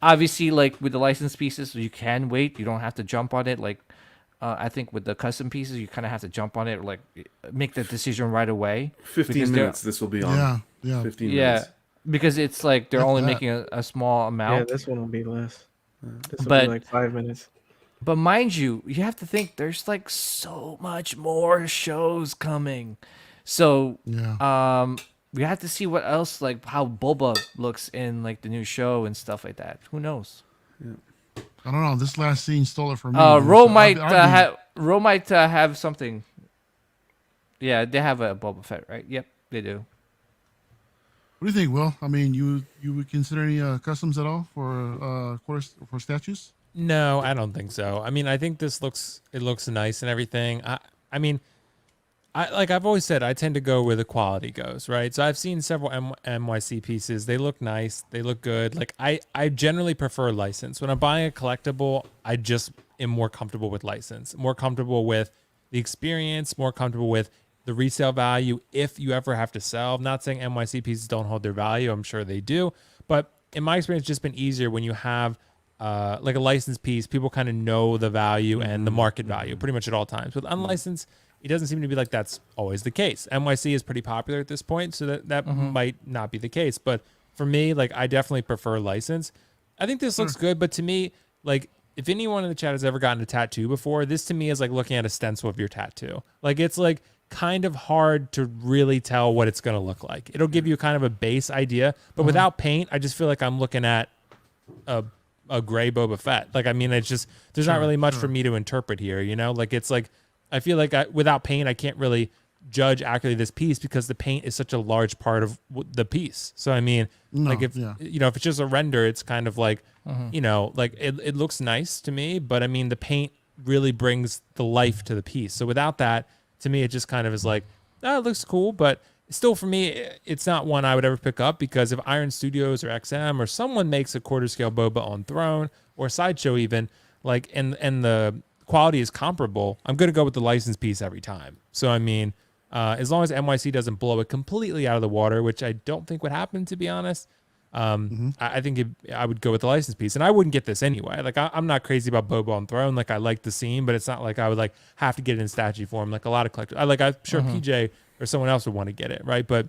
Obviously, like with the licensed pieces, you can wait. You don't have to jump on it. Like, I think with the custom pieces, you kind of have to jump on it, or like make the decision right away. 15 because they're- minutes this will be on. Yeah, yeah. 15 Yeah, minutes. because it's like they're Like only that. making a small Yeah, amount. this one will be less. This will But- be like 5 minutes. But mind you, you have to think there's like so much more shows coming. So Yeah. we have to see what else, like how Boba looks in like the new show and stuff like that. Who knows? I don't know. This last scene stole it from me. Ro So might I'd have something. Yeah, they have a Boba Fett, right? Yep, they do. What do you think, Will? I mean, you would consider any customs at all for for statues? No, I don't think so. I mean, I think this looks nice and everything. I mean, like I've always said, I tend to go where the quality goes, right? So I've seen several NYC pieces. They look nice. They look good. Like I generally prefer license. When I'm buying a collectible, I just am more comfortable with license, more comfortable with the experience, more comfortable with the resale value if you ever have to sell. I'm not saying NYC pieces don't hold their value. I'm sure they do. But in my experience, it's just been easier when you have like a licensed piece. People kind of know the value and the market value pretty much at all times. With unlicensed, it doesn't seem to be like that's always the case. NYC is pretty popular at this point, so that might not be the case. But for me, like I definitely prefer license. I think this looks good, but to me, like if anyone in the chat has ever gotten a tattoo before, this to me is like looking at a stencil of your tattoo. Like it's like kind of hard to really tell what it's going to look like. It'll give you kind of a base idea, but without paint, I just feel like I'm looking at a gray Boba Fett. Like, I mean, it's just, there's not really much for me to interpret here, you know? Like, it's like, I feel like without paint, I can't really judge accurately this piece because the paint is such a large part of the piece. So, I mean, like if, you know, if it's just a render, it's kind of like, you know, like it looks nice to me, but I mean, the paint really brings the life to the piece. So without that, to me, it just kind of is like, oh, it looks cool, but still for me, it's not one I would ever pick up because if Iron Studios or XM or someone makes a quarter scale Boba on Throne or Sideshow even, like, and the quality is comparable, I'm going to go with the licensed piece every time. So, I mean, as long as NYC doesn't blow it completely out of the water, which I don't think would happen, to be honest, I think I would go with the license piece, and I wouldn't get this anyway. Like I'm not crazy about Boba on Throne. Like I like the scene, but it's not like I would like have to get it in statue form. Like a lot of collectors, I'm sure Peejay or someone else would want to get it, right? But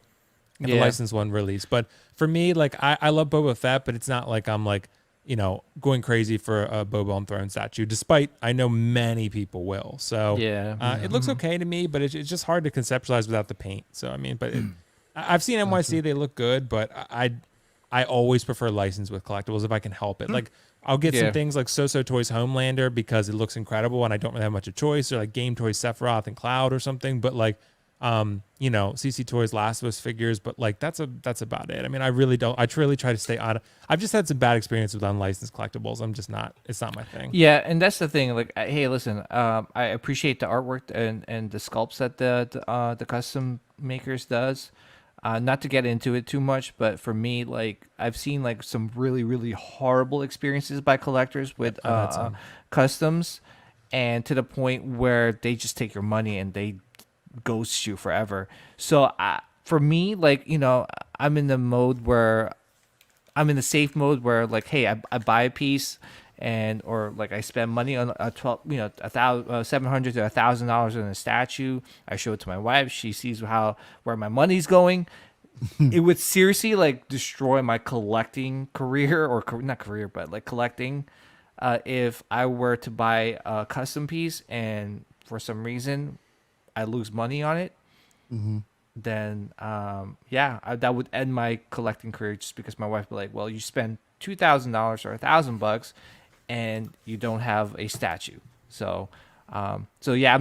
the licensed one release. But for me, like I love Boba Fett, but it's not like I'm like, you know, going crazy for a Boba on Throne statue, despite I know many people will. So it looks okay to me, but it's just hard to conceptualize without the paint. So I mean, but I've seen NYC, they look good, but I always prefer license with collectibles if I can help it. Like I'll get some things like So Toys Homelander because it looks incredible and I don't really have much of choice, or like Game Toys Sephiroth and Cloud or something. But like, you know, CC Toys Last of Us figures, but like that's about it. I mean, I really don't. I truly try to stay out of. I've just had some bad experience with unlicensed collectibles. I'm just not. It's not my thing. Yeah, and that's the thing. Like, hey, listen, I appreciate the artwork and the sculpts that the custom makers does. Not to get into it too much, but for me, like I've seen like some really, really horrible experiences by collectors with customs, and to the point where they just take your money and they ghost you forever. So for me, like, you know, I'm in the safe mode where like, hey, I buy a piece or like I spend money on $700 to $1,000 on a statue. I show it to my wife. She sees where my money's going. It would seriously like destroy my collecting career, or not career, but like collecting. If I were to buy a custom piece and for some reason I lose money on it, then that would end my collecting career, just because my wife would be like, well, you spend $2,000 or $1,000 and you don't have a statue. So I'm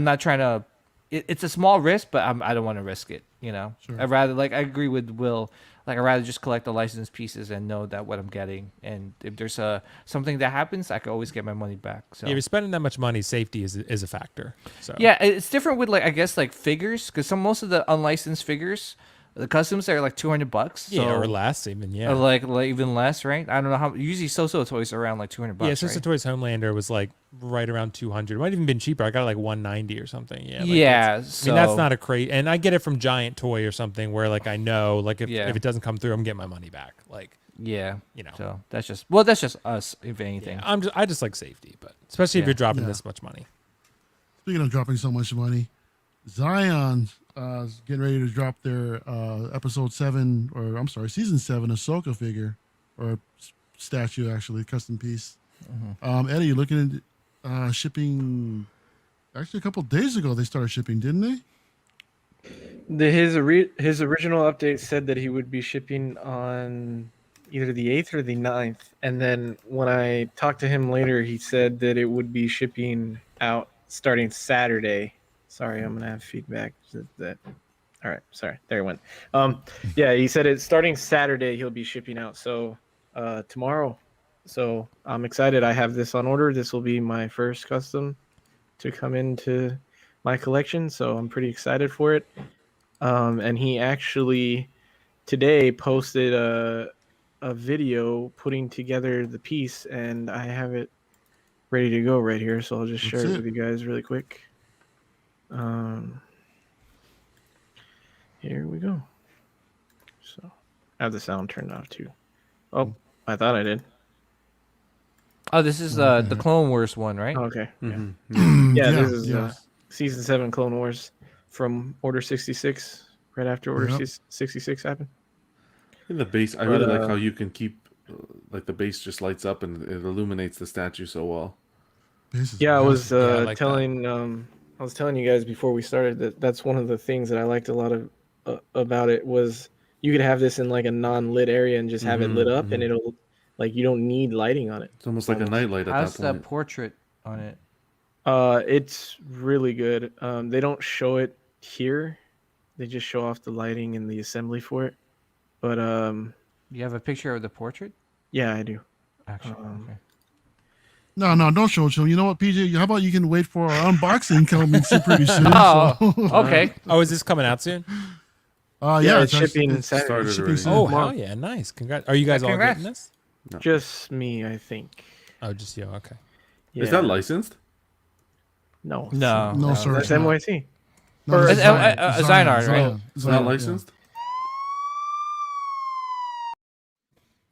not trying to. It's a small risk, but I don't want to risk it. You know, I'd rather, like, I agree with Will. Like I'd rather just collect the licensed pieces and know that what I'm getting. And if there's something that happens, I can always get my money back. So if you're spending that much money, safety is a factor. So yeah, it's different with like I guess like figures because most of the unlicensed figures, the customs are like $200. So, or less even. Yeah, or like even less, right? I don't know how. Usually, So toys are around like $200. Yeah, So right? Toys Homelander was like right around 200. It might have even been cheaper. I got it like 190 or something. Yeah. Yeah. I mean, that's not a crate, and I get it from Giant Toy or something where like I know like if it doesn't come through, I'm getting my money back. Like yeah, you know. So that's just us if anything. Yeah, I just like safety, but especially if you're dropping this much money. Speaking of dropping so much money, Zion is getting ready to drop their season 7 Ahsoka figure or statue, actually, custom piece. Eddie, you looking at shipping? Actually, a couple days ago they started shipping, didn't they? His original update said that he would be shipping on either the 8th or the 9th, and then when I talked to him later, he said that it would be shipping out starting Saturday. Sorry, I'm gonna have feedback. All right, sorry, there it went. Yeah, he said it's starting Saturday. He'll be shipping out. So tomorrow. So I'm excited. I have this on order. This will be my first custom to come into my collection. So I'm pretty excited for it. And he actually today posted a video putting together the piece, and I have it ready to go right here. So I'll just share it with you guys really quick. Here we go. So I have the sound turned off too. Oh, I thought I did. Oh, this is the Clone Wars one, right? Oh, okay. Mm-hmm. Yeah, this is season 7 Clone Wars from Order 66, right after Order 66 happened. In the base, I really like how you can keep like the base just lights up and it illuminates the statue so well. Yeah, I was telling you guys before we started that that's one of the things that I liked a lot of about it was you could have this in like a non-lit area and just have it lit up, and it'll like you don't need lighting on it. It's almost like a nightlight at How's that point. the portrait on it? It's really good. They don't show it here; they just show off the lighting and the assembly for it. But you have a picture of the portrait? Yeah, I do. Actually, okay. No, don't show it. You know what, PJ? How about you can wait for our unboxing coming pretty soon? Okay. Oh, is this coming out soon? Yeah, it's shipping Saturday. Oh, hell yeah, nice! Congrats. Are you guys all getting this? No. Just me, I think. Oh, just you. Okay. Yeah. Is that licensed? No, sir. That's NYC. No, it's Zynar, right? It's not licensed.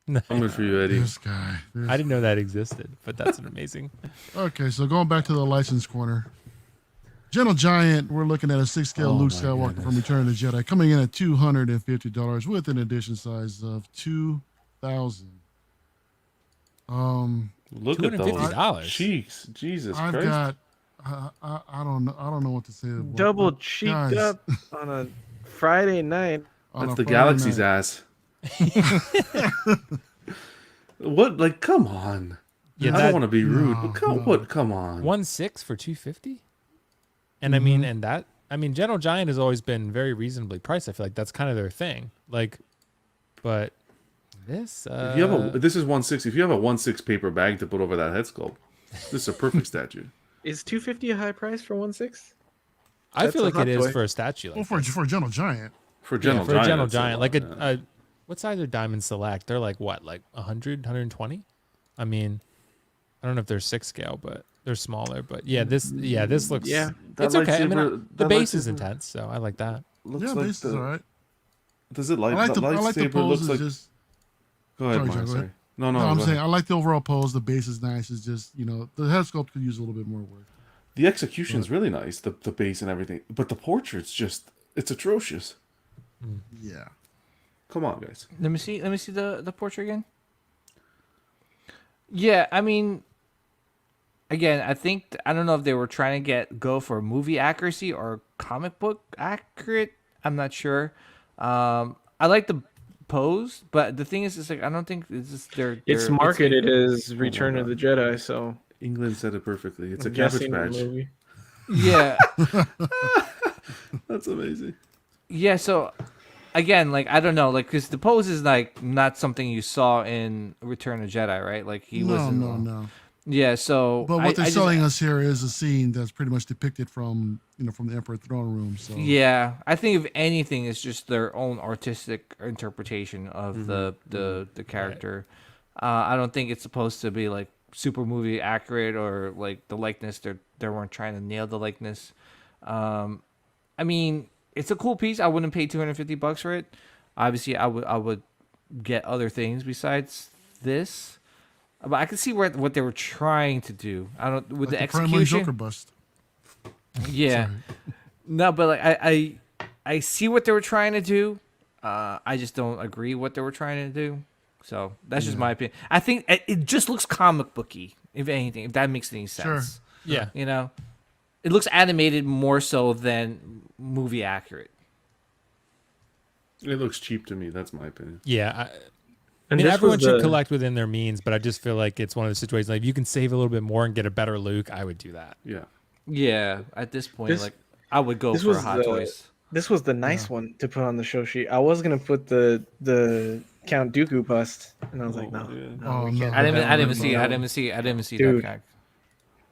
I'm good for you, Eddie. This guy. I didn't know that existed, but that's amazing. Okay, so going back to the license corner. Gentle Giant, we're looking at a 6-scale Luke Skywalker from Return of the Jedi, coming in at $250 with an edition size of 2,000. Look at those cheeks, Jesus Christ! I've got, I don't know what to say. Double cheeked up on a Friday night. That's the Galaxy's ass. What? Like, come on. Yeah, I don't want to be rude, but come on. 1.6 for $250, and I mean, Gentle Giant has always been very reasonably priced. I feel like that's kind of their thing. Like, but this, if you have this is 1.6. If you have a 1.6 paper bag to put over that head sculpt, this is a perfect statue. Is $250 a high price for 1.6? I feel like it is for a statue. Like for a Gentle Giant. For a Gentle Giant, like a what size are Diamond Select? They're like what, like 100, 120? I mean, I don't know if they're 6 scale, but they're smaller. But this looks it's okay. I mean, the base is intense, so I like that. Base is all right. Does it like I like the lightsaber pose? looks like? Go ahead, sorry. No. I'm saying I like the overall pose. The base is nice. It's just the head sculpt could use a little bit more work. The execution's really nice, the base and everything, but the portrait's it's atrocious. Yeah. Come on, guys. Let me see the portrait again. Yeah, I mean, again, I don't know if they were trying to go for movie accuracy or comic book accurate. I'm not sure. I like the pose, but the thing is, it's like I don't think it's marketed as Return of the Jedi, so England said it perfectly. It's a Cabbage Patch. Yeah. That's amazing. Yeah, so again, like I don't know, like because the pose is like not something you saw in Return of Jedi, right? Like he wasn't. No. Yeah, so But what they're selling us here is a scene that's pretty much depicted from from the Emperor throne room. So yeah, I think if anything, it's just their own artistic interpretation of the character. I don't think it's supposed to be like super movie accurate or like the likeness. They weren't trying to nail the likeness. I mean, it's a cool piece. I wouldn't pay $250 for it. Obviously, I would get other things besides this. But I can see what they were trying to do. I don't with like the Primal execution. Joker bust. Yeah, no, but like I see what they were trying to do. I just don't agree what they were trying to do. So that's just my opinion. I think it just looks comic booky, if anything, if that makes any sense. Sure. Yeah, it looks animated more so than movie accurate. It looks cheap to me. That's my opinion. Yeah. I mean, everyone should collect within their means, but I just feel like it's one of the situations like if you can save a little bit more and get a better Luke, I would do that. Yeah. Yeah, at this point, like I would go for Hot Toys. This was the nice one to put on the show sheet. I was gonna put the Count Dooku bust, and I was like, no, we can't. I didn't even see Dude, that.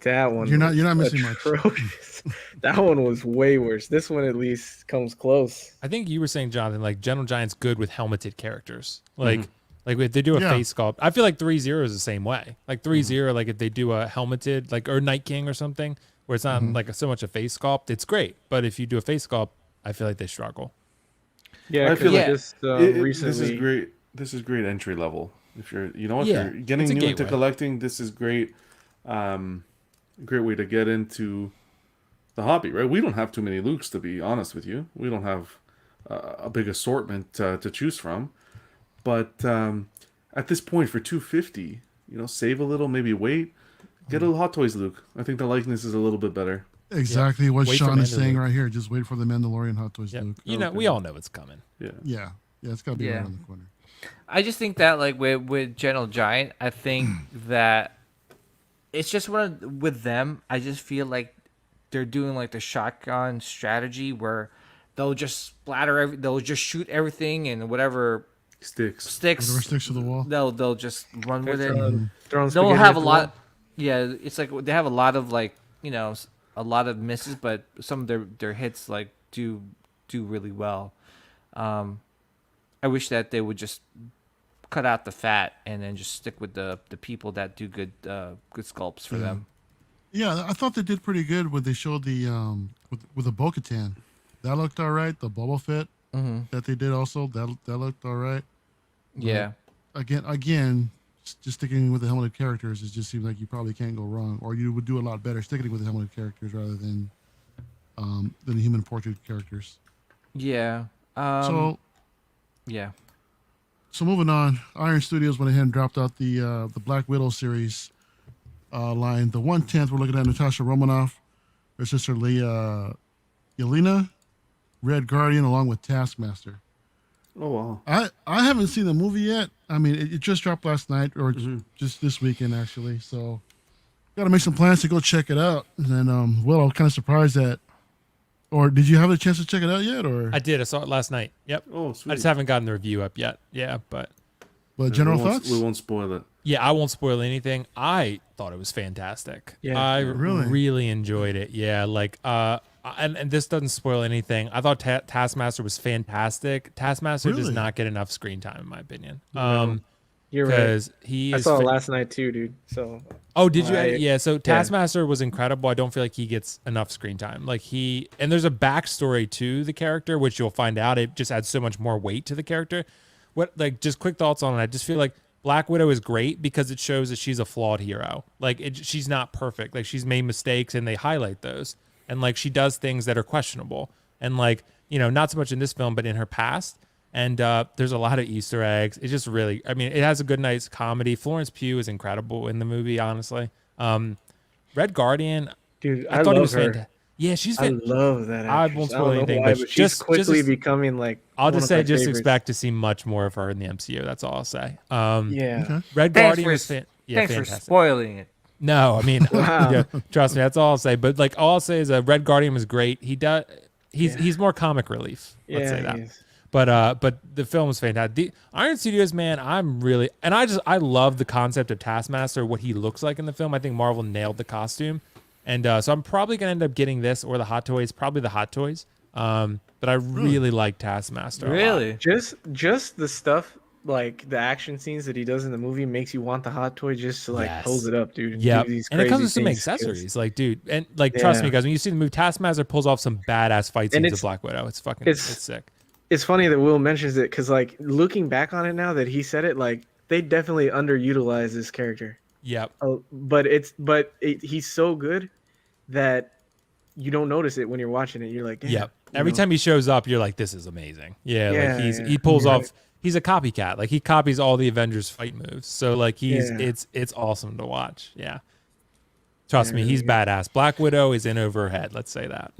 That one. You're not missing much. That one was way worse. This one at least comes close. I think you were saying, Jonathan, like Gentle Giant's good with helmeted characters, like if they do a face sculpt. I feel like 3-0 is the same way. Like 3-0, like if they do a helmeted, like or Night King or something, where it's not like so much a face sculpt, it's great. But if you do a face sculpt, I feel like they struggle. Yeah, I feel like recently this is great. This is great entry level. If you're, if Yeah, you're getting it's a new into gateway. collecting, this is great. Great way to get into the hobby, right? We don't have too many Lukes, to be honest with you. We don't have a big assortment to choose from. But at this point, for $250, save a little, maybe wait, get a Hot Toys Luke. I think the likeness is a little bit better. Exactly what Wait for Sean is saying Mandalorian. right here. Just wait for the Mandalorian Hot Toys Yeah. Luke. We all know it's coming. Yeah, it's got to be right on the corner. I just think that like with Gentle Giant, I think that it's just with them. I just feel like they're doing like the shotgun strategy where they'll just splatter they'll just shoot everything and whatever Sticks. Whatever sticks to the wall. They'll just run with it. Throwing They'll spaghetti have at a the lot. wall. Yeah, it's like they have a lot of like a lot of misses, but some of their hits like do really well. I wish that they would just cut out the fat and then just stick with the people that do good sculpts for them. Yeah, I thought they did pretty good when they showed the with the Bo-Katan. That looked all right. The Boba Fett that they did also that looked all right. Yeah. Again, just sticking with the helmeted characters, it just seems like you probably can't go wrong, or you would do a lot better sticking with the helmeted characters rather than the human portrait characters. Yeah. Yeah. So moving on, Iron Studios went ahead and dropped out the Black Widow series line. The 1/10 we're looking at Natasha Romanoff, her sister Yelena, Red Guardian, along with Taskmaster. Oh wow! I haven't seen the movie yet. I mean, it just dropped last night or just this weekend actually. So got to make some plans to go check it out. And then, Will, I'm kind of surprised that. Or did you have a chance to check it out yet? Or I did. I saw it last night. Yep. Oh, sweet. I just haven't gotten the review up yet. Yeah, but general thoughts? We won't spoil it. yeah, I won't spoil anything. I thought it was fantastic. Yeah. I Really? really enjoyed it. Yeah, like and this doesn't spoil anything. I thought Taskmaster was fantastic. Taskmaster does Really? not get enough screen time, in my opinion. You're right. Because he I is saw it last night too, dude. So Oh, did you? I- Yeah. So Taskmaster was incredible. I don't feel like he gets enough screen time. Like and there's a backstory to the character, which you'll find out. It just adds so much more weight to the character. Just quick thoughts on it. I just feel like Black Widow is great because it shows that she's a flawed hero. Like she's not perfect. Like she's made mistakes and they highlight those. And like she does things that are questionable. And like, not so much in this film, but in her past. And there's a lot of Easter eggs. It's just really, it has a good, nice comedy. Florence Pugh is incredible in the movie, honestly. Red Guardian, dude, I thought he was her. fantastic. Yeah, she's I love that. I Actress. won't I spoil don't know anything, why, but she's just quickly becoming like. I'll just say, just favorites. expect to see much more of her in the MCU. That's all I'll say. Yeah. Okay. Red Thanks Guardian for, is thanks for fantastic. spoiling it. No, Wow. yeah, trust me, that's all I'll say. But like all I'll say is Red Guardian was great. He's more comic relief. Let's say that. he is. But the film was fantastic. The Iron Studios, man, I love the concept of Taskmaster, what he looks like in the film. I think Marvel nailed the costume, and so I'm probably gonna end up getting this or the Hot Toys, probably the Hot Toys. But I really like Taskmaster. Really? Just the stuff, like the action scenes that he does in the movie, makes you want the Hot Toy just to like pulls it up, dude. Yeah, and it comes with some accessories, like, dude, and like, trust me, guys, when you see the movie, Taskmaster pulls off some badass fight scenes of Black Widow. It's sick. It's funny that Will mentions it because, like, looking back on it now that he said it, like, they definitely underutilized this character. Yep. But he's so good that you don't notice it when you're watching it. You're like, damn. Yep. Every time he shows up, you're like, this is amazing. Yeah, like he pulls off. He's a copycat. Like, he copies all the Avengers fight moves. So like it's awesome to watch. Yeah. Trust me, he's badass. Black Widow is in over her head. Let's say that.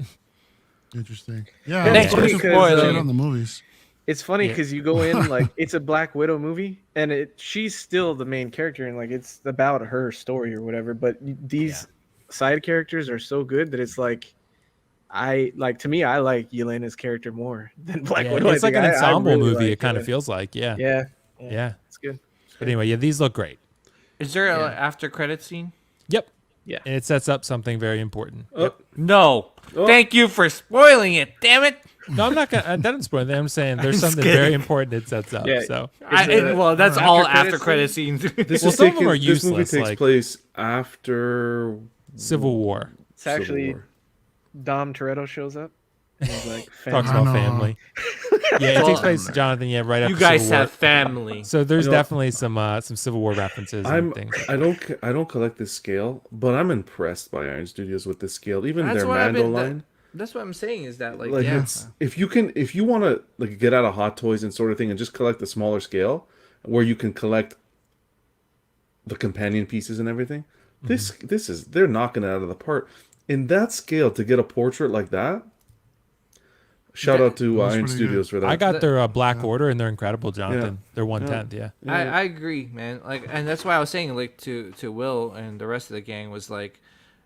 Interesting. Yeah. Thanks for spoiling on the movies. It's funny because you go in like it's a Black Widow movie and she's still the main character and like it's about her story or whatever. But these side characters are so good that it's like I like Yelena's character more than Black Widow. It's like an ensemble movie. It kind of feels like, yeah, it's good. But anyway, these look great. Is there an after credit scene? Yep. Yeah. And it sets up something very important. No. Thank you for spoiling it. Damn it. No, I'm not gonna. I didn't spoil it. I'm saying there's something very important it sets up. Yeah. So well, that's all after credit scenes. Some of them are This movie useless. takes place after Civil War. It's actually Dom Toretto shows up. And he's like, talks about family. Yeah, it takes place, Jonathan. Yeah, right after. You guys Civil War. have family. So there's definitely some Civil War references and things. I don't collect this scale, but I'm impressed by Iron Studios with this scale. Even their Mando line. That's what I'm saying is that like it's, if you want to like get out of Hot Toys and sort of thing and just collect the smaller scale where you can collect the companion pieces and everything. This is they're knocking it out of the park. In that scale to get a portrait like that. Shout out to Iron Studios for that. I got their Black Order and they're incredible, Jonathan. They're 1/10, yeah. I agree, man. Like, and that's why I was saying, like, to Will and the rest of the gang was like,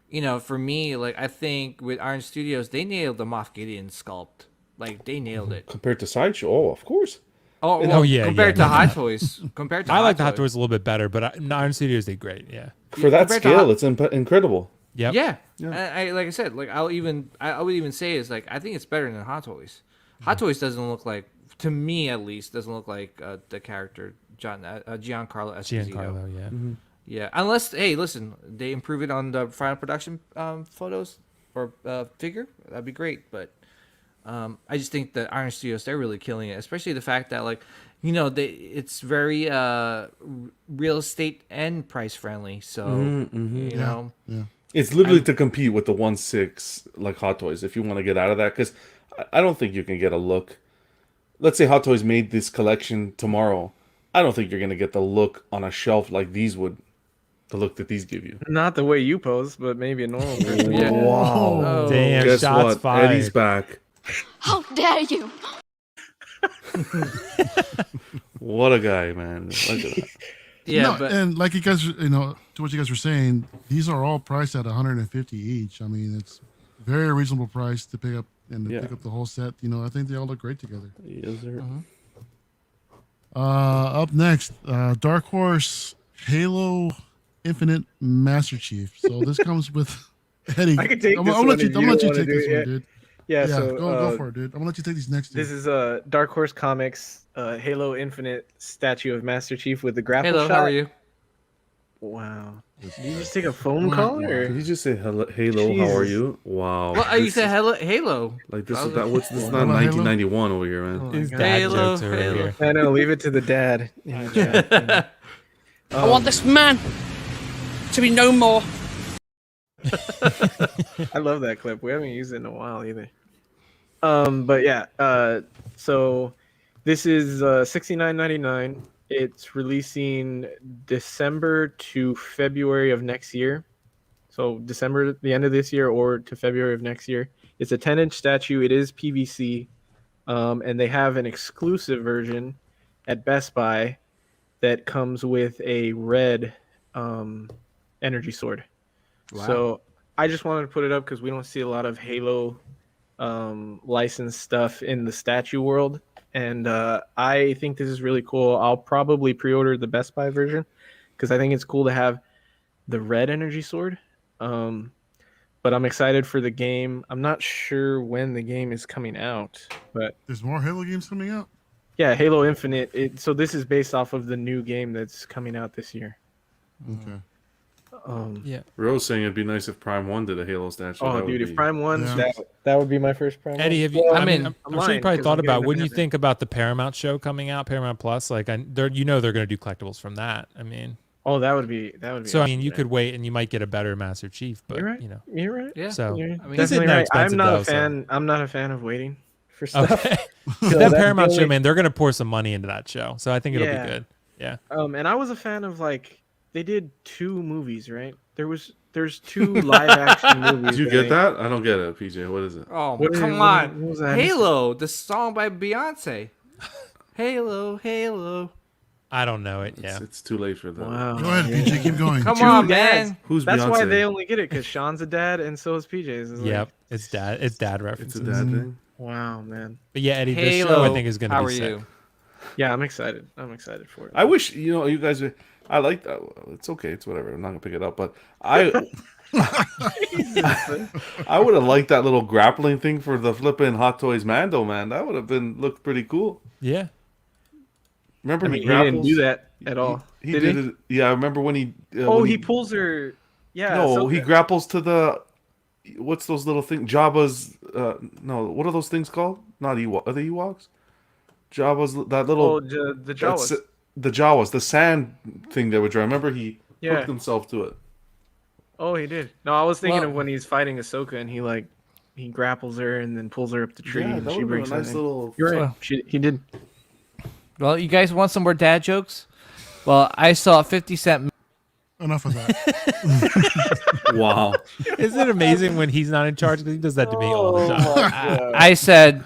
you know, for me, like, I think with Iron Studios, they nailed the Moff Gideon sculpt. Like, they nailed it. Compared to Sideshow, oh, of course. Compared to Hot Toys. I like the Hot Toys a little bit better, but Iron Studios did great, yeah. For that scale, it's incredible. Yep. Yeah. I like I said, like I would even say is like I think it's better than Hot Toys. Hot Toys doesn't look like, to me at least, doesn't look like the character Giancarlo Esposito. Giancarlo, yeah. Mm-hmm. Yeah, unless listen, they improve it on the final production photos or figure, that'd be great. But I just think that Iron Studios, they're really killing it, especially the fact that like, you know, it's very real estate and price friendly. So you know. Yeah. It's literally to compete with the 1/6 like Hot Toys if you want to get out of that, because I don't think you can get a look. Let's say Hot Toys made this collection tomorrow. I don't think you're going to get the look on a shelf like these would, the look that these give you. Not the way you pose, but maybe a normal person. Wow. Oh. Damn, Guess shots what? fired. Eddie's back. How dare you! What a guy, man. Look at that. Yeah, No, and like you guys, to what you guys were saying, these are all priced at 150 each. I mean, it's very reasonable price to pick up and to pick up the whole set. You know, I think they all look great together. Yes, sir. Up next, Dark Horse Halo Infinite Master Chief. So this comes with Eddie. I can take I'm this gonna one let you if you take don't this wanna do one, it. dude. Yeah, Yeah, so go for it, dude. I'm gonna let you take these next two. this is Dark Horse Comics Halo Infinite statue of Master Chief with the grapple Hello, shot. how are you? Wow. Did you just take a phone call or? Did you just say hello, how are you? Wow. Well, you said Halo. Like this is not 1991 over here, man. His God. dad Halo, jokes over Halo. here. I know. Leave it to the dad. in the chat. I want this man to be no more. I love that clip. We haven't used it in a while either. But yeah, so this is $69.99. It's releasing December to February of next year. So December, the end of this year, or to February of next year. It's a 10-inch statue. It is PVC, and they have an exclusive version at Best Buy that comes with a red energy sword. Wow. So I just wanted to put it up because we don't see a lot of Halo licensed stuff in the statue world, and I think this is really cool. I'll probably pre-order the Best Buy version because I think it's cool to have the red energy sword. But I'm excited for the game. I'm not sure when the game is coming out, but There's more Halo games coming out. yeah, Halo Infinite. So this is based off of the new game that's coming out this year. Okay. Yeah. Rose saying it'd be nice if Prime 1 did a Halo statue. Oh, That dude, would if be- Prime 1, Yeah. that would be my first Prime 1. Eddie, have you? Well, I mean, I'm I'm sure you lying, probably 'cause thought I'm about. getting Wouldn't you another. think about the Paramount show coming out, Paramount Plus? Like, they're going to do collectibles from that. I mean, Oh, that would be. so I awesome, mean, you man. could wait and you might get a better Master Chief, but You're right. you know. You're right. Yeah. So You're I mean, this isn't definitely that right. expensive I'm not though, a fan. I'm not a fan of waiting for So. stuff. Okay. So that that's Paramount the show, only- man, they're going to pour some money into that show. So I think it'll Yeah. be good. Yeah. And I was a fan of like they did 2 movies, right? There's 2 live action movies. Did you I get think. that? I don't get it, PJ. What is it? Oh, What is it? come What on. was that? Halo, the song by Beyonce. Halo, Halo. I don't know it. Yeah. It's too late for that. Wow. Go ahead, PJ. Keep going. Come Two on, dads. man. Who's That's Beyonce? why they only get it because Sean's a dad and so is PJ's. It's like, Yep. It's dad. It's dad It's references. a dad thing. Wow, man. But yeah, Eddie, this Halo. show I think is going to How be are sick. you? Yeah, I'm excited. I'm excited for it. I wish you guys. I like that. It's okay. It's whatever. I'm not gonna pick it up, but I would have liked that little grappling thing for the flipping Hot Toys Mando, man. That would have looked pretty cool. Yeah. Remember I mean, he he didn't grapples? do that at all. He Did did he? it. Yeah, I remember when he. Oh, when he pulls her. Yeah. No, he Ahsoka. grapples to the. What's those little things? Jabba's. No, what are those things called? Not Ewok. Are they Ewoks? Jabba's that little. Oh, the Jawas. that's- The Jawas, the sand thing that would draw. Remember he Yeah. hooked himself to it. Oh, he did. No, I was thinking Well- of when he's fighting Ahsoka and he grapples her and then pulls her up the tree Yeah, and that she would have breaks been a nice something. little. You're right. Well- He did. Well, you guys want some more dad jokes? Well, I saw 50 Cent. Enough of that. Wow. Isn't it amazing when he's not in charge? 'Cause he does that to me all the time. I said,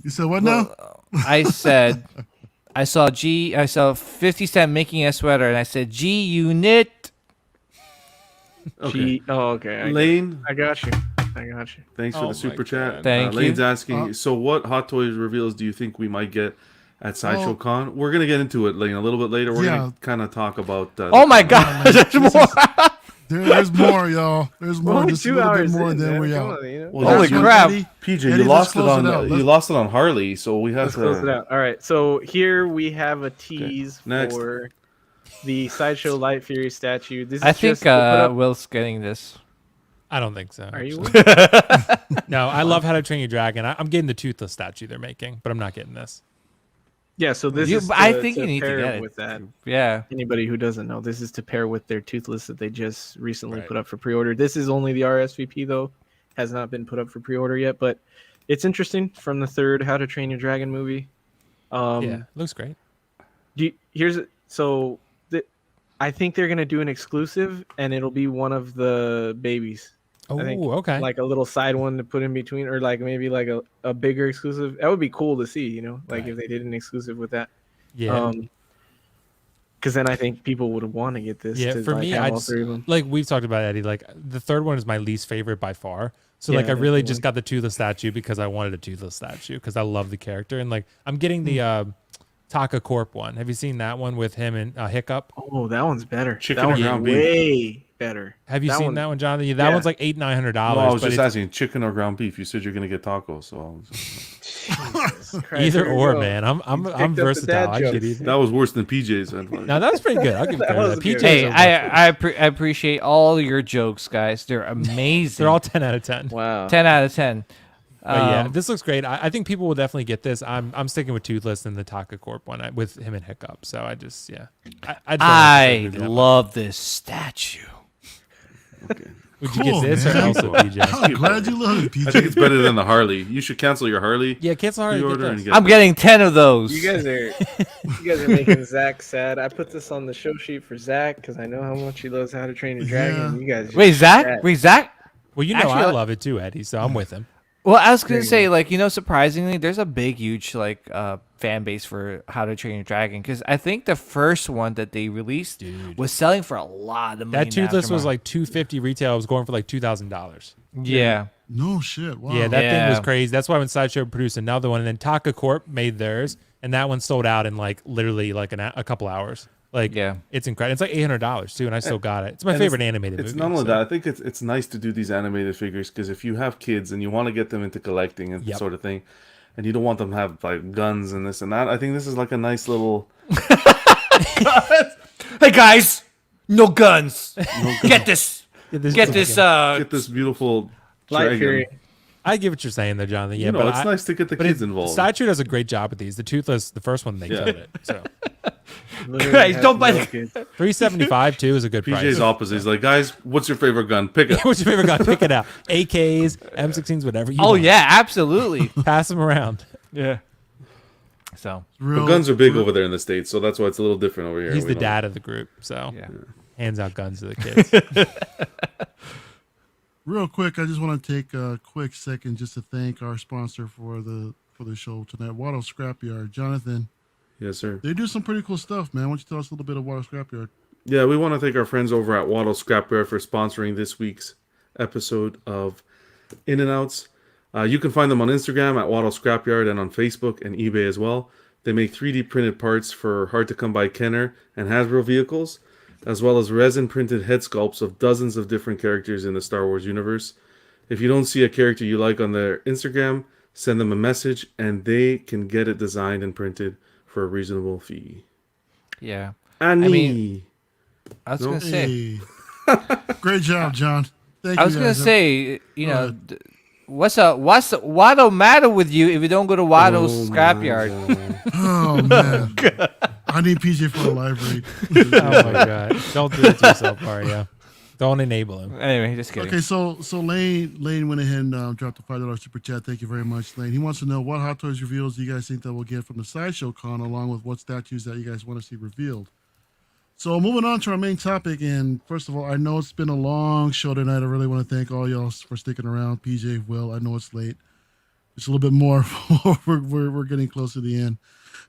You said what now? I said, I saw 50 Cent making a sweater, and I said, G Unit. Okay. Okay. Lane, I got you. thanks for Oh the super my chat. God. Thank you. Lane's asking, so what Hot Toys reveals do you think we might get at Sideshow Well- Con? We're gonna get into it, Lane, a little bit later. We're Yeah. gonna kind of talk about. Oh my God, there's more. There's more, y'all. There's We're more. only Just a 2 little bit hours more in, than man. we Come out. on, you know? Well, Holy that's- crap. PJ, Eddie, you let's lost it close on it out. you lost it on Harley, so we have Let's close it to. out. All right. So here we have a tease Next. for the Sideshow Light Fury statue. This is I think just to put up- Will's getting this. I don't think so. Are you? No, I love How to Train Your Dragon. I'm getting the toothless statue they're making, but I'm not getting this. Yeah. So this is. I think you need to pair get it. with that. Yeah. Anybody who doesn't know, this is to pair with their toothless that they just recently Right. put up for pre-order. This is only the RSVP though, has not been put up for pre-order yet, but it's interesting from the third How to Train Your Dragon movie. Yeah, looks great. I think they're gonna do an exclusive, and it'll be one of the babies. Oh, I think, okay. Like a little side one to put in between, or like maybe like a bigger exclusive. That would be cool to see, like if they did an exclusive with that. Yeah. Because then I think people would want to get this. Yeah, to, for like, me, have I all just, 3 of them. like we've talked about, Eddie, like the third one is my least favorite by far. So like I Yeah, really definitely. just got the toothless statue because I wanted a toothless statue because I love the character. And like I'm getting the Taka Corp one. Have you seen that one with him and Hiccup? Oh, that one's better. Chicken that or one's ground beef? way better. Have you seen that one, Jonathan? Yeah, that yeah. one's like $800-900. No, I was but just it's asking chicken or ground beef. You said you're gonna get tacos, so I was Jesus Christ, either here we or, go. man. I'm picked up the versatile. dad I get jokes. either. that was worse than PJ's. Now that was pretty good. I'll give it That credit. was That good. PJ. Hey, I appreciate all your jokes, guys. They're amazing. They're all 10 out of 10. Wow. 10 out of 10. But yeah, this looks great. I think people will definitely get this. I'm sticking with Toothless and the Taka Corp one with him and Hiccup. So I just I love this statue. Would you Cool, get this man. or also PJ? I'm glad you love it, I think PJ. it's better than the Harley. You should cancel your Harley Yeah, cancel Harley. pre-order Get and this. get. I'm getting 10 of those. You guys are making Zack sad. I put this on the show sheet for Zack because I know how much he loves How to Train Your Dragon. Yeah. You guys, Wait, just Zach? sad. Wait, Zach? Well, you know Actually, I love it too, Eddie. So I'm with him. Well, I was gonna There you say, go. like, surprisingly, there's a big, huge, like, fan base for How to Train Your Dragon because I think the first one that they released was selling for a lot of money. That Toothless was like $250 retail. It was going for like $2,000. yeah. No shit. Wow. Yeah, that thing was crazy. That's why when Sideshow produced another one, and then Taka Corp made theirs, and that one sold out in like literally like a couple hours. Like, it's incredible. It's like $800 too, and I still got it. It's my favorite animated movie. It's not only that. I think it's nice to do these animated figures because if you have kids and you want to get them into collecting and sort of thing, and you don't want them to have like guns and this and that, I think this is like a nice little. Hey guys, no guns. Get this. Get this beautiful Light dragon. Fury. I get what you're saying there, Jonathan. Yeah, but it's nice to get the kids involved. Sideshow does a great job with these. The Toothless, the first one, they killed it. So, guys, don't buy $375 too is a good price. Peejay's opposite. He's like, guys, what's your favorite gun? Pick it. What's your favorite gun? Pick it out. AKs, M16s, whatever. You want. yeah, absolutely. Pass them around. Yeah. So the guns are big over there in the States, so that's why it's a little different over here. He's the dad of the group, so hands out guns to the kids. Real quick, I just want to take a quick second just to thank our sponsor for the show tonight, Watto Scrapyard. Jonathan. Yes, sir. They do some pretty cool stuff, man. Why don't you tell us a little bit of Watto Scrapyard? Yeah, we want to thank our friends over at Watto Scrapyard for sponsoring this week's episode of In and Outs. You can find them on Instagram at Watto Scrapyard and on Facebook and eBay as well. They make 3D printed parts for hard-to-come-by Kenner and Hasbro vehicles, as well as resin-printed head sculpts of dozens of different characters in the Star Wars universe. If you don't see a character you like on their Instagram, send them a message, and they can get it designed and printed for a reasonable fee. Yeah. I was going to say. Great job, John. Thank you. I was going to say, what's the matter with you if you don't go to Watto's Scrapyard? Oh, man. I need PJ for a live read. Oh, my God. Don't do it to yourself, Mario. Don't enable him. Anyway, just kidding. Okay, so Lane went ahead and dropped a $5 super chat. Thank you very much, Lane. He wants to know what Hot Toys reveals do you guys think that we'll get from the Sideshow Con, along with what statues that you guys want to see revealed. So moving on to our main topic, and first of all, I know it's been a long show tonight. I really want to thank all y'all for sticking around. PJ, Will, I know it's late. Just a little bit more. we're getting close to the end.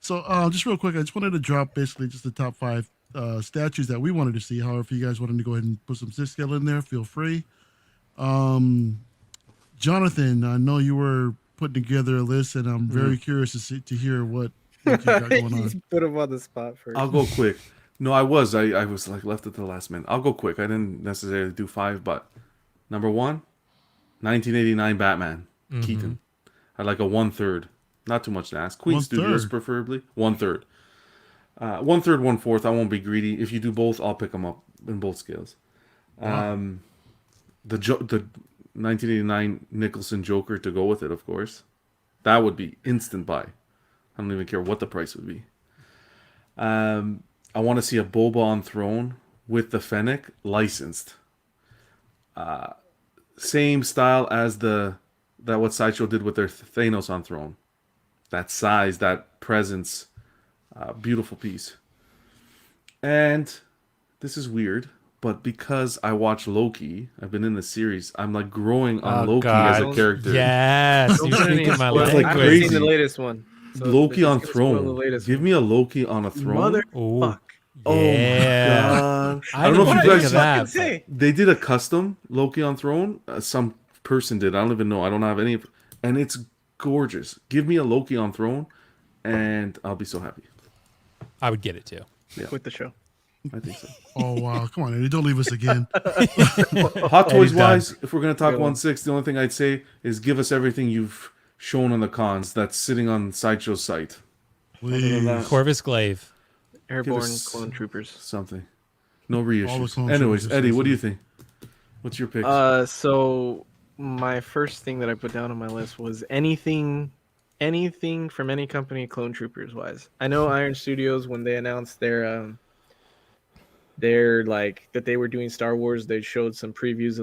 So just real quick, I just wanted to drop basically just the top 5 statues that we wanted to see. However, if you guys wanted to go ahead and put some scale in there, feel free. Jonathan, I know you were putting together a list, and I'm very curious to hear what you got going on. Put him on the spot first. I'll go quick. No, I was like left at the last minute. I'll go quick. I didn't necessarily do 5, but number 1, 1989 Batman, Keaton. I'd like a 1/3. Not too much to ask. Queen Studios, preferably 1/3. 1/3, 1/4. I won't be greedy. If you do both, I'll pick them up in both scales. Wow. The 1989 Nicholson Joker to go with it, of course. That would be instant buy. I don't even care what the price would be. I want to see a Boba on throne with the Fennec licensed. Same style as what Sideshow did with their Thanos on throne. That size, that presence, beautiful piece. And this is weird, but because I watch Loki, I've been in the series, I'm like growing on Loki as a character. Yes, you're speaking my language. I haven't seen the latest one. So Loki on throne. Give me a Loki on a throne. Motherfuck. Oh my God. I don't know if you guys saw. They did a custom Loki on throne. Some person did. I don't even know. I don't have any. And it's gorgeous. Give me a Loki on throne, and I'll be so happy. I would get it too. Yeah. Quit the show. I think so. Oh, wow. Come on, Eddie. Don't leave us again. Hot Toys wise, if we're going to talk 1/6, the only thing I'd say is give us everything you've shown on the cons that's sitting on Sideshow's site. Please. Corvus Glaive. Airborne clone troopers. Something. No reissues. Anyways, Eddie, what do you think? What's your pick? So my first thing that I put down on my list was anything from any company clone troopers wise. I know Iron Studios, when they announced their like that they were doing Star Wars, they showed some previews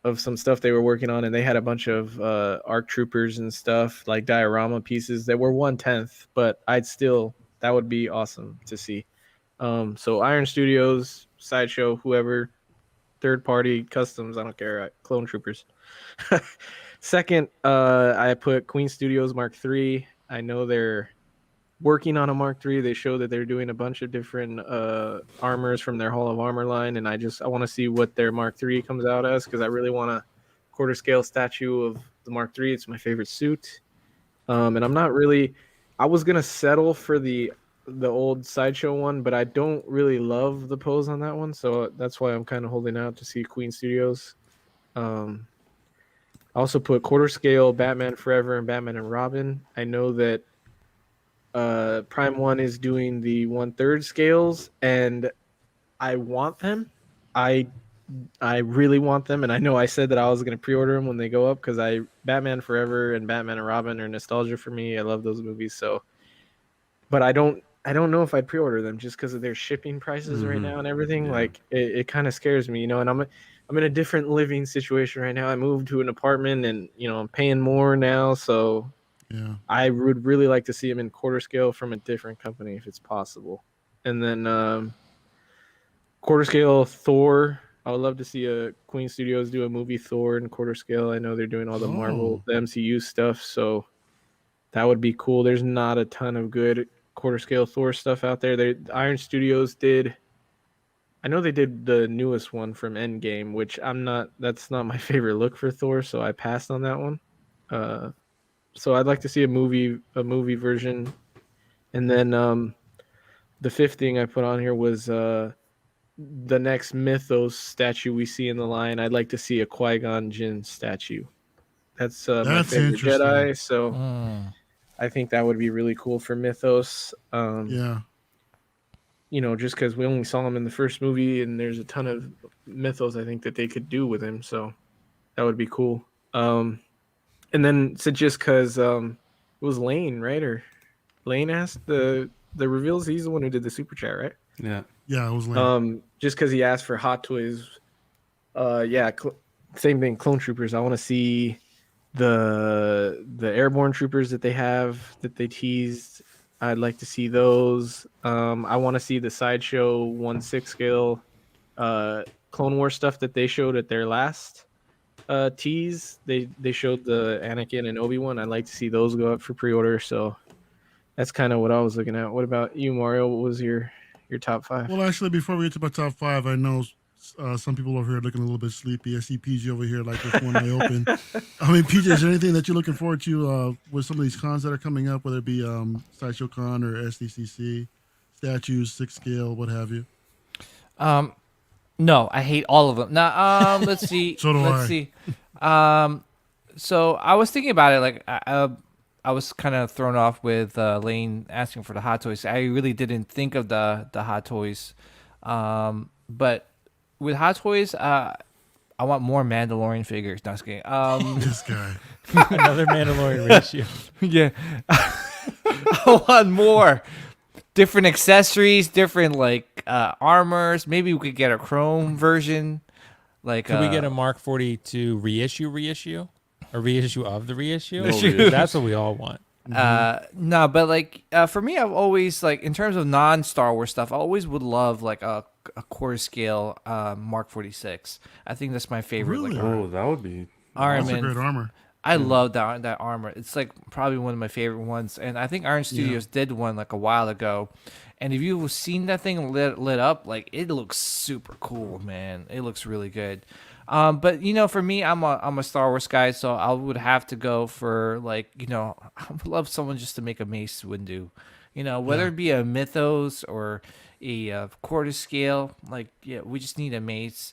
of some stuff they were working on, and they had a bunch of ARC troopers and stuff, like diorama pieces that were 1/10, but that would be awesome to see. So Iron Studios, Sideshow, whoever, third party customs, I don't care, clone troopers. Second, I put Queen Studios Mark III. I know they're working on a Mark III. They show that they're doing a bunch of different armors from their Hall of Armor line, and I want to see what their Mark III comes out as, because I really want to quarter scale statue of the Mark III. It's my favorite suit. And I'm not really. I was gonna settle for the old Sideshow one, but I don't really love the pose on that one, so that's why I'm kind of holding out to see Queen Studios. I also put quarter scale Batman Forever and Batman and Robin. I know that Prime One is doing the 1/3 scales, and I want them. I really want them, and I know I said that I was going to pre-order them when they go up because Batman Forever and Batman and Robin are nostalgia for me. I love those movies, so. But I don't know if I'd pre-order them just because of their shipping prices right now and everything. Yeah. Like it kind of scares me, and I'm in a different living situation right now. I moved to an apartment, and I'm paying more now, so yeah, I would really like to see them in quarter scale from a different company if it's possible. And then quarter scale Thor. I would love to see a Queen Studios do a movie Thor in quarter scale. I know they're doing all the Marvel, the MCU stuff, so that would be cool. There's not a ton of good quarter scale Thor stuff out there. Iron Studios did. I know they did the newest one from Endgame, which that's not my favorite look for Thor, so I passed on that one. So I'd like to see a movie version. And then the fifth thing I put on here was the next Mythos statue we see in the line. I'd like to see a Qui-Gon Jinn statue. That's my favorite Jedi, so I think that would be really cool for Mythos. Yeah. Just because we only saw him in the first movie, and there's a ton of Mythos I think that they could do with him, so that would be cool. And then just because it was Lane, right? Or Lane asked the reveals. He's the one who did the super chat, right? Yeah. Yeah, it was Lane. Just because he asked for Hot Toys. Same thing. Clone Troopers. I want to see the airborne troopers that they teased. I'd like to see those. I want to see the Sideshow 1/6 scale Clone War stuff that they showed at their last tease. They showed the Anakin and Obi-Wan. I'd like to see those go up for pre-order. So that's kind of what I was looking at. What about you, Mario? What was your top 5? Well, actually, before we get to my top 5, I know some people over here looking a little bit sleepy. I see Peejay over here like with one eye open. I mean, Peejay, is there anything that you're looking forward to with some of these cons that are coming up, whether it be Sideshow Con or SDCC, statues, 6 scale, what have you? No, I hate all of them. Now, let's see. Let's see. So I was thinking about it. Like, I was kind of thrown off with Lane asking for the Hot Toys. I really didn't think of the Hot Toys, but with Hot Toys, I want more Mandalorian figures. No, I was kidding. This guy. Another Mandalorian ratio. Yeah. I want more different accessories, different armors. Maybe we could get a chrome version. Could we get a Mark 42 reissue? A reissue of the reissue? That's what we all want. No, but for me, I've always in terms of non-Star Wars stuff, I always would love a quarter scale Mark 46. I think that's my favorite. Really? That would be Iron Man. That's a great armor. I love that armor. It's probably one of my favorite ones, and I think Iron Studios did one a while ago. And if you've seen that thing lit up, it looks super cool, man. It looks really good. But for me, I'm a Star Wars guy, so I would have to go for I would love someone just to make a Mace Windu, whether it be a Mythos or a quarter scale. We just need a Mace,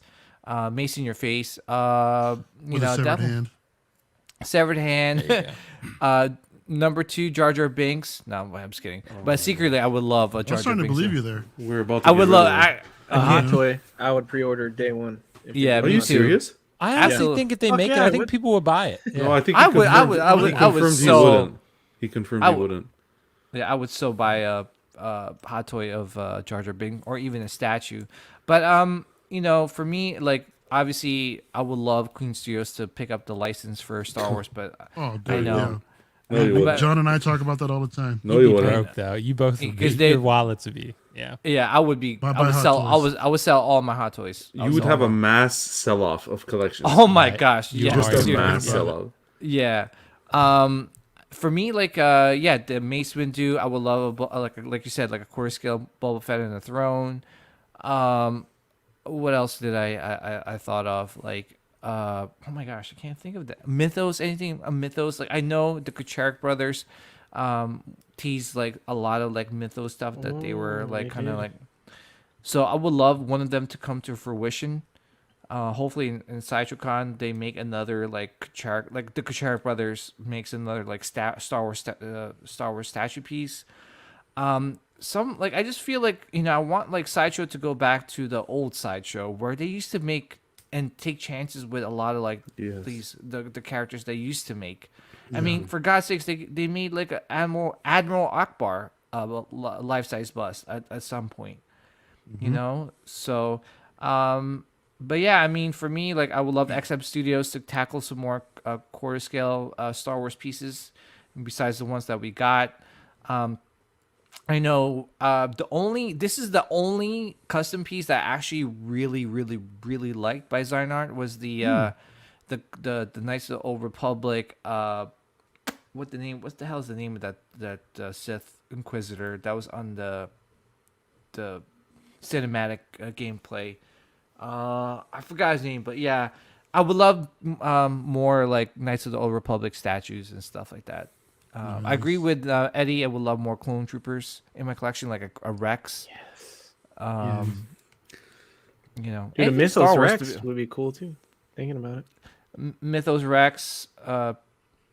Mace in your face. With a severed hand. Severed hand. Number 2, Jar Jar Binks. No, I'm just kidding. But secretly, I would love a Jar Jar Binks. I'm starting to believe you there. We're about to. I would love a Hot Toy. I would pre-order day one. Yeah, are you serious? I actually think if they make it, I think people would buy it. Yeah. No, I think I would. He confirmed he wouldn't. Yeah, I would so buy a Hot Toy of Jar Jar Binks or even a statue. But for me, obviously, I would love Queen Studios to pick up the license for Star Wars, but I know. Yeah. No, John and I talk about that all the time. No, you wouldn't. Broke, though. You both would be. Your wallets would be. Yeah. Yeah, I would be. I would sell all my Hot Toys. You would have a mass sell-off of collections. Oh my gosh! Yeah, just a mass sell-off. Yeah. For me, the Mace Windu, I would love like you said, a quarter scale Boba Fett and the throne. What else did I thought of? oh my gosh, I can't think of that. Mythos, anything Mythos. Like I know the Kucharik brothers teased like a lot of like Mythos stuff that they were like kind of like. So I would love one of them to come to fruition. Hopefully in Sideshow Con they make another like Kucharik, like the Kucharik brothers makes another like Star Wars statue piece. Some like I just feel like I want like Sideshow to go back to the old Sideshow where they used to make and take chances with a lot of like these the characters they used to make. I mean, for God's sakes, they made like a Admiral Akbar life-size bust at some point, So, but yeah, I mean, for me, like I would love XM Studios to tackle some more quarter scale Star Wars pieces, besides the ones that we got. I know this is the only custom piece that I actually really, really, really liked by Zynart was the Knights of the Old Republic. What's the hell is the name of that Sith Inquisitor that was on the cinematic gameplay? I forgot his name, but yeah, I would love more like Knights of the Old Republic statues and stuff like that. I agree with Eddie. I would love more clone troopers in my collection, like a Rex. Yes. Dude, a Mythos Rex would be cool too. Thinking about it, Mythos Rex.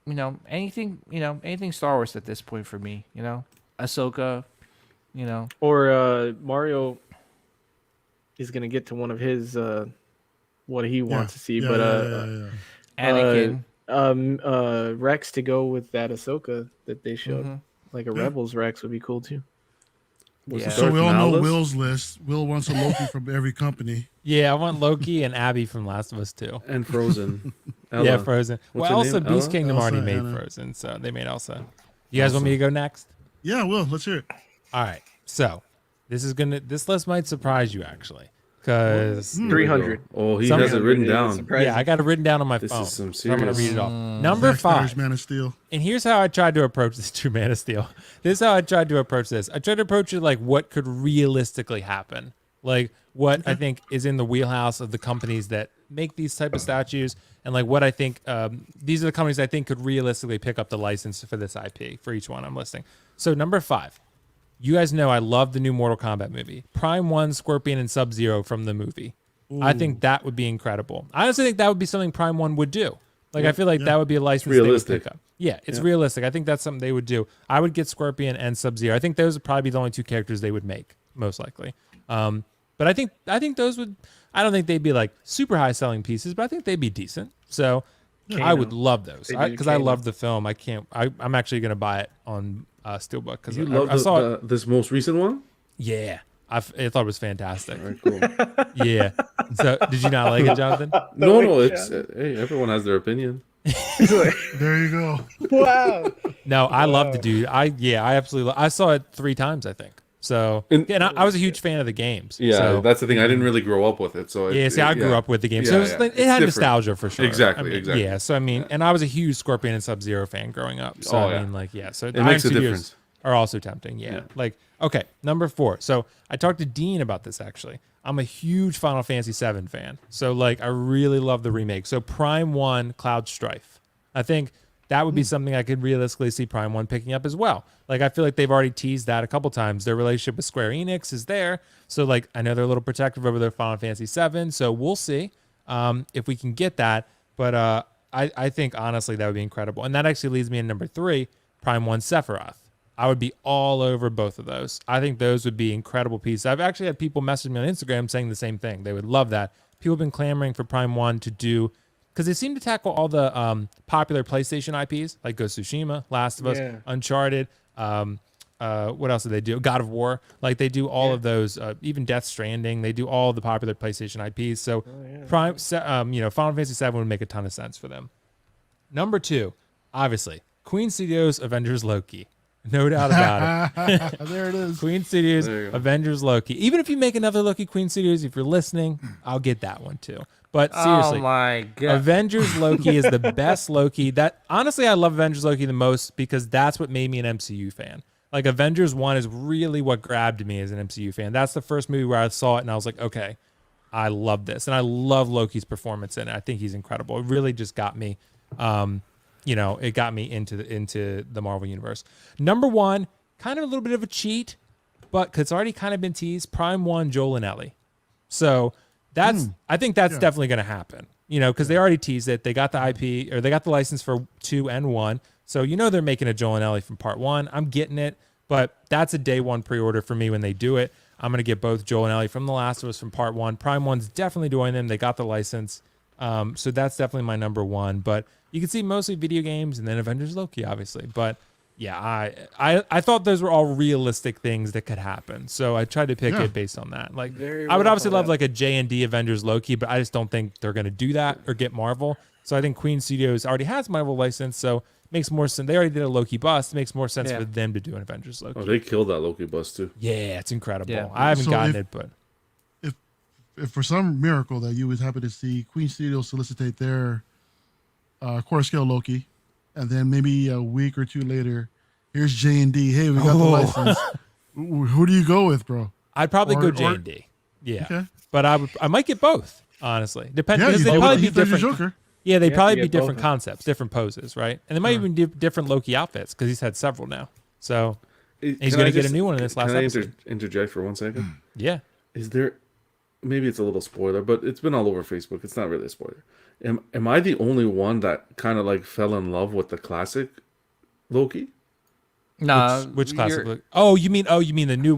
Anything Star Wars at this point for me. Ahsoka. Or Mario is gonna get to one of his what he wants to see, Anakin. Rex to go with that Ahsoka that they showed, like a Rebels Rex would be cool too. So we all know Will's list. Will wants a Loki from every company. Yeah, I want Loki and Abby from Last of Us 2. And Frozen. Yeah, Frozen. What's well, her also name? Beast Kingdom Elsa, already made Anna. Frozen, so they made Elsa. You guys want me to go next? Yeah, Will, let's hear it. All right. So this list might surprise you actually, because 300. Oh, he has it written down. yeah, I got it written down on my This phone. is some So I'm gonna serious. read it off. Number Zack Snyder's 5. Man of Steel. And here's how I tried to approach this. True Man of Steel. This is how I tried to approach this. I tried to approach it like what could realistically happen, like what I think is in the wheelhouse of the companies that make these type of statues, and like what I think these are the companies I think could realistically pick up the license for this IP for each one I'm listing. So number 5, you guys know I love the new Mortal Kombat movie, Prime 1, Scorpion, and Sub-Zero from the movie. I think that would be incredible. I honestly think that would be something Prime 1 would do. Like I feel like that would be a license they would pick up. Yeah, it's realistic. I think that's something they would do. I would get Scorpion and Sub-Zero. I think those would probably be the only 2 characters they would make, most likely. But I think those would. I don't think they'd be like super high selling pieces, but I think they'd be decent. So I would love those because I love the film. I'm actually gonna buy it on Steelbook because I saw this most recent one. Yeah, I thought it was fantastic. All right, cool. Yeah. So did you not like it, Jonathan? No. It's hey, everyone has their opinion. There you go. Wow. No, I love the dude. I absolutely. I saw it 3 times, I think. So and I was a huge fan of the games. Yeah, so. that's the thing. I didn't really grow up with it, so I grew up with the game, so it had nostalgia for sure. Exactly. Yeah, so I mean, and I was a huge Scorpion and Sub-Zero fan growing up. So I mean, like, yeah, so it makes a difference. Are also tempting. Yeah, like okay, number 4. So I talked to Dean about this actually. I'm a huge Final Fantasy VII fan, so like I really love the remake. So Prime 1, Cloud Strife. I think that would be something I could realistically see Prime 1 picking up as well. Like, I feel like they've already teased that a couple times. Their relationship with Square Enix is there. So, like, I know they're a little protective over their Final Fantasy VII. So, we'll see if we can get that. But I think, honestly, that would be incredible. And that actually leads me in number 3, Prime 1 Sephiroth. I would be all over both of those. I think those would be incredible pieces. I've actually had people message me on Instagram saying the same thing. They would love that. People have been clamoring for Prime 1 to do... Because they seem to tackle all the popular PlayStation IPs, like Ghost of Tsushima, Last of Us, Uncharted. What else do they do? God of War. Like they do all of those. Even Death Stranding. They do all the popular PlayStation IPs. So, Final Fantasy VII would make a ton of sense for them. Number 2, obviously, Queen Studios Avengers Loki. No doubt about it. There it is. Queen Studios Avengers Loki. Even if you make another Loki Queen Studios, if you're listening, I'll get that one too. But seriously, oh my God. Avengers Loki is the best Loki. That honestly, I love Avengers Loki the most because that's what made me an MCU fan. Like Avengers 1 is really what grabbed me as an MCU fan. That's the first movie where I saw it and I was like, okay, I love this, and I love Loki's performance in it. I think he's incredible. It really just got me, it got me into the Marvel universe. Number one, kind of a little bit of a cheat, but cause it's already kind of been teased. Prime 1, Joel and Ellie. So I think that's definitely going to happen. Because they already teased it. They got the IP, or they got the license for 2 and 1. So they're making a Joel and Ellie from part 1. I'm getting it, but that's a day 1 pre-order for me when they do it. I'm going to get both Joel and Ellie from The Last of Us from part 1. Prime 1's definitely doing them. They got the license. So that's definitely my number 1. But you can see mostly video games and then Avengers Loki, obviously. But yeah, I thought those were all realistic things that could happen. So I tried to pick it based on that. Like, I would obviously love like a JND Avengers Loki, but I just don't think they're going to do that or get Marvel. So I think Queen Studios already has Marvel license, so it makes more sense. They already did a Loki bust. It makes more sense for them to do an Avengers Loki. Oh, they killed that Loki bust too. Yeah, it's incredible. Yeah. I haven't gotten it, but if for some miracle that you was happy to see Queen Studios solicitate their core scale Loki, and then maybe a week or 2 later, here's J&D. Hey, we got the license. Who do you go with, bro? I'd probably go J&D. Yeah, okay. But I might get both. Honestly, depends because you they'd go probably with be Heath Ledger's different. Joker. Yeah, they'd probably be get different both. concepts, different poses, right? And they might even do different Loki outfits because he's had several now. So he's going to get a new one in this last episode. Interject for 1 second? Yeah. Is there? Maybe it's a little spoiler, but it's been all over Facebook. It's not really a spoiler. Am I the only one that kind of like fell in love with the classic Loki? Nah, Which classic? You mean the new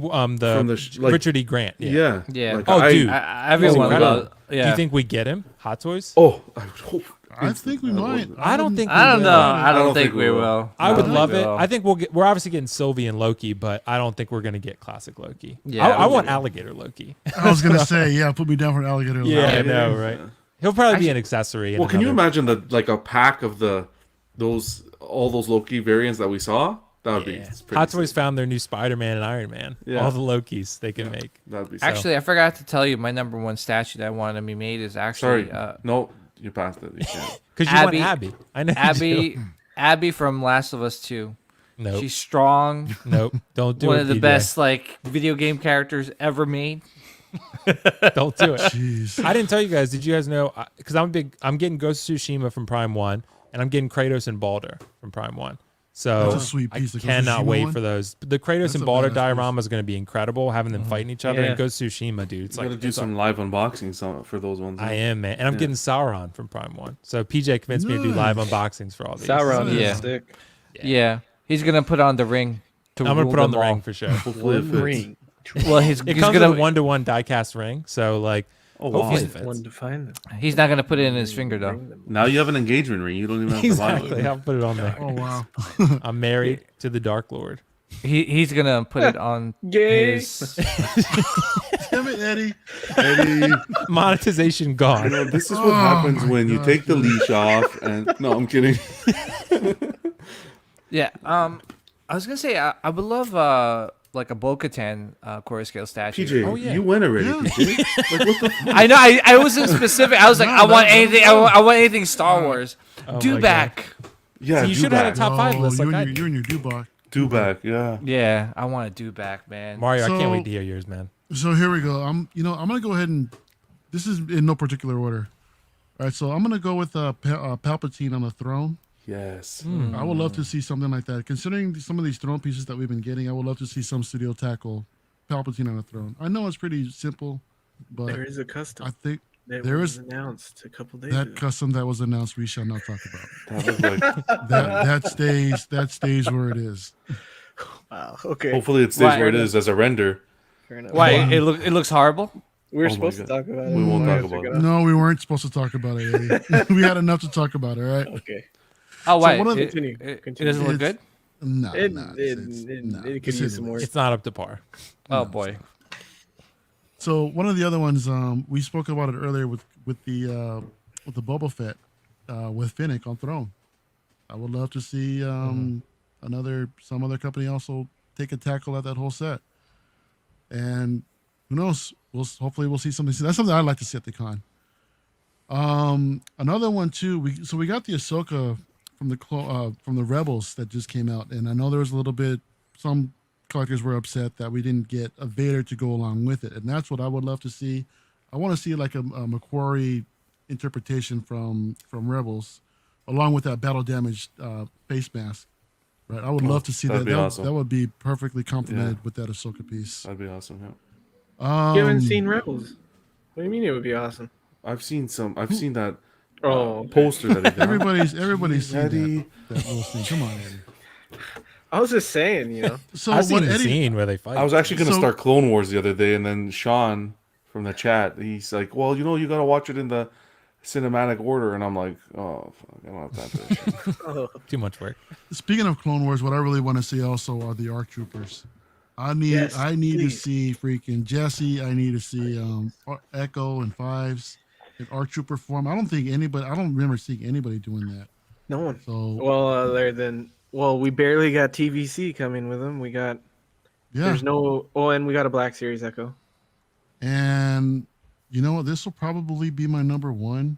Richard E. Grant? Yeah. Yeah. Like, dude. Everyone loves. Yeah. Do you think we get him? Hot Toys? Oh, I would hope. I think we might. I don't think. I don't we know. will. I don't think we will. I would love we it. will. I think we're obviously getting Sylvie and Loki, but I don't think we're gonna get classic Loki. Yeah, I want alligator Loki. I was gonna say, put me down for an alligator. Yeah, I Loki. know, right? He'll probably be an accessory. in Well, can you another- imagine a pack of all those Loki variants that we saw? That would be pretty Hot Toys sick. found their new Spider-Man and Iron Man. Yeah. All the Lokis they can make. That'd be sick. Actually, I forgot to tell you, my number 1 statue that I wanted to be made is actually Sorry, no, you passed it. You can't. Because you want Abby. I know. you do. Abby from Last of Us 2. Nope. She's strong. Nope. Don't do One it. of the PJ. best video game characters ever made. Don't do it. Jeez. I didn't tell you guys. Did you guys know? Because I'm getting Ghost of Tsushima from Prime 1, and I'm getting Kratos and Baldur from Prime 1. So That's a sweet piece. I The Ghost of cannot Tsushima wait one? for those. The Kratos That's and a Baldur badass diorama is going to be incredible, having them fighting each other. Yeah. And Ghost of Tsushima, dude. It's You like gotta do some live unboxings for those ones. I am, man. And I'm getting Sauron from Prime 1. So PJ convinced me to do live unboxings for all these. Sauron Yeah. is sick. Yeah. He's going to put on the ring. I'm going to put on the ring for sure. Hopefully it fits. Ring. Well, he's It comes gonna with a 1-to-1 die-cast ring. So, like, Oh, wow. hopefully it fits. One to find them. he's not going to put it in his finger though. Now you have an engagement ring. You don't even have to buy Exactly. it. I'll put it on there. Oh wow. I'm married to the Dark Lord. He's going to put it on Gay. his Damn it, Eddie. Eddie, Monetization gone. this is what happens when you take the leash off. And no, I'm kidding. Yeah. I was going to say I would love like a Bo-Katan core scale statue. PJ, you went already. PJ. Like, what the? I know. I wasn't specific. I was like, I want anything. I want anything Star Wars. Oh Do my back. Yeah, So you should have had a top 5 Oh, list like you I and did. your Dubak. Do back. Yeah. Yeah, I want to do back, man. Mario, I can't So- wait to hear yours, man. So here we go. I'm gonna go ahead and this is in no particular order. All right, so I'm gonna go with Palpatine on the throne. Yes. I would love to see something like that. Considering some of these throne pieces that we've been getting, I would love to see some studio tackle Palpatine on the throne. I know it's pretty simple, but There is a custom I think that there was is announced a couple days that ago. custom that was announced. We shall not talk about. That was like. That stays where it is. Wow. Okay. Hopefully it stays Why- where it is as a render. Fair enough. Why it looks horrible? We were Oh my supposed to God. talk about it. We won't We'll talk have to about check it. out. No, we weren't supposed to talk about it, Eddie. We had enough to talk about. All right. Okay. Oh, why? one of the- It doesn't look good. No, It it could use some more. It's not up to par. Oh boy. So one of the other ones, we spoke about it earlier with the Boba Fett with Finnick on Throne. I would love to see some other company also take a tackle at that whole set. And who knows? Hopefully we'll see something. That's something I'd like to see at the con. Another one too. We got the Ahsoka from the Rebels that just came out, and I know there was a little bit. Some collectors were upset that we didn't get a Vader to go along with it, and that's what I would love to see. I want to see like a Macquarie interpretation from Rebels, along with that battle damaged face mask. Right, I would love to see that. That'd be awesome. That would be perfectly complemented with that Ahsoka piece. That'd be awesome. Yeah. You haven't seen Rebels. What do you mean it would be awesome? I've seen that okay. poster that he did. Everybody's seen that little scene. Come on, Eddie. I was just saying, you know. So I've seen what the Eddie? scene where they fight. I was actually going to So- start Clone Wars the other day, and then Sean from the chat, he's like, "Well, you got to watch it in the cinematic order," and I'm like, "Oh, fuck, I don't have time for this shit." Too much work. Speaking of Clone Wars, what I really want to see also are the ARC Troopers. I need to see freaking Jesse. I need to see Echo and Fives in ARC Trooper form. I don't remember seeing anybody doing that. No one. So Well, other than we barely got TVC coming with them. We got there's no. Oh, and we got a Black Series Echo. And you know what? This will probably be my number one.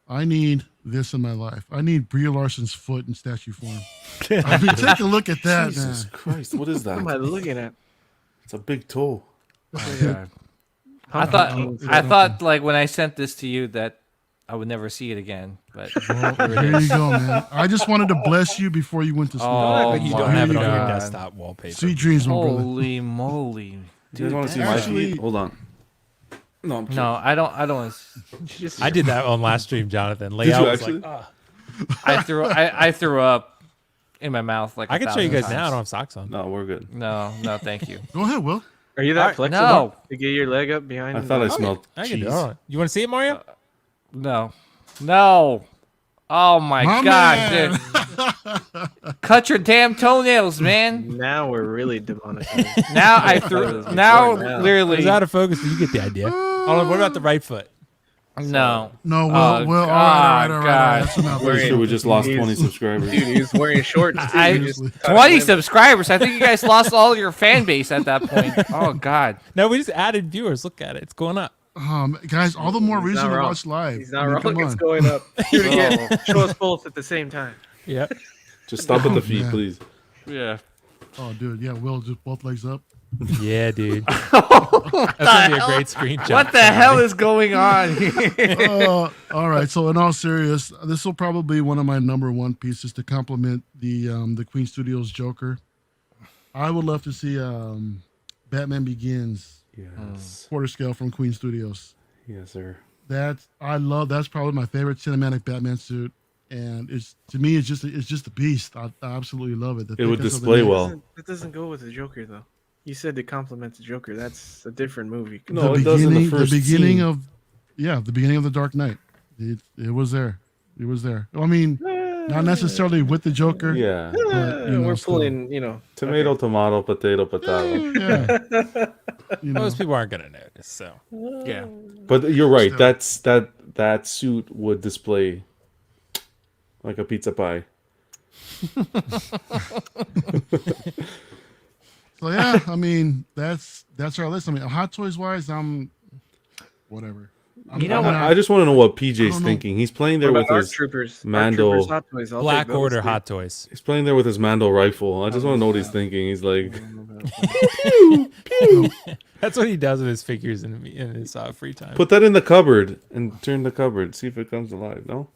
I need this in my life. I need Brie Larson's foot in statue form. I mean, take a look at that, Jesus man. Christ, what is What am I that? looking at? It's a big toe. Oh, God. I it's thought like when I sent this to you that I would never see it again, but Well, there you go, man. I just wanted to bless you before you went to sleep. Oh, But you my don't have it on your God. desktop wallpaper. Sweet dreams, my brother. Holy moly. Do you guys want to see my actually- feet? Hold on. No, I'm No, I don't want I did that on last stream, Jonathan. Did Layout you was actually? like, I threw up in my mouth like I can show you 1,000 guys now. I don't times. have socks on. No, we're good. No, thank you. Go ahead, Will. Are you that flexible no. to get your leg up behind? I thought I smelled I can do cheese. it. You want to see it, Mario? No. Oh my My God, man. dude. Cut your damn toenails, man. Now we're really demonetized. Now I threw. Now Now. It literally. was out of focus, but you get the idea. Oh, what about the right foot? No. No, Will. Oh, Will. All right. God. That's enough. Pretty sure we just lost He's- 20 subscribers. Dude, he was wearing shorts. Too. I- You just cut 20 him in. subscribers. I think you guys lost all your fan base at that point. Oh God. No, we just added viewers. Look at it. It's going up. Guys, all the more He's reason not to wrong. watch live. He's not I mean, wrong. come It's on. going up. Do it again. Show us both at the same time. Yep. Just stop at the feet, man. please. Yeah. Oh, dude. Yeah, Will, just both legs up. Yeah, dude. That's gonna be a great screenshot. What the hell is going on here? All right. So, in all serious, this will probably be one of my number one pieces to complement the Queen Studios Joker. I would love to see Batman Begins Yes. quarter scale from Queen Studios. Yes, sir. That's probably my favorite cinematic Batman suit, and it's just a beast. I absolutely love it. The It would thickness of the display neck. well. That doesn't go with the Joker, though. You said to compliment the Joker. That's a different movie. No, it does in the first beginning scene. of the beginning of the Dark Knight. It was there. It was there. I mean, not necessarily with the Joker. Yeah. but, you know, We're still. pulling, Tomato, tomato, potato, potato. Yeah. You know. Most people aren't gonna notice. So Yeah. But you're right. Still. That suit would display like a pizza pie. So yeah, I mean that's our list. I mean, Hot Toys wise, I'm whatever. You know what? I just want to know what I PJ's don't know. thinking. He's playing there What with about Art his Troopers? Mando. Art Troopers, Hot Toys. I'll Black take those, Order dude. Hot Toys. He's playing there with his Mando rifle. I just want to know what he's thinking. He's like, That's what he does with his figures in his free time. put that in the cupboard and turn the cupboard. See if it comes alive. No.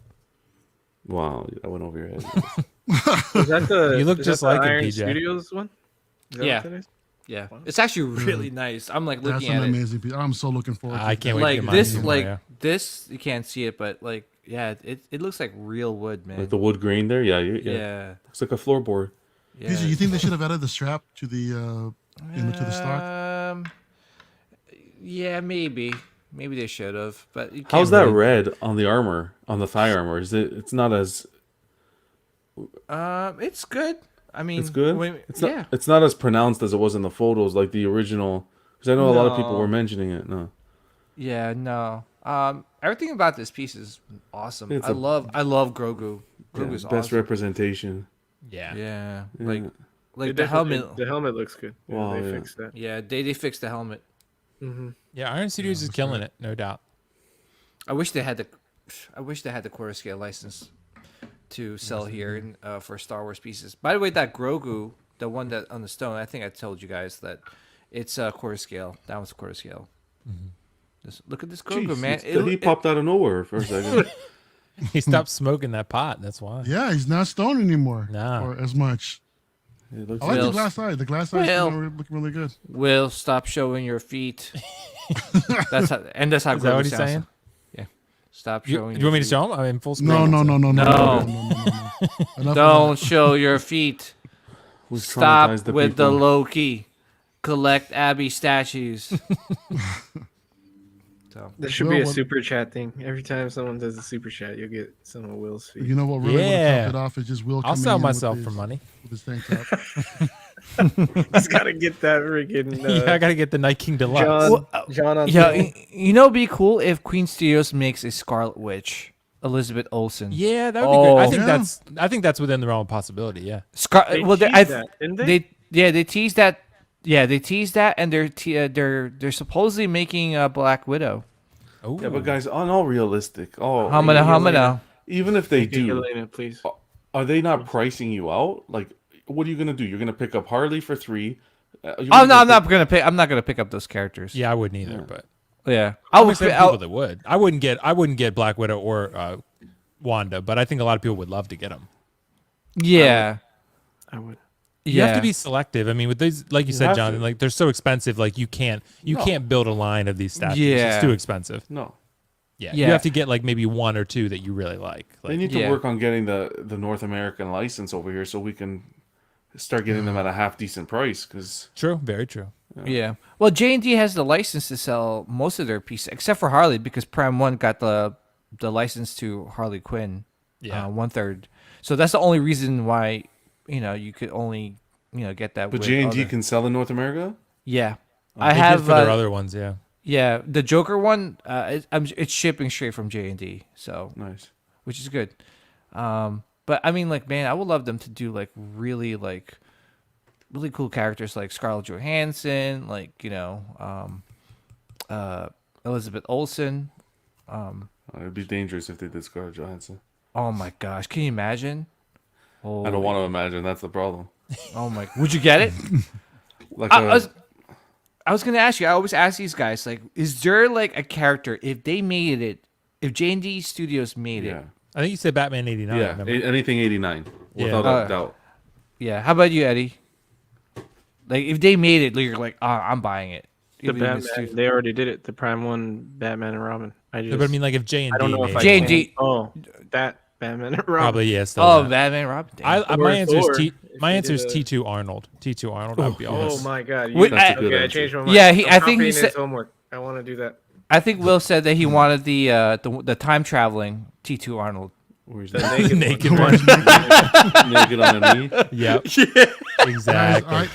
Wow, that went over your head. Is that the? You look is just that the like him, Iron PJ. Studios one. Is that Yeah. what that is? Yeah. It's actually really nice. I'm like That's looking an at it. amazing piece. I'm so looking forward. I to can't that. wait to Like get mine this, tomorrow, like yeah. this, you can't see it, but like, yeah, it looks like real wood, man. Like the wood grain there. Yeah. yeah. Looks like a floorboard. Yeah. PJ, you think they should have added the strap to the to the stock? Yeah, maybe they should have, but you How's can't that really- red on the armor, on the thigh armor? Is it? It's not as. It's good. I mean, It's good. It's not. yeah. It's not as pronounced as it was in the photos, like the original. Because I know a lot of people No. were mentioning it. No. Yeah, no. Everything about this piece is awesome. It's I love Grogu. Grogu's Yeah, best awesome. representation. Yeah. Yeah, Yeah. like They the helmet. definitely- The helmet looks good. Yeah, Wow, they yeah. fixed that. Yeah, they fixed the helmet. Yeah, Iron Studios is killing it, no doubt. I wish they had the quarter scale license to sell here for Star Wars pieces. By the way, that Grogu, the one that on the stone, I think I told you guys that it's quarter scale. That one's quarter scale. Look at this Jeez, Grogu, man. he popped out of nowhere for a second. He stopped smoking that pot. That's why. Yeah, he's not stoned anymore. Nah. Or as much. It looks I like Will- the glass eye. The glass eye is looking really good. Will, stop showing your feet. That's how Is that Grogu what he's sounds. saying? Yeah. Stop You, showing do you want me to feet. show him? I'm in full screen. No. No. Enough of Don't show your feet. Who's Stop traumatized the with the people? Loki. Collect Abby statues. So There should Well, be a what- super chat thing. Every time someone does a super chat, you'll get some of Will's that. feet. You know what really would Yeah. have topped it off is just Will I'll coming sell in myself with for his, money. with his tank top. He's got to get that freaking Yeah, I gotta get the Night King Deluxe. John on yeah, film. you know, it'd be cool if Queen Studios makes a Scarlet Witch, Elizabeth Olsen. Yeah, that would be great. I Oh. think Yeah. I think that's within the realm of possibility. Yeah. They well, teased that, didn't they? they teased that. Yeah, they teased that, and they're supposedly making a Black Widow. Oh, Yeah, but guys, on all realistic, Hamana. even if they do, Elena, please. are they not pricing you out? Like, what are you gonna do? You're gonna pick up Harley for $3. I'm not gonna pick up those characters. yeah, I wouldn't either. But Yeah. I would say people that would. I wouldn't get Black Widow or Wanda, but I think a lot of people would love to get them. Yeah. I would. You have to be selective. I mean, with these, like you said, have Jonathan, to. like they're so expensive. Like you can't build a line of these statues. Yeah. It's too expensive. No, Yeah. Yeah. You have to get like maybe one or two that you really like. they need to Yeah. work on getting the North American license over here so we can start getting them at a half decent price. Because True. Very true. Yeah. Well, J&D has the license to sell most of their pieces, except for Harley, because Prime One got the license to Harley Quinn. Yeah. 1/3. So that's the only reason why you could only get that. but with J&D other- can sell in North America. Yeah. They I did have for their other ones. Yeah. Yeah, the Joker one. It's shipping straight from J&D, so Nice. which is good. But I mean, like, man, I would love them to do really cool characters like Scarlett Johansson, like Elizabeth Olsen. It'd be dangerous if they did Scarlett Johansson. Oh my gosh, can you imagine? I don't want to imagine. That's the problem. Oh my, would you get it? Like I was gonna ask you. I always ask these guys, like, is there like a character if they made it, if JND Studios made yeah, it? I think you said Batman '89. yeah, remember? anything 89 Yeah. without a doubt. Yeah. How about you, Eddie? Like, if they made it, you're like, I'm buying it. The Even if it's Batman, too- they already did it. The Prime One, Batman and Robin. I just, No, but I mean, like if J and I don't know if I J&D can. Oh, that Batman and Robin. probably yeah. Still Oh, that. Batman, Robin. Damn. My Or answer is Thor, T. if My they answer is did a- T2 Arnold. T2 Arnold. I'd be Oh honest. my God! Wait, That's a good okay, I answer. changed my mind. Yeah, I'm I think he copying said- his homework. I want to do that. I think Will said that he wanted the time traveling T2 Arnold. Where's The that? naked, Naked one. one. Naked on a knee. Yep. Guys, Exactly.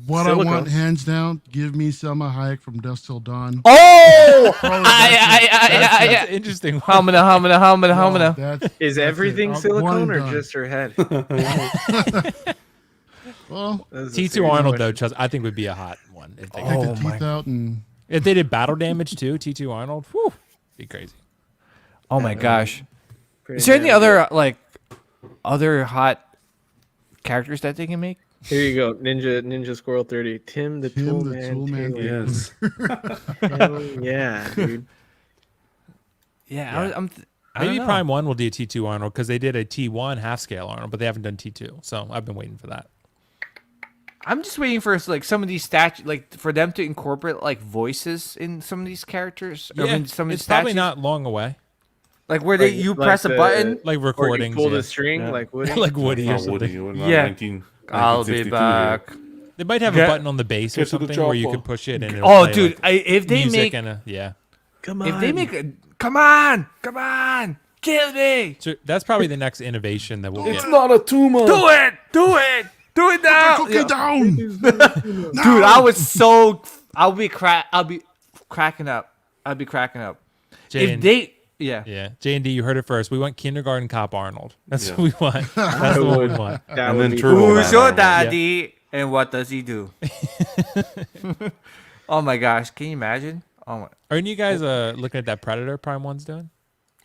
what I Silicone. want, hands down, give me Selma Hayek from Dusk Till Dawn. Oh! That's yeah. an interesting. One. Hamina. Is everything One silicone or done. just her head? Well, That's a T2 serious Arnold though, question. Chuz, I think would be a hot one if they take the teeth out and if they did battle damage too. T2 Arnold, whew, be crazy. Oh my gosh. Pretty Is there any damn other other hot characters that they can make? good. Here you go, Ninja Squirrel 30. Tim the Tim Tool the Man. Tool Man Taylor. Yes. Hell yeah, dude. Yeah, Yeah. I don't Maybe know. Prime One will do a T2 Arnold because they did a T1 half scale Arnold, but they haven't done T2. So I've been waiting for that. I'm just waiting for some of these for them to incorporate voices in some of these characters. Or in some of these it's probably statues. not long away. Like where Like- you like press a the- button. Like Or you recordings, pull yeah. the string like Woody. like Woody or Not something. Woody. We're not Yeah. 1962 here. They might have Yeah. a button on the base or Get to the something where you chopper. could push it and it'll Oh, play, dude! like, If they music make, and yeah. Come on. if they make a, come on, kill me, So that's probably the next innovation that we'll It's get. not a tumor. do it now, cookie down. dude! I'll be cracking up. I'll be cracking up. J&D, If they, yeah. yeah, J&D, you heard it first. We want kindergarten cop Arnold. That's Yeah. what we want. That's the one we want. That And would then be Turbo cool. Man. Who's your Arnold. daddy and what does he do? Oh my gosh, can you imagine? Oh my. Aren't you guys looking at that Predator Prime One's doing?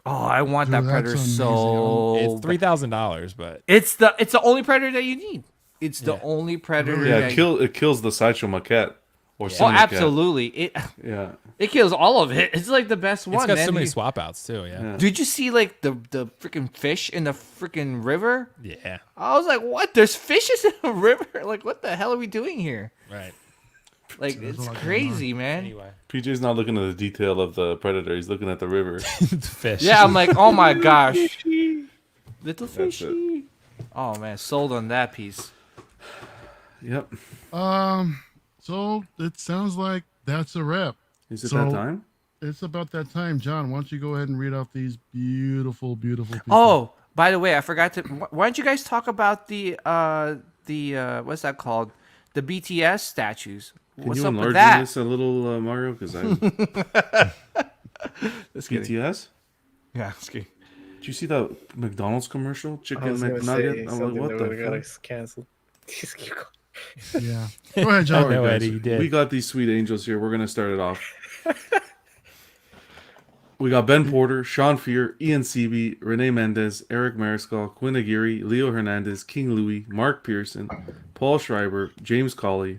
Oh, I want Dude, that that's Predator amazing. so. It's $3,000, but It's the only Predator that you need. It's the Yeah. only Predator. Yeah, that it kills the Sideshow maquette. Or Oh, Cinemacat. absolutely. Yeah. It kills all of it. It's like the best one. It's got man. so many swap outs too. Yeah. Did you see like the freaking fish in the freaking river? Yeah. I was like, what? There's fishes in a river? Like, what the hell are we doing here? Right. Like, it's crazy, man. Anyway. PJ's not looking at the detail of the predator. He's looking at the river. The fish. Yeah, I'm like, oh my gosh. Little That's fishy. Oh man, sold on that piece. Yep. So it sounds like that's a wrap. Is it So- that time? It's about that time, John. Why don't you go ahead and read out these beautiful, beautiful people? Oh, by the way, I forgot to. Why don't you guys talk about the what's that called? The BTS statues. Can What's you up with enlarge that? this a little, Mario? Because I'm Just kidding. BTS. Yeah, just kidding. Did you see that McDonald's commercial? I Chicken was gonna say McNugget. I'm like, something what that the would've got fuck? us canceled. Just keep going. Yeah. Go ahead, John. All right, know, guys, Eddie, you did. we got these sweet angels here. We're gonna start it off. We got Ben Porter, Sean Fear, Ian Seaby, Renee Mendez, Eric Mariscal, Quinn Aguirre, Leo Hernandez, King Louie, Mark Pearson, Paul Schreiber, James Colley,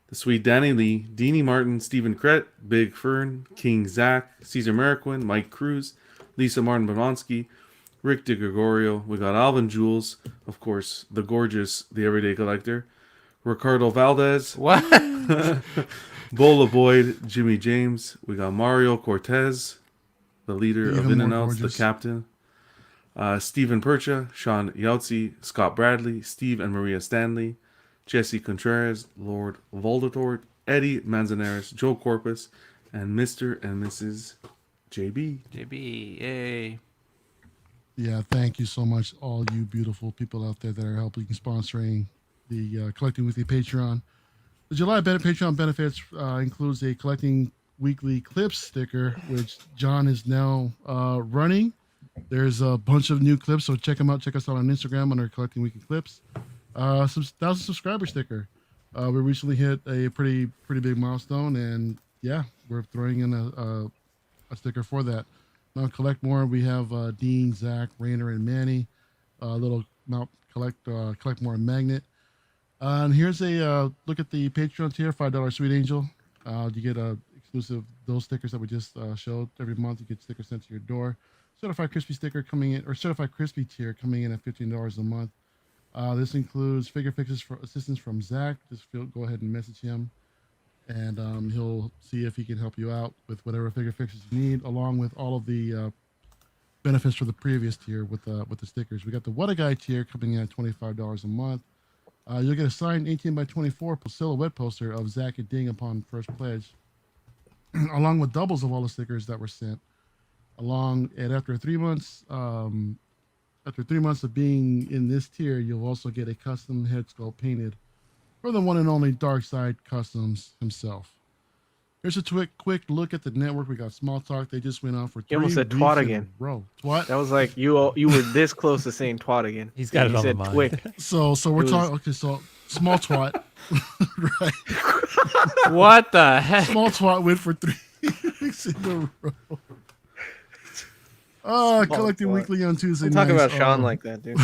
the sweet Danny Lee, Deanie Martin, Stephen Krett, Big Fern, King Zack, Caesar Mariquin, Mike Cruz, Lisa Martin Bononsky, Rick DeGregorio. We got Alvin Jules, of course, the gorgeous, the Everyday Collector, Ricardo Valdez, What? Bola Boyd, Jimmy James. We got Mario Cortez, the leader of Even In more and Outs, the gorgeous. captain. Stephen Percha, Sean Yautzi, Scott Bradley, Steve and Maria Stanley, Jesse Contreras, Lord Voldemort, Eddie Manzanares, Joe Corpus, and Mr. and Mrs. JB. JB, yay. Yeah, thank you so much, all you beautiful people out there that are helping sponsoring the Collecting Weekly Patreon. The July Patreon benefits includes a Collecting Weekly Clips sticker, which John is now running. There's a bunch of new clips, so check them out. Check us out on Instagram under Collecting Weekly Clips. Some 1,000 subscriber sticker. We recently hit a pretty big milestone, and yeah, we're throwing in a sticker for that. Now collect more. We have Dean, Zach, Rainer, and Manny. Little mount collect more magnet. And here's a look at the Patreon tier, $5 Sweet Angel. You get exclusive those stickers that we just showed every month. You get stickers sent to your door. Certified Crispy sticker coming in, or Certified Crispy tier coming in at $15 a month. This includes figure fixes for assistance from Zack. Just go ahead and message him, and he'll see if he can help you out with whatever figure fixes you need, along with all of the benefits for the previous tier with the stickers. We got the What a Guy tier coming in at $25 a month. You'll get a signed 18 by 24 silhouette poster of Zack and Ding upon first pledge, along with doubles of all the stickers that were sent. After 3 months, of being in this tier, you'll also get a custom head sculpt painted for the one and only Darkside Customs himself. Here's a quick look at the network. We got Small Talk. They just went off for 3 You almost said weeks twat in again. a row. Twat. That was like you were this close to saying twat again. He's got You it on the said mind. twick. So we're talking. Okay, so Small Twat, right? What the heck? Small Twat went for 3 weeks in a row. Collecting Twat. weekly on Tuesday Don't talk nights. about Sean like that, dude.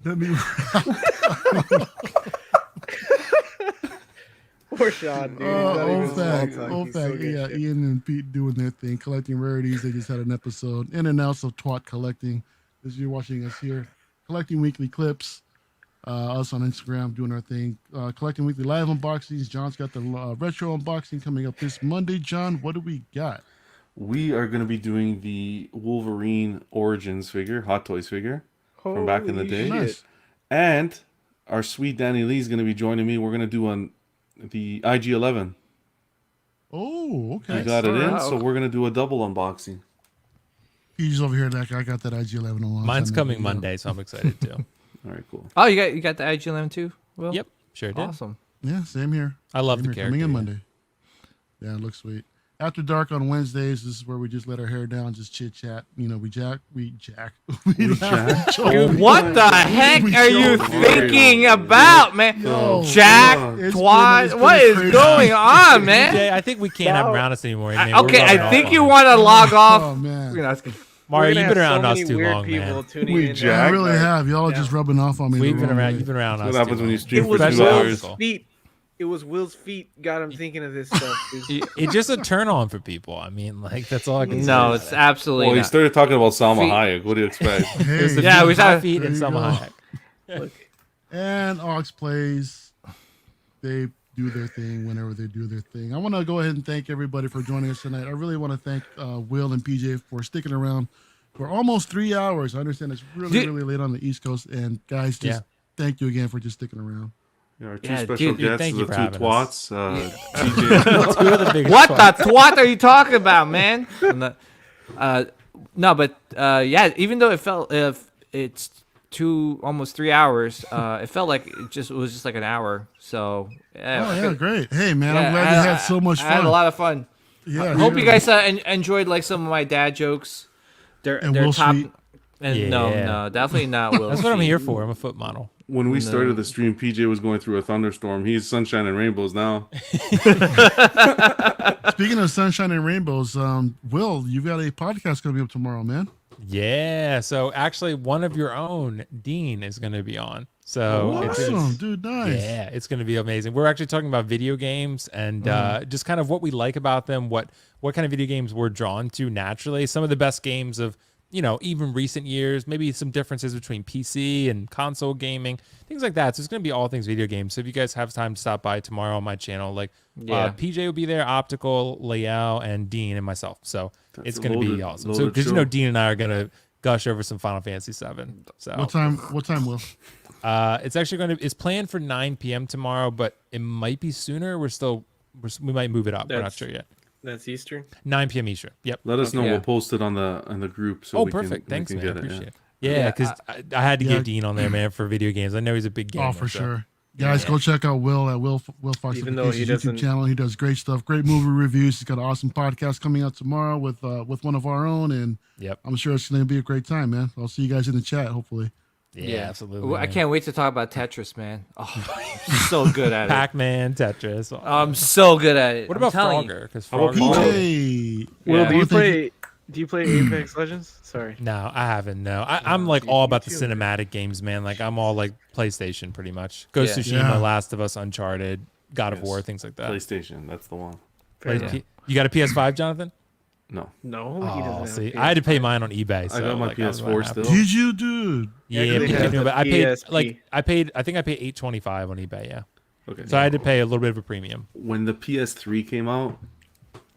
Let me. Poor Sean, dude. He's not even small talk. He's so good Yeah, shit. Ian and Pete doing their thing, collecting rarities. They just had an episode. In and outs of Twat collecting. As you're watching us here, collecting weekly clips. Us on Instagram doing our thing. Collecting weekly live unboxings. John's got the retro unboxing coming up this Monday. John, what do we got? We are going to be doing the Wolverine Origins figure, Hot Toys figure from back in the Holy day. shit. Nice. And our sweet Danny Lee is going to be joining me. We're going to do the IG-11. Oh, okay. You got it in, Wow. so we're going to do a double unboxing. He's over here. Like I got that IG-11 on. Mine's coming Monday, so I'm excited too. All right, cool. Oh, you got the IG-11 too? Will? Yep, sure did. Awesome. Yeah, same here. I love Same the here. Coming in character. Monday. Yeah, it looks sweet. After dark on Wednesdays, this is where we just let our hair down, just chit chat. You know, we jack. We laugh, jack. joke. Dude, what the heck We are you joke. thinking about, man? Yo, Jack, it's twat, been what is crazy. going on, man? Jay, I think we can't have him around us anymore. Man. We're Okay, rubbing I off think on you him. want to log off. Oh man, You know, it's good. Mario, We're gonna you've been have around so us many too weird long, people man. tuning We in. jack. I really have. Y'all Yeah. just rubbing off on me. You've the been wrong around. way. You've been around us. What too happens when long. you stream It for was 2 Especially hours? Will's feet. it was Will's feet got him thinking of this stuff. It's just a turn on for people. I mean, like that's all I can say. No, it's absolutely Well, he not. started talking about Salma Feet. Hayek. What do you expect? Hey, Yeah, we high saw feet There and you some go. Hayek. and Ox Plays. They do their thing whenever they do their thing. I want to go ahead and thank everybody for joining us tonight. I really want to thank Will and PJ for sticking around for almost 3 hours. I understand it's really, really late on the East Coast. And guys, just thank you again for just sticking around. Yeah, our two Yeah, special dude, guests, thank the you two for having twats. TJ. Two of the biggest What fucks. the twat are you talking about, man? No, but yeah, even though it felt it's almost 3 hours, it felt like it was just like an hour. So Yeah, great. Hey, man, yeah, I'm glad you had so much fun. I had a lot of fun. Yeah, I hope sure. you guys enjoyed like some of my dad jokes. They're Will top. Sweet. And no, definitely not Will. That's what I'm Sweet. here for. I'm a foot model. When we started the stream, PJ was going through a thunderstorm. He's sunshine and rainbows now. Speaking of sunshine and rainbows, Will, you've got a podcast coming up tomorrow, man. Yeah. So actually, one of your own, Dean, is going to be on. So Awesome, dude, nice. Yeah, it's going to be amazing. We're actually talking about video games and just kind of what we like about them, what kind of video games we're drawn to naturally. Some of the best games of, even recent years, maybe some differences between PC and console gaming, things like that. So it's going to be all things video games. So if you guys have time to stop by tomorrow on my channel, PJ will be there, Optical, Layao, and Dean and myself. So it's going to be awesome. So because Dean and I are going to gush over some Final Fantasy VII. So What time, Will? it's actually it's planned for 9 p.m. tomorrow, but it might be sooner. We might move it up. We're not sure yet. That's Eastern. 9 p.m. Eastern. Yep. Let us know. Yeah. We'll post it on the group. So we perfect. Can, Thanks, we man. can I get appreciate it. Yeah. Yeah, because I had to get Dean on there, man, for video games. I know he's a big gamer. Oh, for sure. Guys, go check out Will at Will Foxification Even though he doesn't- YouTube channel. He does great stuff, great movie reviews. He's got an awesome podcast coming out tomorrow with one of our own, and Yep. I'm sure it's going to be a great time, man. I'll see you guys in the chat, hopefully. Yeah, absolutely. Well, I man. can't wait to talk about Tetris, man. Oh, I'm so good at it. Pac-Man, Tetris. I'm so good at it. What I'm about telling you. Frogger? Because How about Frogger. PJ, Will, Yeah. do you play Apex Legends? Sorry. No, I haven't. No, I'm like all about the cinematic games, man. Like I'm all like PlayStation, pretty much. Ghost of Yeah. Tsushima, Last of Us, Uncharted, God of Yes. War, things like that. PlayStation. That's the one. You got a PS5, Jonathan? No. No, he doesn't. Oh, have see, a I had to pay mine on eBay. So I got my like, was PS4 happy. still. did you, dude? Yeah, Yeah, 'cause they have the but I paid PSP. I think I paid $8.25 on eBay. Yeah, Okay. so I had to pay a little bit of a premium. When the PS3 came out,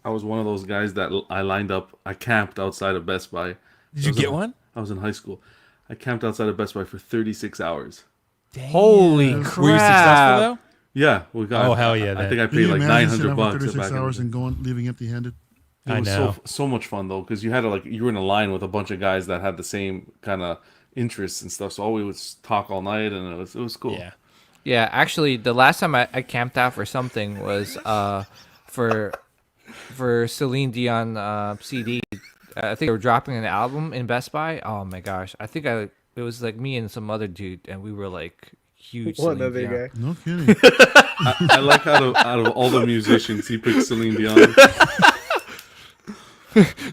I was one of those guys that I lined up. I camped outside of Best Buy. Did you get one? I was in high school. I camped outside of Best Buy for 36 hours. Holy crap. Were you successful though? Yeah, we got. Oh, hell yeah, I then. think I Can you paid like imagine sitting $900 up for bucks. 36 hours and leaving empty-handed? It was I know. so much fun though, because you had to you were in a line with a bunch of guys that had the same kind of interests and stuff. So all we would talk all night, and it was cool. Yeah. Yeah, actually, the last time I camped out for something was for Celine Dion CD. I think they were dropping an album in Best Buy. Oh my gosh, I think it was like me and some other dude, and we were like huge. What Celine other Dion. guy? No kidding. I like out of all the musicians, he picked Celine Dion.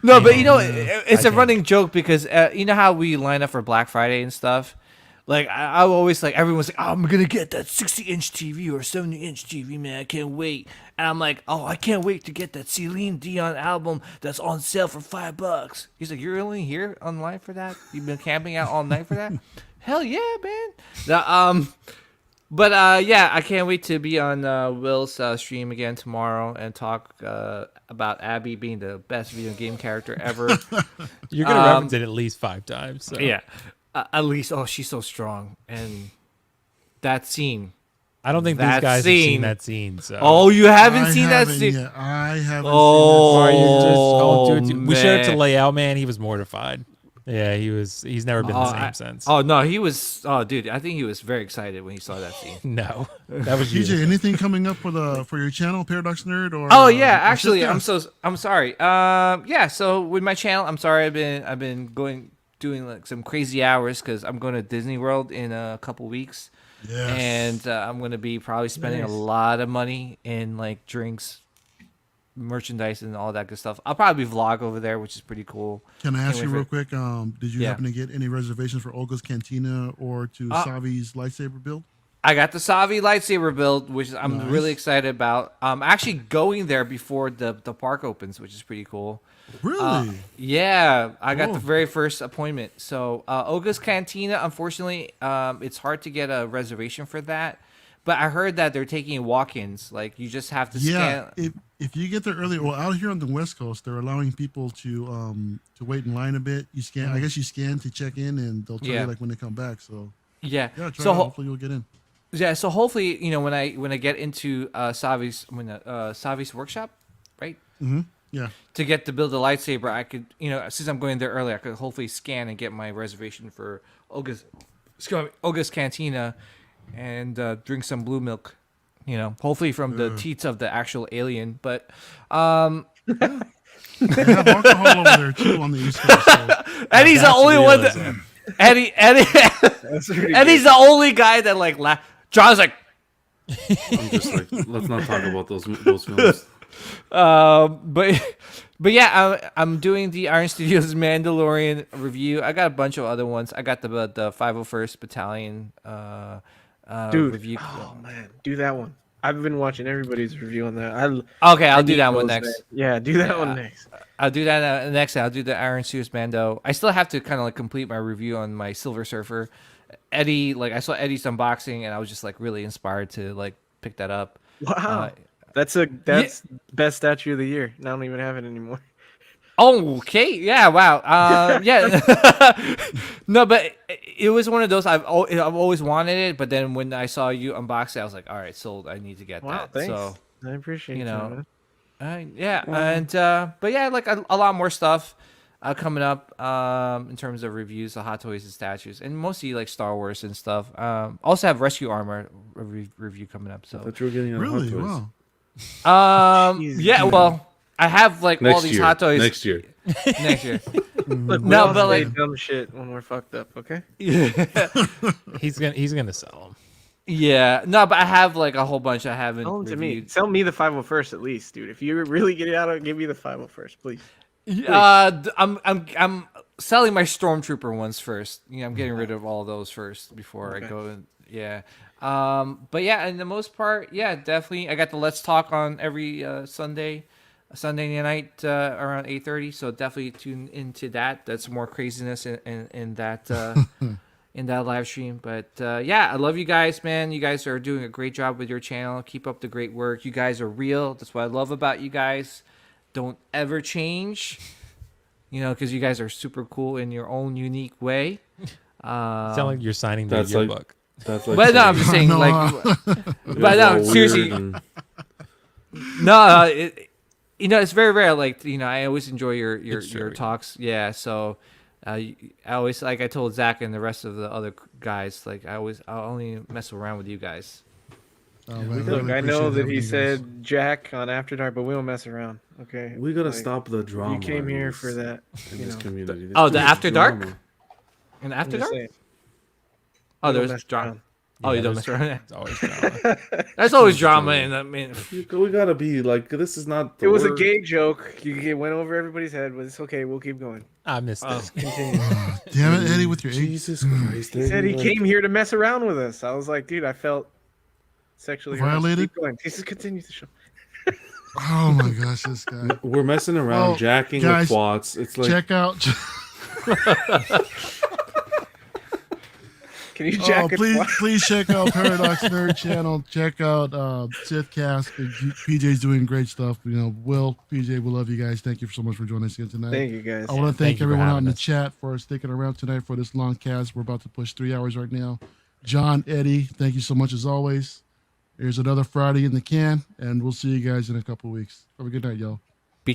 No, but it's a running joke because you know how we line up for Black Friday and stuff. Like I always like everyone's like, oh, I'm gonna get that 60-inch TV or 70-inch TV, man. I can't wait. And I'm like, oh, I can't wait to get that Celine Dion album that's on sale for $5. He's like, you're only here online for that? You've been camping out all night for that? Hell yeah, man. Now, but yeah, I can't wait to be on Will's stream again tomorrow and talk about Abby being the best video game character ever. You're gonna reference it at least 5 times. So. Yeah, at least. Oh, she's so strong, and that scene. I don't think these That guys have scene. seen that scene. So. Oh, you haven't I seen that haven't scene? yet. I haven't Oh, Are you just don't do it we showed it to man. Layout, man. He was mortified. Yeah, he's never been the same since. Oh no, he was. Oh, dude, I think he was very excited when he saw that scene. No, that was seen it. you. PJ, anything coming up for your channel, Paradox Nerd? Or Oh yeah, or actually, Shift I'm sorry. Yeah, so with my channel, I'm sorry. I've been doing like some crazy hours because I'm going to Disney World in a couple weeks. Yes. And I'm going to be probably spending a lot of money in like drinks, merchandise, and all that good stuff. I'll probably vlog over there, which is pretty cool. Can I ask Can't you wait real for quick? Did you Yeah. happen to get any reservations for Olga's Cantina or to Savi's lightsaber build? I got the Savi lightsaber build, which I'm really excited about. I'm actually going there before the park opens, which is pretty cool. Really? Yeah, I got the very first appointment. So Oga's Cantina, unfortunately, it's hard to get a reservation for that. But I heard that they're taking walk-ins. Like, you just have to scan. If you get there early, well, out here on the West Coast, they're allowing people to wait in line a bit. You scan. I guess you scan to check in, and they'll tell you like when they come back. So yeah, try it out. Hopefully you'll get in. Yeah, so hopefully, when I get into Savi's workshop, right? Mm-hmm. Yeah. To get to build a lightsaber, I could, since I'm going there early, I could hopefully scan and get my reservation for Oga's Cantina and drink some blue milk, hopefully from the teats of the actual alien. But they have alcohol over there too on the East Coast. So Eddie's the only one that Eddie's the only guy that like laughed. John's like, I'm just like, let's not talk about those films. But yeah, I'm doing the Iron Studios Mandalorian review. I got a bunch of other ones. I got the 501st Battalion review. Oh man, do that one. I've been watching everybody's review on that. I'll do that one next. Yeah, do that one next. I'll do that next. I'll do the Iron Studios Mando. I still have to kind of like complete my review on my Silver Surfer. Eddie, like I saw Eddie's unboxing, and I was just like really inspired to like pick that up. Wow, that's best statue of the year. I don't even have it anymore. Oh, okay. Yeah. Wow. Yeah. No, but it was one of those I've always wanted it, but then when I saw you unbox it, I was like, all right, sold. I need to get that. Thanks. So I appreciate it. yeah, and but yeah, like a lot more stuff coming up in terms of reviews of Hot Toys and statues, and mostly like Star Wars and stuff. Also have Rescue Armor review coming up. So I thought you were getting on really, Hot Toys. wow. Yeah, well, I have like all these Hot Toys next year. Next year. Look, No, but like dumb shit when we're fucked up. Okay. He's gonna sell them. Yeah, no, but I have like a whole bunch I haven't Sell them to reviewed. me. Sell me the 501st at least, dude. If you really get it out, give me the 501st, please. I'm selling my Stormtrooper ones first. I'm getting rid of all those first before I go. Yeah. But yeah, in the most part, yeah, definitely. I got the Let's Talk on every Sunday night around 8:30. So definitely tune into that. That's more craziness in that in that live stream. But yeah, I love you guys, man. You guys are doing a great job with your channel. Keep up the great work. You guys are real. That's what I love about you guys. Don't ever change, because you guys are super cool in your own unique way. Sound like you're signing the yearbook. That's like. But no, I'm just saying, like, but no, seriously, no, it's very rare. Like, I always enjoy your talks. Yeah, so I always, like I told Zack and the rest of the other guys, like I'll only mess around with you guys. Look, I know that he said Jack on After Dark, but we don't mess around. Okay, we gotta stop the drama. You came here for that in this community. Oh, the After Dark. And After Dark. Oh, there's drama. Oh, you don't mess around. It's always drama. That's always drama, and I mean, we gotta be like, this is not. It was a gay joke. It went over everybody's head, but it's okay. We'll keep going. I missed this. Continue. Damn it, Eddie, with your Jesus Christ! He said he came here to mess around with us. I was like, dude, I felt sexually violated. Keep going. Just continue the show. Oh my gosh, this guy. We're messing around, jacking guys, with twats. It's like check out. Can you jack please check out Paradox Nerd Channel. Check out Sithcast. PJ's doing great stuff. Will, PJ, we love you guys. Thank you so much for joining us again tonight. Thank you guys. I want to thank everyone out in the chat for sticking around tonight for this long cast. We're about to push 3 hours right now. John, Eddie, thank you so much as always. Here's another Friday in the can, and we'll see you guys in a couple weeks. Have a good night, y'all.